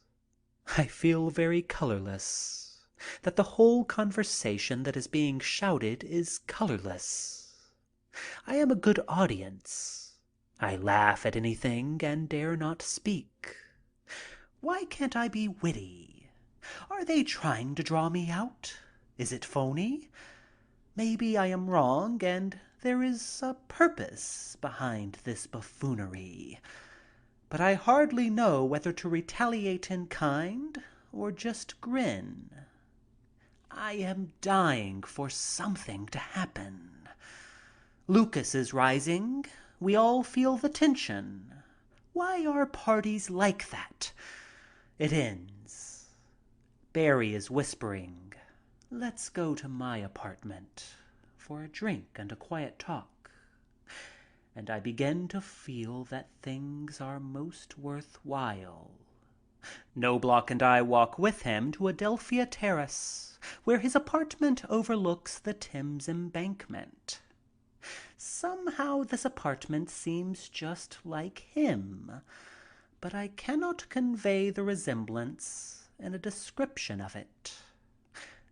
[SPEAKER 1] I feel very colorless, that the whole conversation that is being shouted is colorless. I am a good audience. I laugh at anything and dare not speak. Why can't I be witty? Are they trying to draw me out? Is it phony? Maybe I am wrong and there is a purpose behind this buffoonery. But I hardly know whether to retaliate in kind or just grin. I am dying for something to happen. Lucas is rising. We all feel the tension. Why are parties like that? It ends. Barrie is whispering, "Let's go to my apartment for a drink and a quiet talk." And I begin to feel that things are most worthwhile. Knobloch and I walk with him to Adelphia Terrace, where his apartment overlooks the Thames Embankment. Somehow this apartment seems just like him, but I cannot convey the resemblance in a description of it.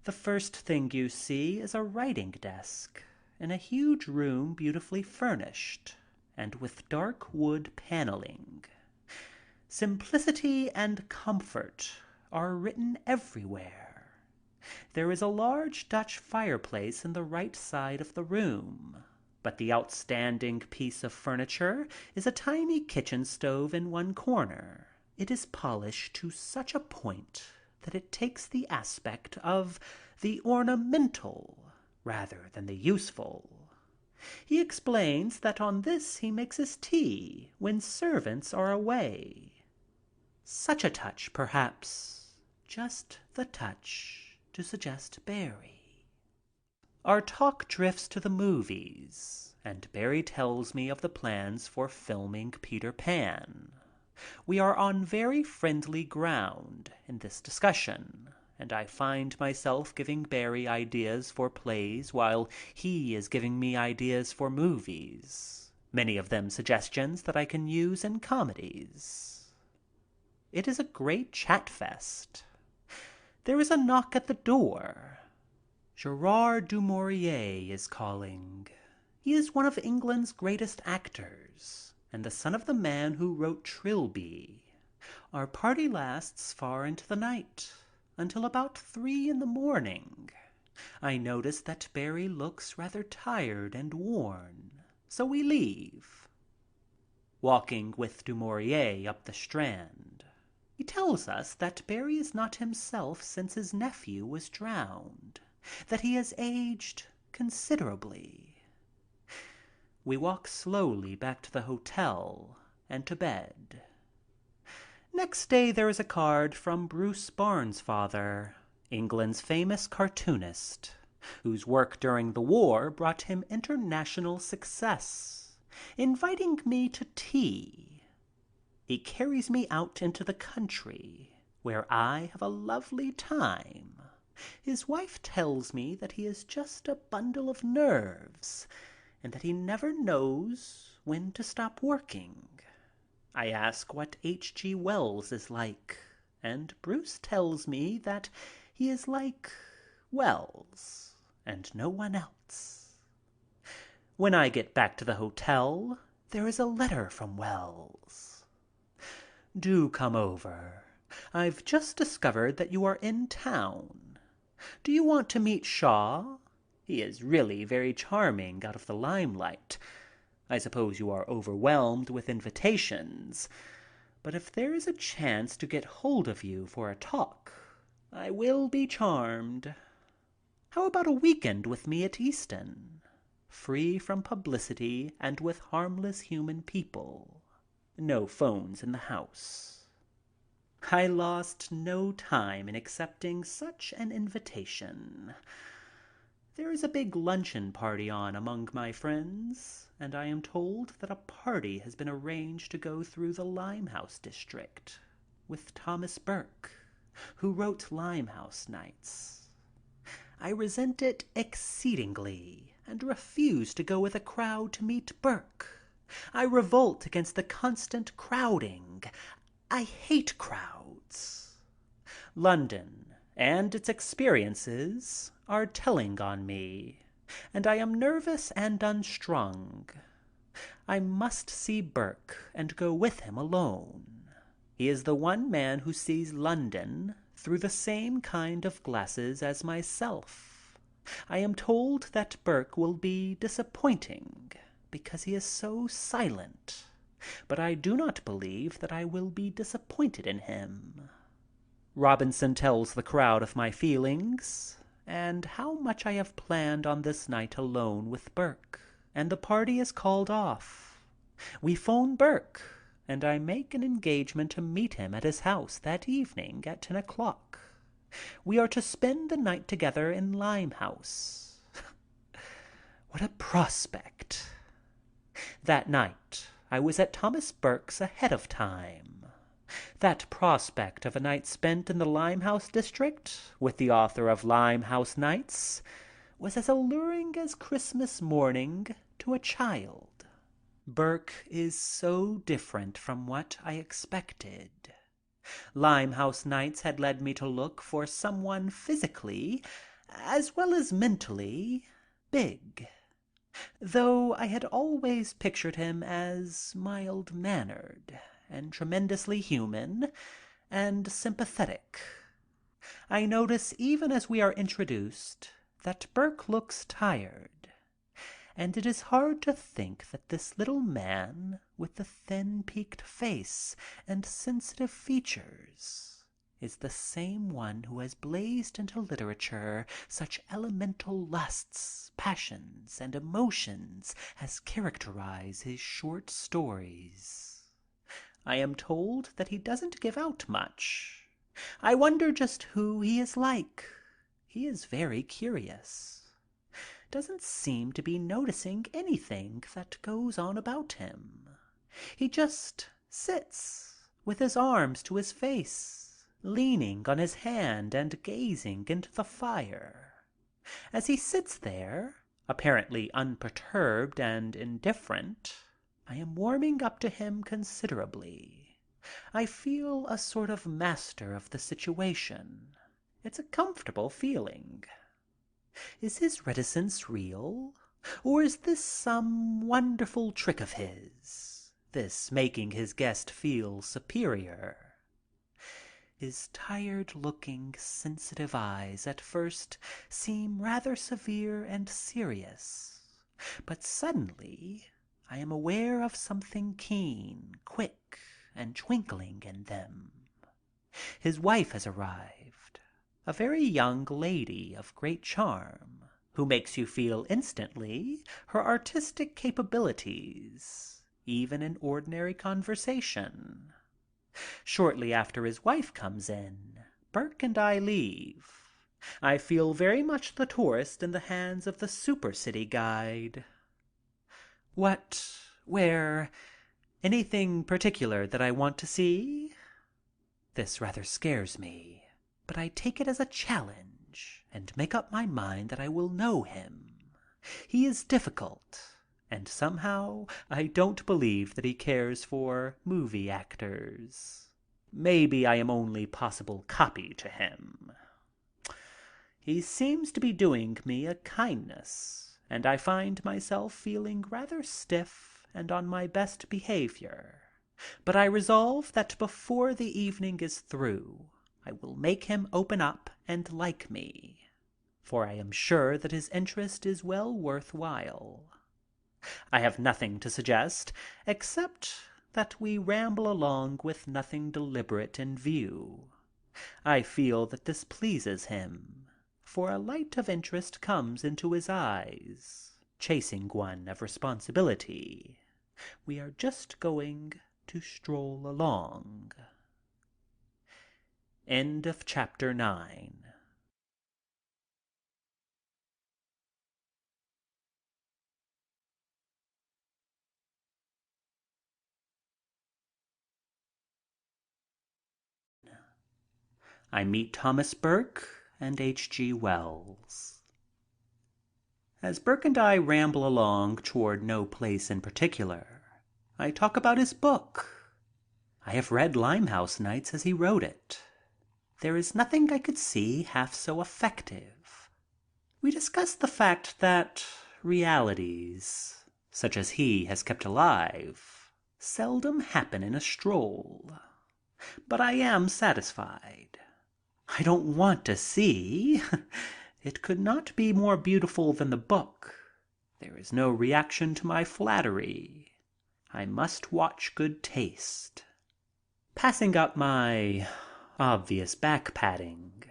[SPEAKER 1] The first thing you see is a writing desk in a huge room beautifully furnished and with dark wood paneling. Simplicity and comfort are written everywhere. There is a large Dutch fireplace in the right side of the room, but the outstanding piece of furniture is a tiny kitchen stove in one corner. It is polished to such a point that it takes the aspect of the ornamental rather than the useful. He explains that on this he makes his tea when servants are away. Such a touch, perhaps, just the touch to suggest Barrie. Our talk drifts to the movies, and Barrie tells me of the plans for filming Peter Pan. We are on very friendly ground in this discussion, and I find myself giving Barrie ideas for plays while he is giving me ideas for movies, many of them suggestions that I can use in comedies. It is a great chat fest. There is a knock at the door. Gerard du Maurier is calling. He is one of England's greatest actors and the son of the man who wrote Trilby. Our party lasts far into the night, until about 3 a.m. I notice that Barrie looks rather tired and worn, so we leave. Walking with Du Maurier up the Strand, he tells us that Barrie is not himself since his nephew was drowned, that he has aged considerably. We walk slowly back to the hotel and to bed. Next day there is a card from Bruce Bairnsfather, England's famous cartoonist, whose work during the war brought him international success, inviting me to tea. He carries me out into the country, where I have a lovely time. His wife tells me that he is just a bundle of nerves and that he never knows when to stop working. I ask what H.G. Wells is like, and Bruce tells me that he is like Wells and no one else. When I get back to the hotel, there is a letter from Wells. Do come over. I've just discovered that you are in town. Do you want to meet Shaw? He is really very charming out of the limelight. I suppose you are overwhelmed with invitations, but if there is a chance to get hold of you for a talk, I will be charmed. How about a weekend with me at Easton? Free from publicity and with harmless human people. No phones in the house. I lost no time in accepting such an invitation. There is a big luncheon party on among my friends, and I am told that a party has been arranged to go through the Limehouse district with Thomas Burke, who wrote Limehouse Nights. I resent it exceedingly and refuse to go with a crowd to meet Burke. I revolt against the constant crowding. I hate crowds. London and its experiences are telling on me, and I am nervous and unstrung. I must see Burke and go with him alone. He is the one man who sees London through the same kind of glasses as myself. I am told that Burke will be disappointing because he is so silent, but I do not believe that I will be disappointed in him. Robinson tells the crowd of my feelings and how much I have planned on this night alone with Burke, and the party is called off. We phone Burke, and I make an engagement to meet him at his house that evening at 10 o'clock. We are to spend the night together in Limehouse. What a prospect! That night I was at Thomas Burke's ahead of time. That prospect of a night spent in the Limehouse district with the author of Limehouse Nights was as alluring as Christmas morning to a child. Burke is so different from what I expected. Limehouse Nights had led me to look for someone physically, as well as mentally, big, though I had always pictured him as mild-mannered and tremendously human and sympathetic. I notice even as we are introduced that Burke looks tired, and it is hard to think that this little man with the thin peaked face and sensitive features is the same one who has blazed into literature such elemental lusts, passions, and emotions as characterize his short stories. I am told that he doesn't give out much. I wonder just who he is like. He is very curious. Doesn't seem to be noticing anything that goes on about him. He just sits with his arms to his face, leaning on his hand and gazing into the fire. As he sits there, apparently unperturbed and indifferent, I am warming up to him considerably. I feel a sort of master of the situation. It's a comfortable feeling. Is his reticence real, or is this some wonderful trick of his, this making his guest feel superior? His tired-looking, sensitive eyes at first seem rather severe and serious, but suddenly I am aware of something keen, quick, and twinkling in them. His wife has arrived, a very young lady of great charm, who makes you feel instantly her artistic capabilities, even in ordinary conversation. Shortly after his wife comes in, Burke and I leave. I feel very much the tourist in the hands of the super city guide. Where Anything particular that I want to see? This rather scares me, but I take it as a challenge and make up my mind that I will know him. He is difficult, and somehow I don't believe that he cares for movie actors. Maybe I am only possible copy to him. He seems to be doing me a kindness, and I find myself feeling rather stiff and on my best behavior. But I resolve that before the evening is through, I will make him open up and like me, for I am sure that his interest is well worth while. I have nothing to suggest except that we ramble along with nothing deliberate in view. I feel that this pleases him, for a light of interest comes into his eyes, chasing one of responsibility. We are just going to stroll along. End of chapter 9. I meet Thomas Burke and H.G. Wells. As Burke and I ramble along toward no place in particular, I talk about his book. I have read Limehouse Nights as he wrote it. There is nothing I could see half so effective. We discuss the fact that realities, such as he has kept alive, seldom happen in a stroll. But I am satisfied. I don't want to see. It could not be more beautiful than the book. There is no reaction to my flattery. I must watch good taste. Passing up my obvious back-patting,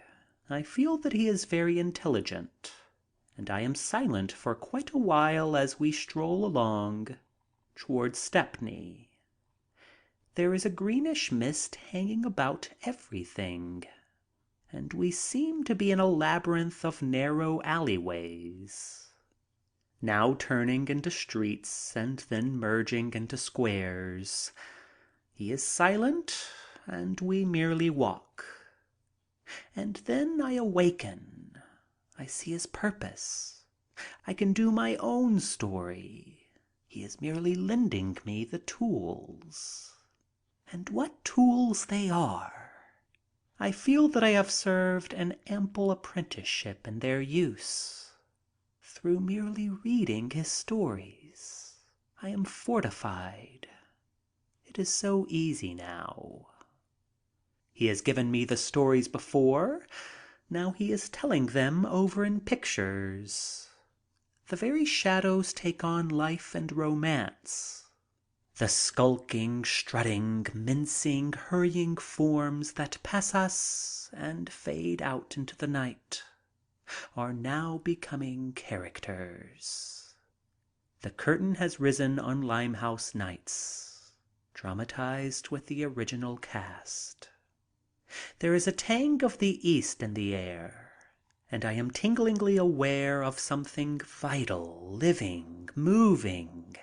[SPEAKER 1] I feel that he is very intelligent, and I am silent for quite a while as we stroll along towards Stepney. There is a greenish mist hanging about everything, and we seem to be in a labyrinth of narrow alleyways, now turning into streets and then merging into squares. He is silent, and we merely walk. And then I awaken. I see his purpose. I can do my own story. He is merely lending me the tools. And what tools they are! I feel that I have served an ample apprenticeship in their use. Through merely reading his stories, I am fortified. It is so easy now. He has given me the stories before. Now he is telling them over in pictures. The very shadows take on life and romance. The skulking, strutting, mincing, hurrying forms that pass us and fade out into the night are now becoming characters. The curtain has risen on Limehouse Nights, dramatized with the original cast. There is a tang of the East in the air, and I am tinglingly aware of something vital, living, moving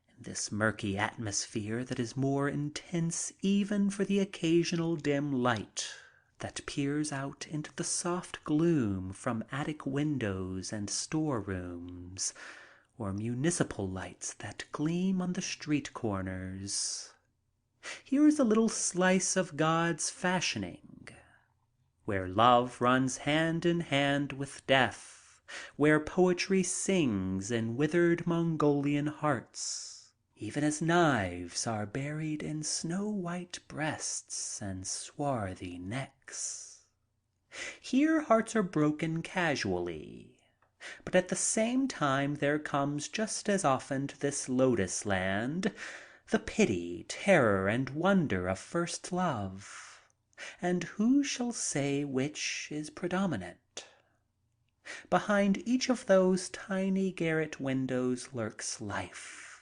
[SPEAKER 1] in this murky atmosphere that is more intense even for the occasional dim light that peers out into the soft gloom from attic windows and storerooms, or municipal lights that gleam on the street corners. Here is a little slice of God's fashioning, where love runs hand in hand with death, where poetry sings in withered Mongolian hearts, even as knives are buried in snow-white breasts and swarthy necks. Here hearts are broken casually, but at the same time there comes just as often to this lotus land the pity, terror, and wonder of first love. And who shall say which is predominant? Behind each of those tiny garret windows lurks life.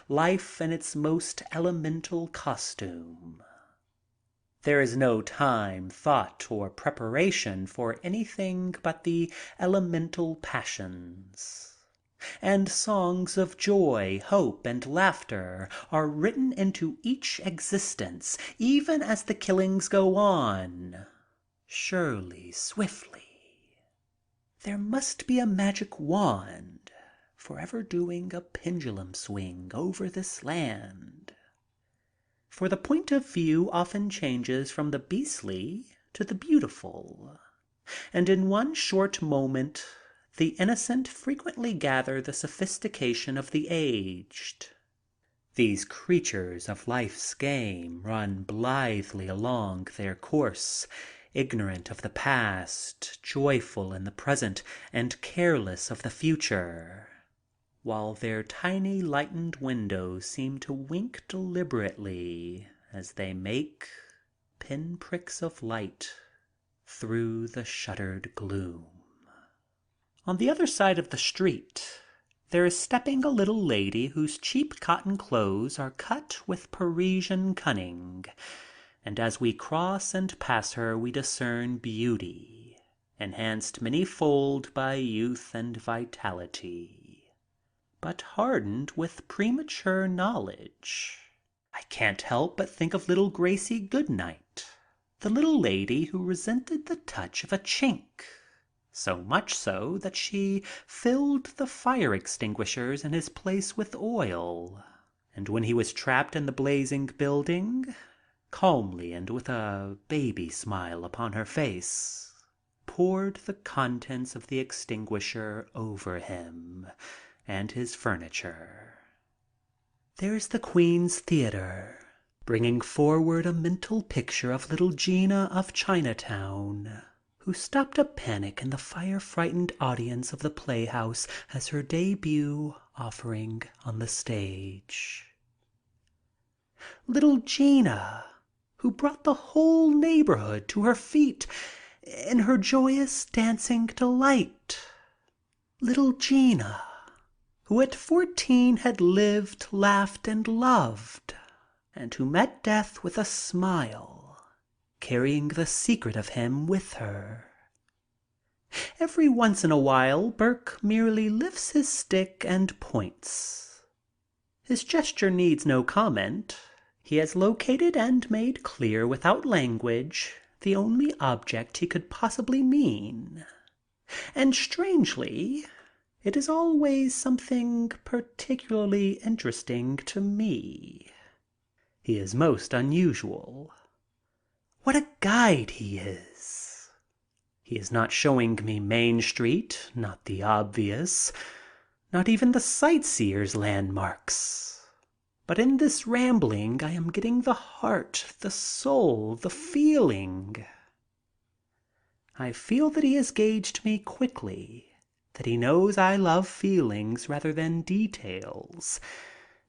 [SPEAKER 1] Life in its most elemental costume. There is no time, thought, or preparation for anything but the elemental passions. And songs of joy, hope, and laughter are written into each existence, even as the killings go on, surely, swiftly. There must be a magic wand forever doing a pendulum swing over this land. For the point of view often changes from the beastly to the beautiful, and in one short moment the innocent frequently gather the sophistication of the aged. These creatures of life's game run blithely along their course, ignorant of the past, joyful in the present, and careless of the future, while their tiny lightened windows seem to wink deliberately as they make pin-pricks of light through the shuttered gloom. On the other side of the street there is stepping a little lady whose cheap cotton clothes are cut with Parisian cunning, and as we cross and pass her we discern beauty, enhanced many-fold by youth and vitality, but hardened with premature knowledge. I can't help but think of little Gracie Goodnight, the little lady who resented the touch of a chink, so much so that she filled the fire extinguishers in his place with oil, and when he was trapped in the blazing building, calmly and with a baby smile upon her face, poured the contents of the extinguisher over him and his furniture. There's the Queen's Theater, bringing forward a mental picture of little Gina of Chinatown, who stopped a panic in the fire-frightened audience of the Playhouse as her debut offering on the stage. Little Gina, who brought the whole neighborhood to her feet in her joyous dancing delight. Little Gina, who at 14 had lived, laughed, and loved, and who met death with a smile, carrying the secret of him with her. Every once in a while Burke merely lifts his stick and points. His gesture needs no comment. He has located and made clear without language the only object he could possibly mean. And strangely, it is always something particularly interesting to me. He is most unusual. What a guide he is! He is not showing me Main Street, not the obvious, not even the sightseer's landmarks. But in this rambling I am getting the heart, the soul, the feeling. I feel that he has gauged me quickly, that he knows I love feelings rather than details,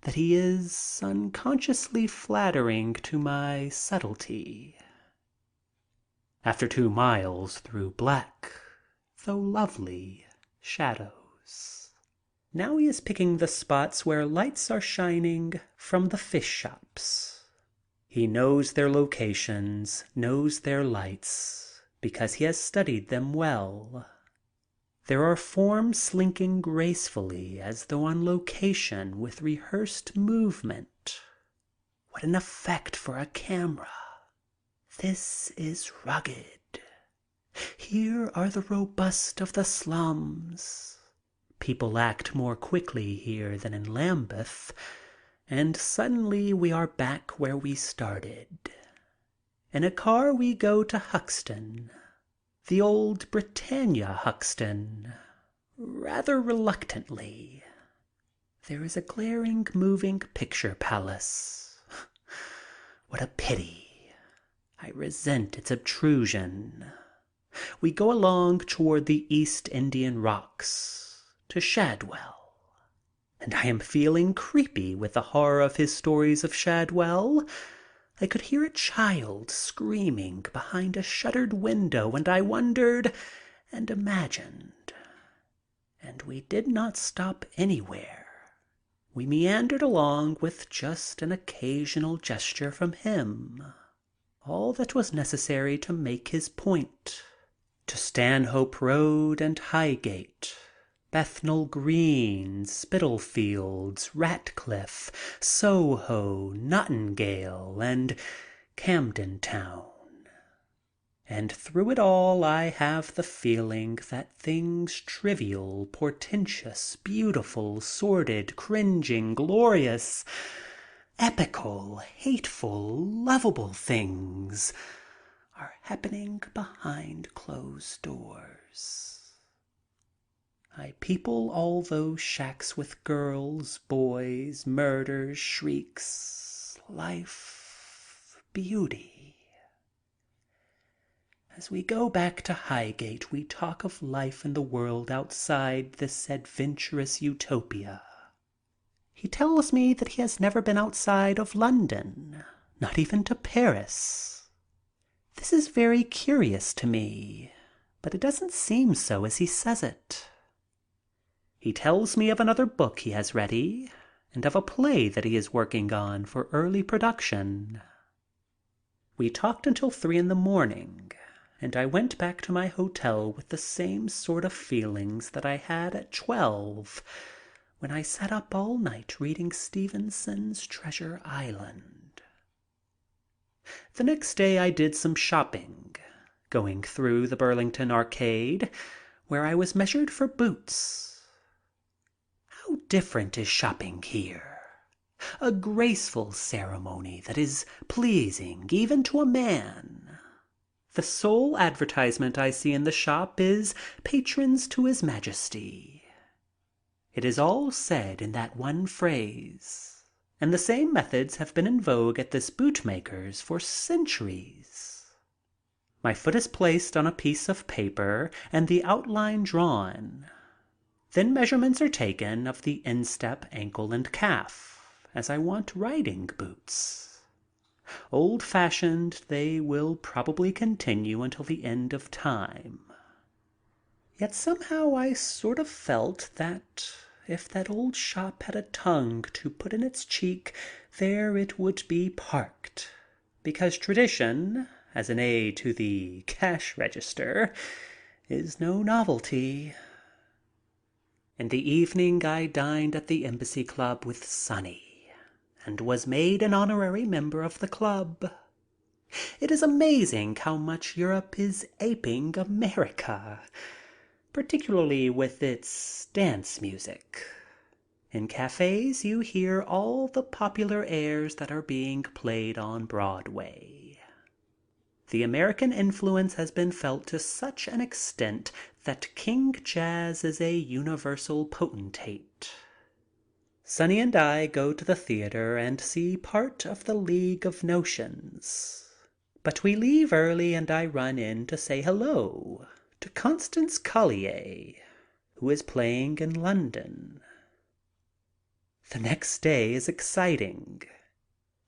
[SPEAKER 1] that he is unconsciously flattering to my subtlety. After 2 miles through black, though lovely, shadows, now he is picking the spots where lights are shining from the fish shops. He knows their locations, knows their lights, because he has studied them well. There are forms slinking gracefully as though on location with rehearsed movement. What an effect for a camera! This is rugged. Here are the robust of the slums. People act more quickly here than in Lambeth, and suddenly we are back where we started. In a car we go to Huxton, the old Britannia Huxton, rather reluctantly. There is a glaring moving picture palace. What a pity. I resent its obtrusion. We go along toward the East Indian rocks, to Shadwell, and I am feeling creepy with the horror of his stories of Shadwell. I could hear a child screaming behind a shuttered window, and I wondered and imagined. And we did not stop anywhere. We meandered along with just an occasional gesture from him. All that was necessary to make his point. To Stanhope Road and Highgate, Bethnal Green, Spitalfields, Ratcliffe, Soho, Nottingdale, and Camden Town. And through it all I have the feeling that things trivial, portentous, beautiful, sordid, cringing, glorious, epical, hateful, lovable things are happening behind closed doors. I people all those shacks with girls, boys, murders, shrieks, life, beauty. As we go back to Highgate, we talk of life in the world outside this adventurous utopia. He tells me that he has never been outside of London, not even to Paris. This is very curious to me, but it doesn't seem so as he says it. He tells me of another book he has ready, and of a play that he is working on for early production. We talked until 3 a.m, and I went back to my hotel with the same sort of feelings that I had at 12, when I sat up all night reading Stevenson's Treasure Island. The next day I did some shopping, going through the Burlington Arcade, where I was measured for boots. How different is shopping here! A graceful ceremony that is pleasing even to a man. The sole advertisement I see in the shop is "Patrons to His Majesty." It is all said in that one phrase, and the same methods have been in vogue at this bootmaker's for centuries. My foot is placed on a piece of paper and the outline drawn. Then measurements are taken of the instep, ankle, and calf, as I want riding boots. Old-fashioned, they will probably continue until the end of time. Yet somehow I sort of felt that if that old shop had a tongue to put in its cheek, there it would be parked, because tradition, as an aid to the cash register, is no novelty. In the evening I dined at the Embassy Club with Sonny, and was made an honorary member of the club. It is amazing how much Europe is aping America, particularly with its dance music. In cafes you hear all the popular airs that are being played on Broadway. The American influence has been felt to such an extent that King Jazz is a universal potentate. Sonny and I go to the theater and see part of the League of Notions, but we leave early and I run in to say hello to Constance Collier, who is playing in London. The next day is exciting.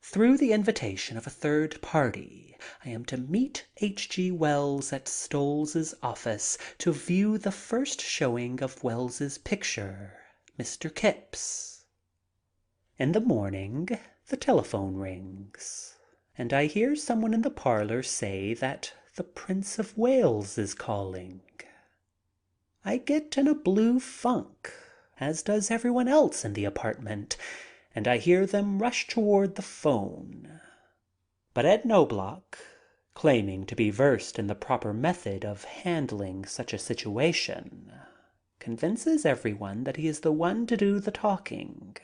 [SPEAKER 1] Through the invitation of a third party, I am to meet H.G. Wells at Stowell's office to view the first showing of Wells's picture, Mr. Kipps. In the morning, the telephone rings, and I hear someone in the parlor say that the Prince of Wales is calling. I get in a blue funk, as does everyone else in the apartment, and I hear them rush toward the phone. But Ed Knobloch, claiming to be versed in the proper method of handling such a situation, convinces everyone that he is the one to do the talking,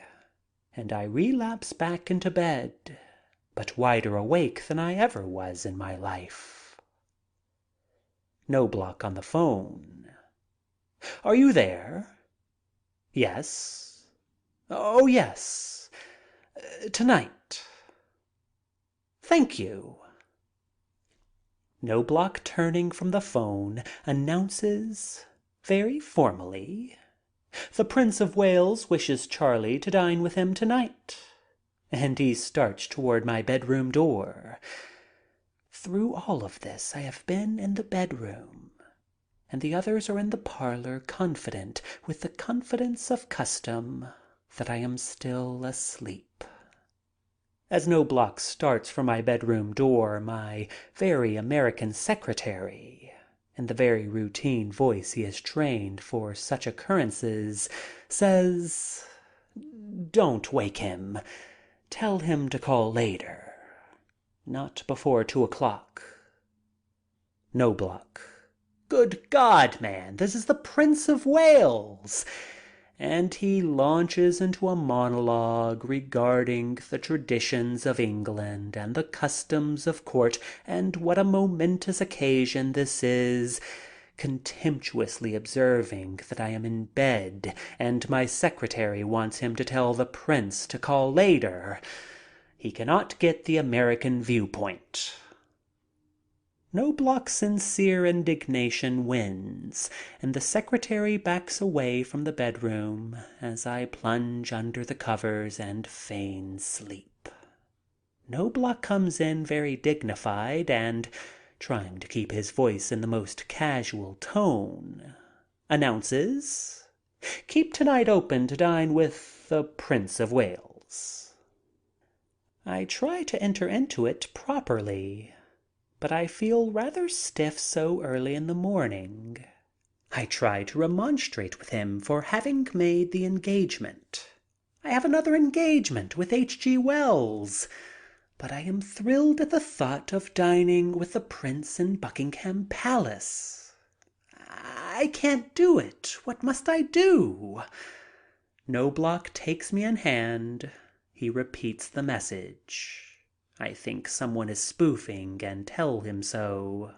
[SPEAKER 1] and I relapse back into bed, but wider awake than I ever was in my life. Knobloch on the phone. "Are you there?" "Yes." "Oh, yes. Tonight." "Thank you." Knobloch, turning from the phone, announces, very formally, "The Prince of Wales wishes Charlie to dine with him tonight," and he starts toward my bedroom door. Through all of this I have been in the bedroom, and the others are in the parlor, confident, with the confidence of custom, that I am still asleep. As Knobloch starts for my bedroom door, my very American secretary, in the very routine voice he has trained for such occurrences, says, "Don't wake him. Tell him to call later. Not before 2 o'clock. Knobloch. Good God, man, this is the Prince of Wales!" And he launches into a monologue regarding the traditions of England and the customs of court and what a momentous occasion this is, contemptuously observing that I am in bed and my secretary wants him to tell the prince to call later. He cannot get the American viewpoint. Knobloch's sincere indignation wins, and the secretary backs away from the bedroom as I plunge under the covers and feign sleep. Knobloch comes in very dignified and, trying to keep his voice in the most casual tone, announces, "Keep tonight open to dine with the Prince of Wales." I try to enter into it properly, but I feel rather stiff so early in the morning. I try to remonstrate with him for having made the engagement. I have another engagement with H.G. Wells, but I am thrilled at the thought of dining with the Prince in Buckingham Palace. I can't do it. What must I do? Knobloch takes me in hand. He repeats the message. I think someone is spoofing and tell him so.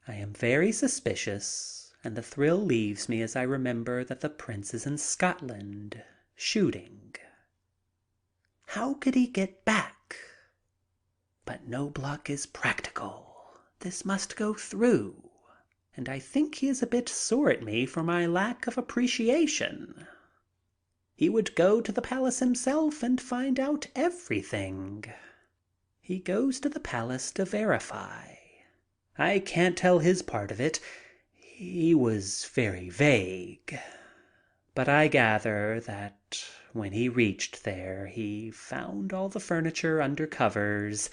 [SPEAKER 1] I am very suspicious, and the thrill leaves me as I remember that the Prince is in Scotland, shooting. How could he get back? But Knobloch is practical. This must go through, and I think he is a bit sore at me for my lack of appreciation. He would go to the palace himself and find out everything. He goes to the palace to verify. I can't tell his part of it. He was very vague. But I gather that when he reached there, he found all the furniture under covers,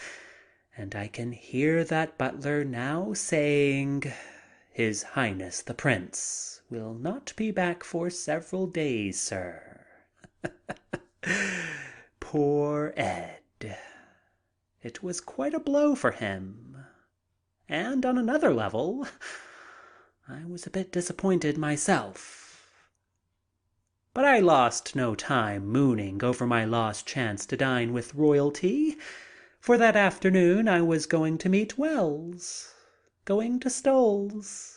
[SPEAKER 1] and I can hear that butler now saying, "His Highness the Prince will not be back for several days, sir." Poor Ed. It was quite a blow for him. And on another level, I was a bit disappointed myself. But I lost no time mooning over my lost chance to dine with royalty, for that afternoon I was going to meet Wells, going to Stoll's.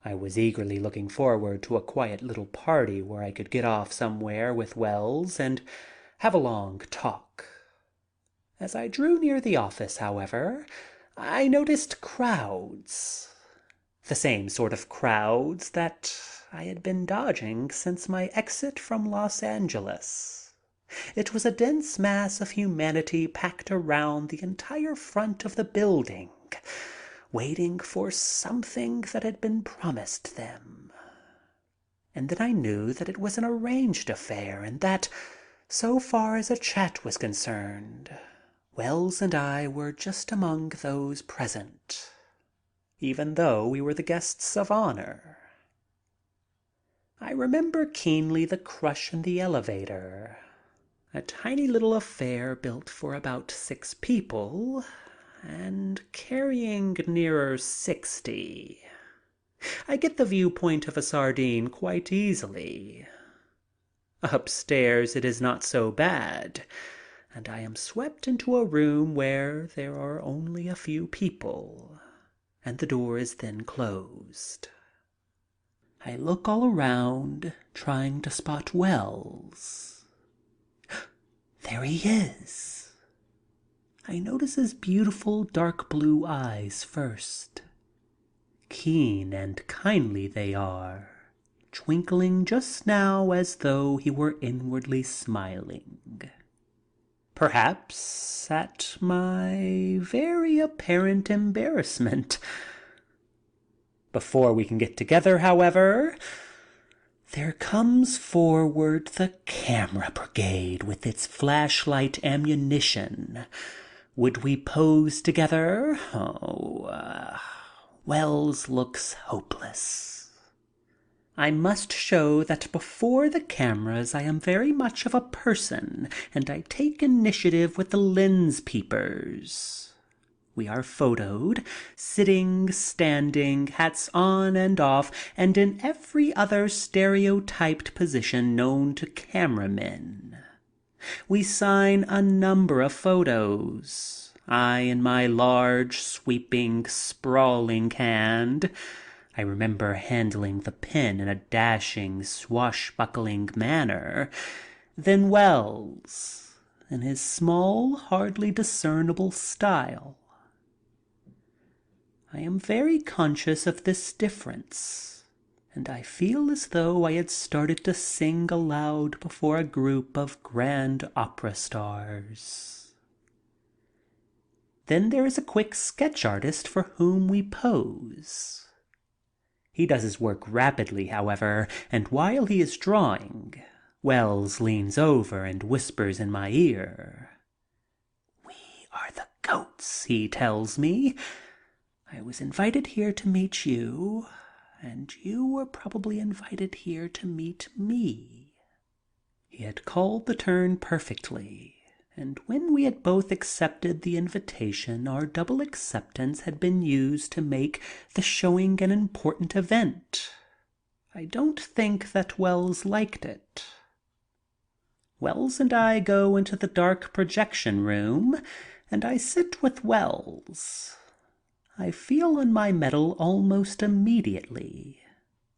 [SPEAKER 1] I was eagerly looking forward to a quiet little party where I could get off somewhere with Wells and have a long talk. As I drew near the office, however, I noticed crowds. The same sort of crowds that I had been dodging since my exit from Los Angeles. It was a dense mass of humanity packed around the entire front of the building, waiting for something that had been promised them. And then I knew that it was an arranged affair and that, so far as a chat was concerned, Wells and I were just among those present, even though we were the guests of honor. I remember keenly the crush in the elevator, a tiny little affair built for about 6 people and carrying nearer 60. I get the viewpoint of a sardine quite easily. Upstairs it is not so bad, and I am swept into a room where there are only a few people, and the door is then closed. I look all around, trying to spot Wells. There he is. I notice his beautiful dark blue eyes first. Keen and kindly they are, twinkling just now as though he were inwardly smiling. Perhaps at my very apparent embarrassment. Before we can get together, however, there comes forward the camera brigade with its flashlight ammunition. Would we pose together? Oh, Wells looks hopeless. I must show that before the cameras I am very much of a person, and I take initiative with the lens peepers. We are photoed, sitting, standing, hats on and off, and in every other stereotyped position known to cameramen. We sign a number of photos, I in my large, sweeping, sprawling hand. I remember handling the pen in a dashing, swashbuckling manner. Then Wells, in his small, hardly discernible style. I am very conscious of this difference, and I feel as though I had started to sing aloud before a group of grand opera stars. Then there is a quick sketch artist for whom we pose. He does his work rapidly, however, and while he is drawing, Wells leans over and whispers in my ear. "We are the goats," he tells me. "I was invited here to meet you, and you were probably invited here to meet me." He had called the turn perfectly, and when we had both accepted the invitation, our double acceptance had been used to make the showing an important event. I don't think that Wells liked it. Wells and I go into the dark projection room, and I sit with Wells. I feel on my mettle almost immediately,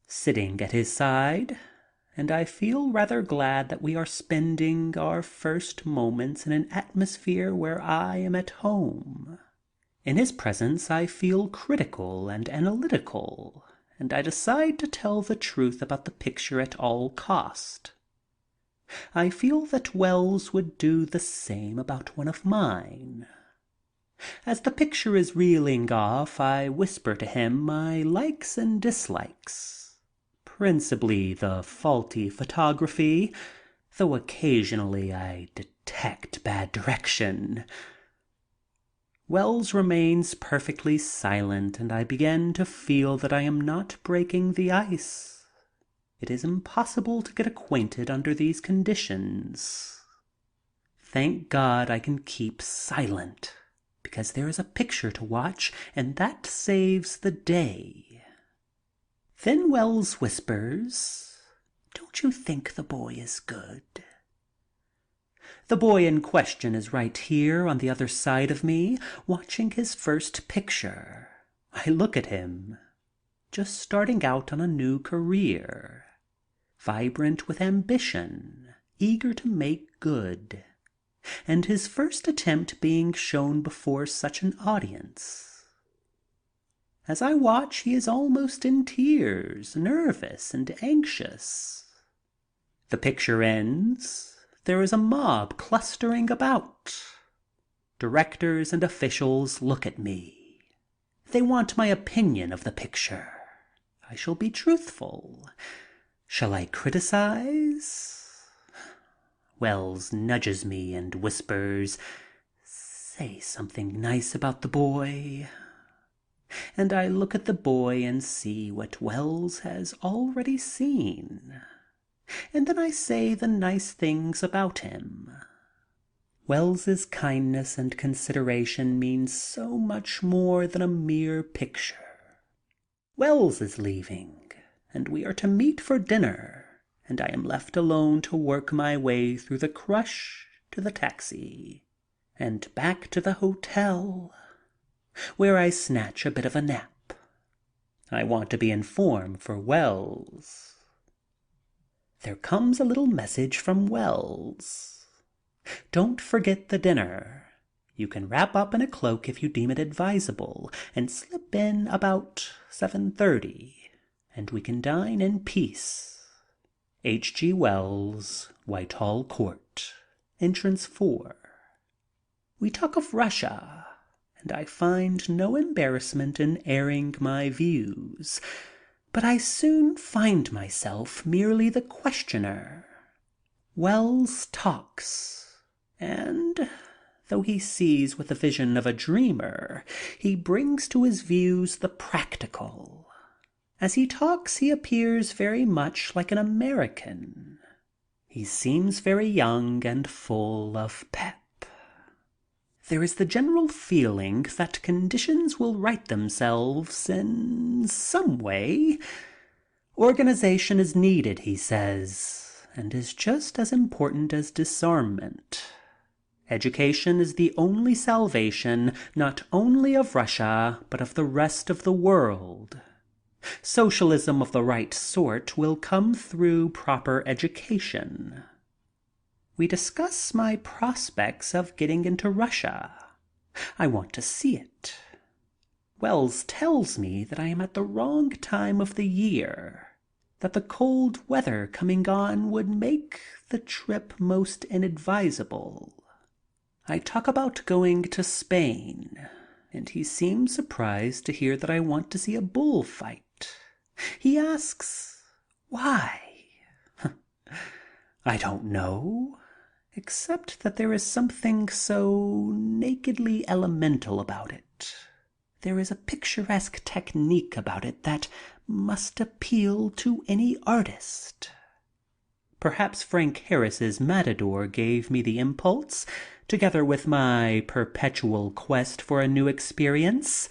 [SPEAKER 1] sitting at his side, and I feel rather glad that we are spending our first moments in an atmosphere where I am at home. In his presence I feel critical and analytical, and I decide to tell the truth about the picture at all cost. I feel that Wells would do the same about one of mine. As the picture is reeling off, I whisper to him my likes and dislikes, principally the faulty photography, though occasionally I detect bad direction. Wells remains perfectly silent, and I begin to feel that I am not breaking the ice. It is impossible to get acquainted under these conditions. Thank God I can keep silent, because there is a picture to watch, and that saves the day. Then Wells whispers, "Don't you think the boy is good?" The boy in question is right here on the other side of me, watching his first picture. I look at him, just starting out on a new career, vibrant with ambition, eager to make good, and his first attempt being shown before such an audience. As I watch, he is almost in tears, nervous and anxious. The picture ends. There is a mob clustering about. Directors and officials look at me. They want my opinion of the picture. I shall be truthful. Shall I criticize? Wells nudges me and whispers, "Say something nice about the boy." And I look at the boy and see what Wells has already seen. And then I say the nice things about him. Wells's kindness and consideration means so much more than a mere picture. Wells is leaving, and we are to meet for dinner, and I am left alone to work my way through the crush to the taxi, and back to the hotel, where I snatch a bit of a nap. I want to be in form for Wells. There comes a little message from Wells. "Don't forget the dinner. You can wrap up in a cloak if you deem it advisable, and slip in about 7:30, and we can dine in peace. H.G. Wells, Whitehall Court, entrance 4. We talk of Russia, and I find no embarrassment in airing my views. But I soon find myself merely the questioner. Wells talks, and Though he sees with the vision of a dreamer, he brings to his views the practical. As he talks, he appears very much like an American. He seems very young and full of pep. There is the general feeling that conditions will right themselves in some way. Organization is needed, he says, and is just as important as disarmament. Education is the only salvation, not only of Russia, but of the rest of the world. Socialism of the right sort will come through proper education. We discuss my prospects of getting into Russia. I want to see it. Wells tells me that I am at the wrong time of the year, that the cold weather coming on would make the trip most inadvisable. I talk about going to Spain, and he seems surprised to hear that I want to see a bullfight. He asks, why? I don't know, except that there is something so nakedly elemental about it. There is a picturesque technique about it that must appeal to any artist. Perhaps Frank Harris's Matador gave me the impulse, together with my perpetual quest for a new experience.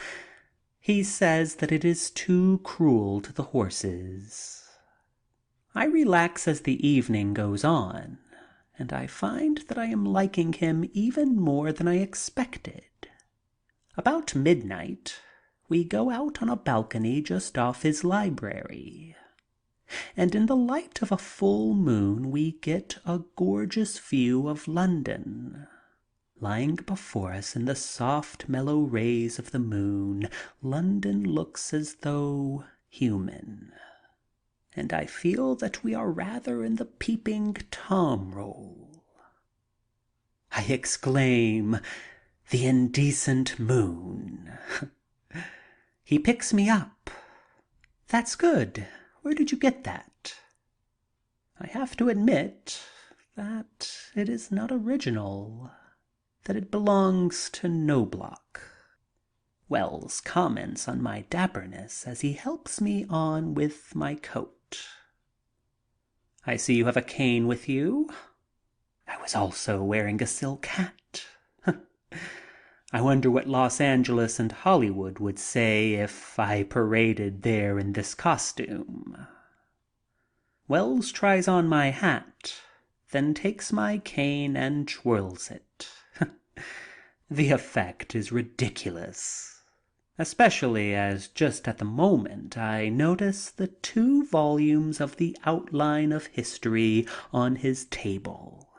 [SPEAKER 1] He says that it is too cruel to the horses. I relax as the evening goes on, and I find that I am liking him even more than I expected. About midnight, we go out on a balcony just off his library, and in the light of a full moon we get a gorgeous view of London. Lying before us in the soft, mellow rays of the moon, London looks as though human, and I feel that we are rather in the Peeping Tom role. I exclaim, "The indecent moon." He picks me up. "That's good. Where did you get that?" I have to admit that it is not original, that it belongs to Knobloch. Wells comments on my dapperness as he helps me on with my coat. "I see you have a cane with you. I was also wearing a silk hat. I wonder what Los Angeles and Hollywood would say if I paraded there in this costume." Wells tries on my hat, then takes my cane and twirls it. The effect is ridiculous, especially as just at the moment I notice the 2 volumes of the Outline of History on his table.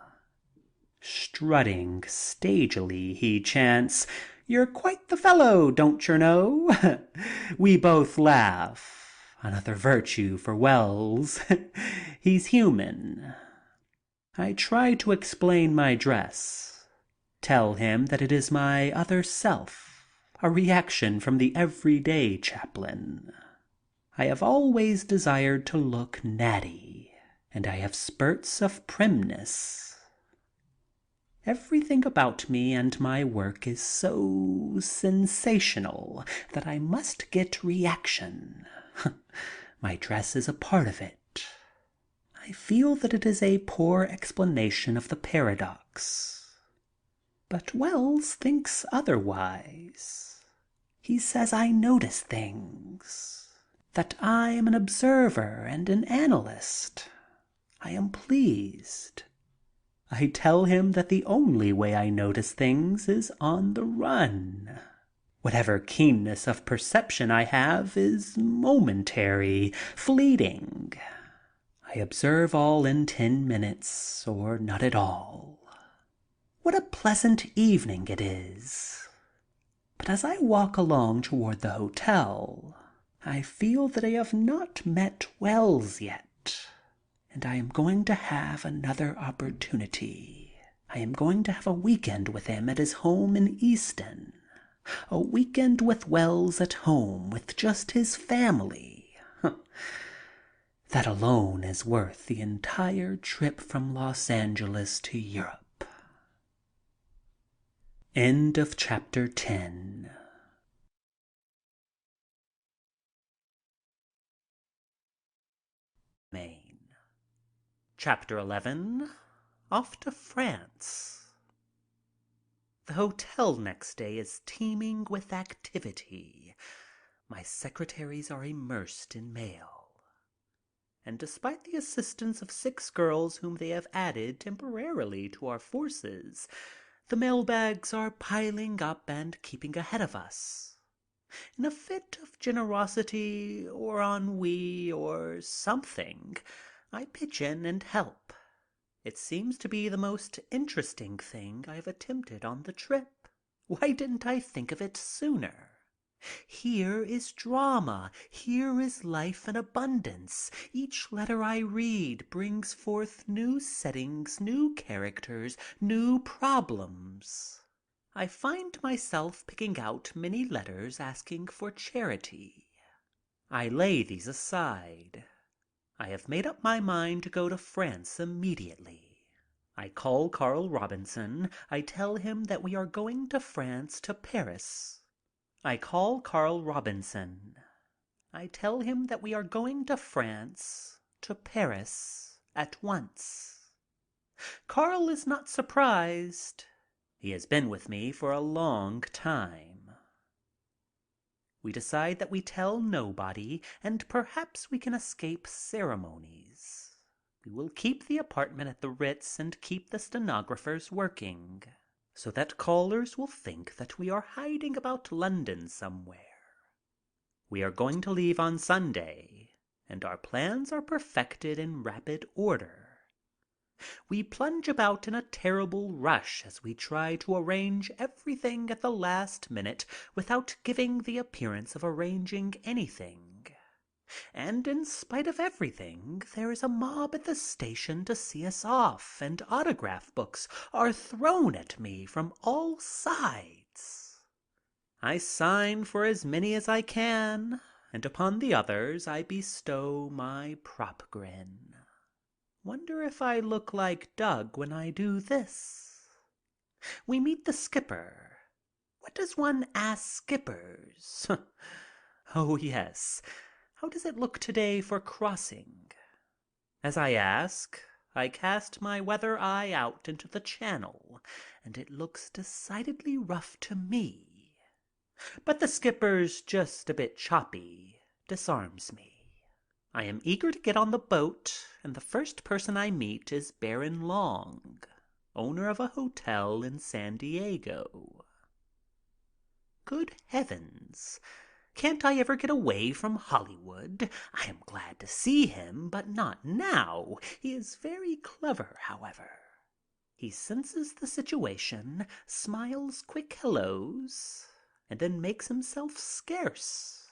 [SPEAKER 1] Strutting stagily, he chants, "You're quite the fellow, don't yer know?" We both laugh. Another virtue for Wells. He's human. I try to explain my dress. Tell him that it is my other self, a reaction from the everyday Chaplin. I have always desired to look natty, and I have spurts of primness. Everything about me and my work is so sensational that I must get reaction. My dress is a part of it. I feel that it is a poor explanation of the paradox. But Wells thinks otherwise. He says I notice things, that I am an observer and an analyst. I am pleased. I tell him that the only way I notice things is on the run. Whatever keenness of perception I have is momentary, fleeting. I observe all in 10 minutes, or not at all. What a pleasant evening it is! But as I walk along toward the hotel, I feel that I have not met Wells yet. And I am going to have another opportunity. I am going to have a weekend with him at his home in Easton. A weekend with Wells at home with just his family. That alone is worth the entire trip from Los Angeles to Europe. End of chapter 10. Maine. Chapter 11. Off to France. The hotel next day is teeming with activity. My secretaries are immersed in mail. And despite the assistance of 6 girls whom they have added temporarily to our forces, the mailbags are piling up and keeping ahead of us. In a fit of generosity or ennui or something, I pitch in and help. It seems to be the most interesting thing I've attempted on the trip. Why didn't I think of it sooner? Here is drama. Here is life in abundance. Each letter I read brings forth new settings, new characters, new problems. I find myself picking out many letters asking for charity. I lay these aside. I have made up my mind to go to France immediately. I call Carl Robinson. I tell him that we are going to France, to Paris. I call Carl Robinson. I tell him that we are going to France, to Paris, at once. Carl is not surprised. He has been with me for a long time. We decide that we tell nobody, and perhaps we can escape ceremonies. We will keep the apartment at the Ritz and keep the stenographers working, so that callers will think that we are hiding about London somewhere. We are going to leave on Sunday, and our plans are perfected in rapid order. We plunge about in a terrible rush as we try to arrange everything at the last minute without giving the appearance of arranging anything. And in spite of everything, there is a mob at the station to see us off, and autograph books are thrown at me from all sides. I sign for as many as I can, and upon the others I bestow my prop grin. Wonder if I look like Doug when I do this. We meet the skipper. What does one ask skippers? Oh, yes. How does it look today for crossing? As I ask, I cast my weather eye out into the channel, and it looks decidedly rough to me. But the skipper's just a bit choppy disarms me. I am eager to get on the boat, and the first person I meet is Baron Long, owner of a hotel in San Diego. Good heavens! Can't I ever get away from Hollywood? I am glad to see him, but not now. He is very clever, however. He senses the situation, smiles quick hellos, and then makes himself scarce.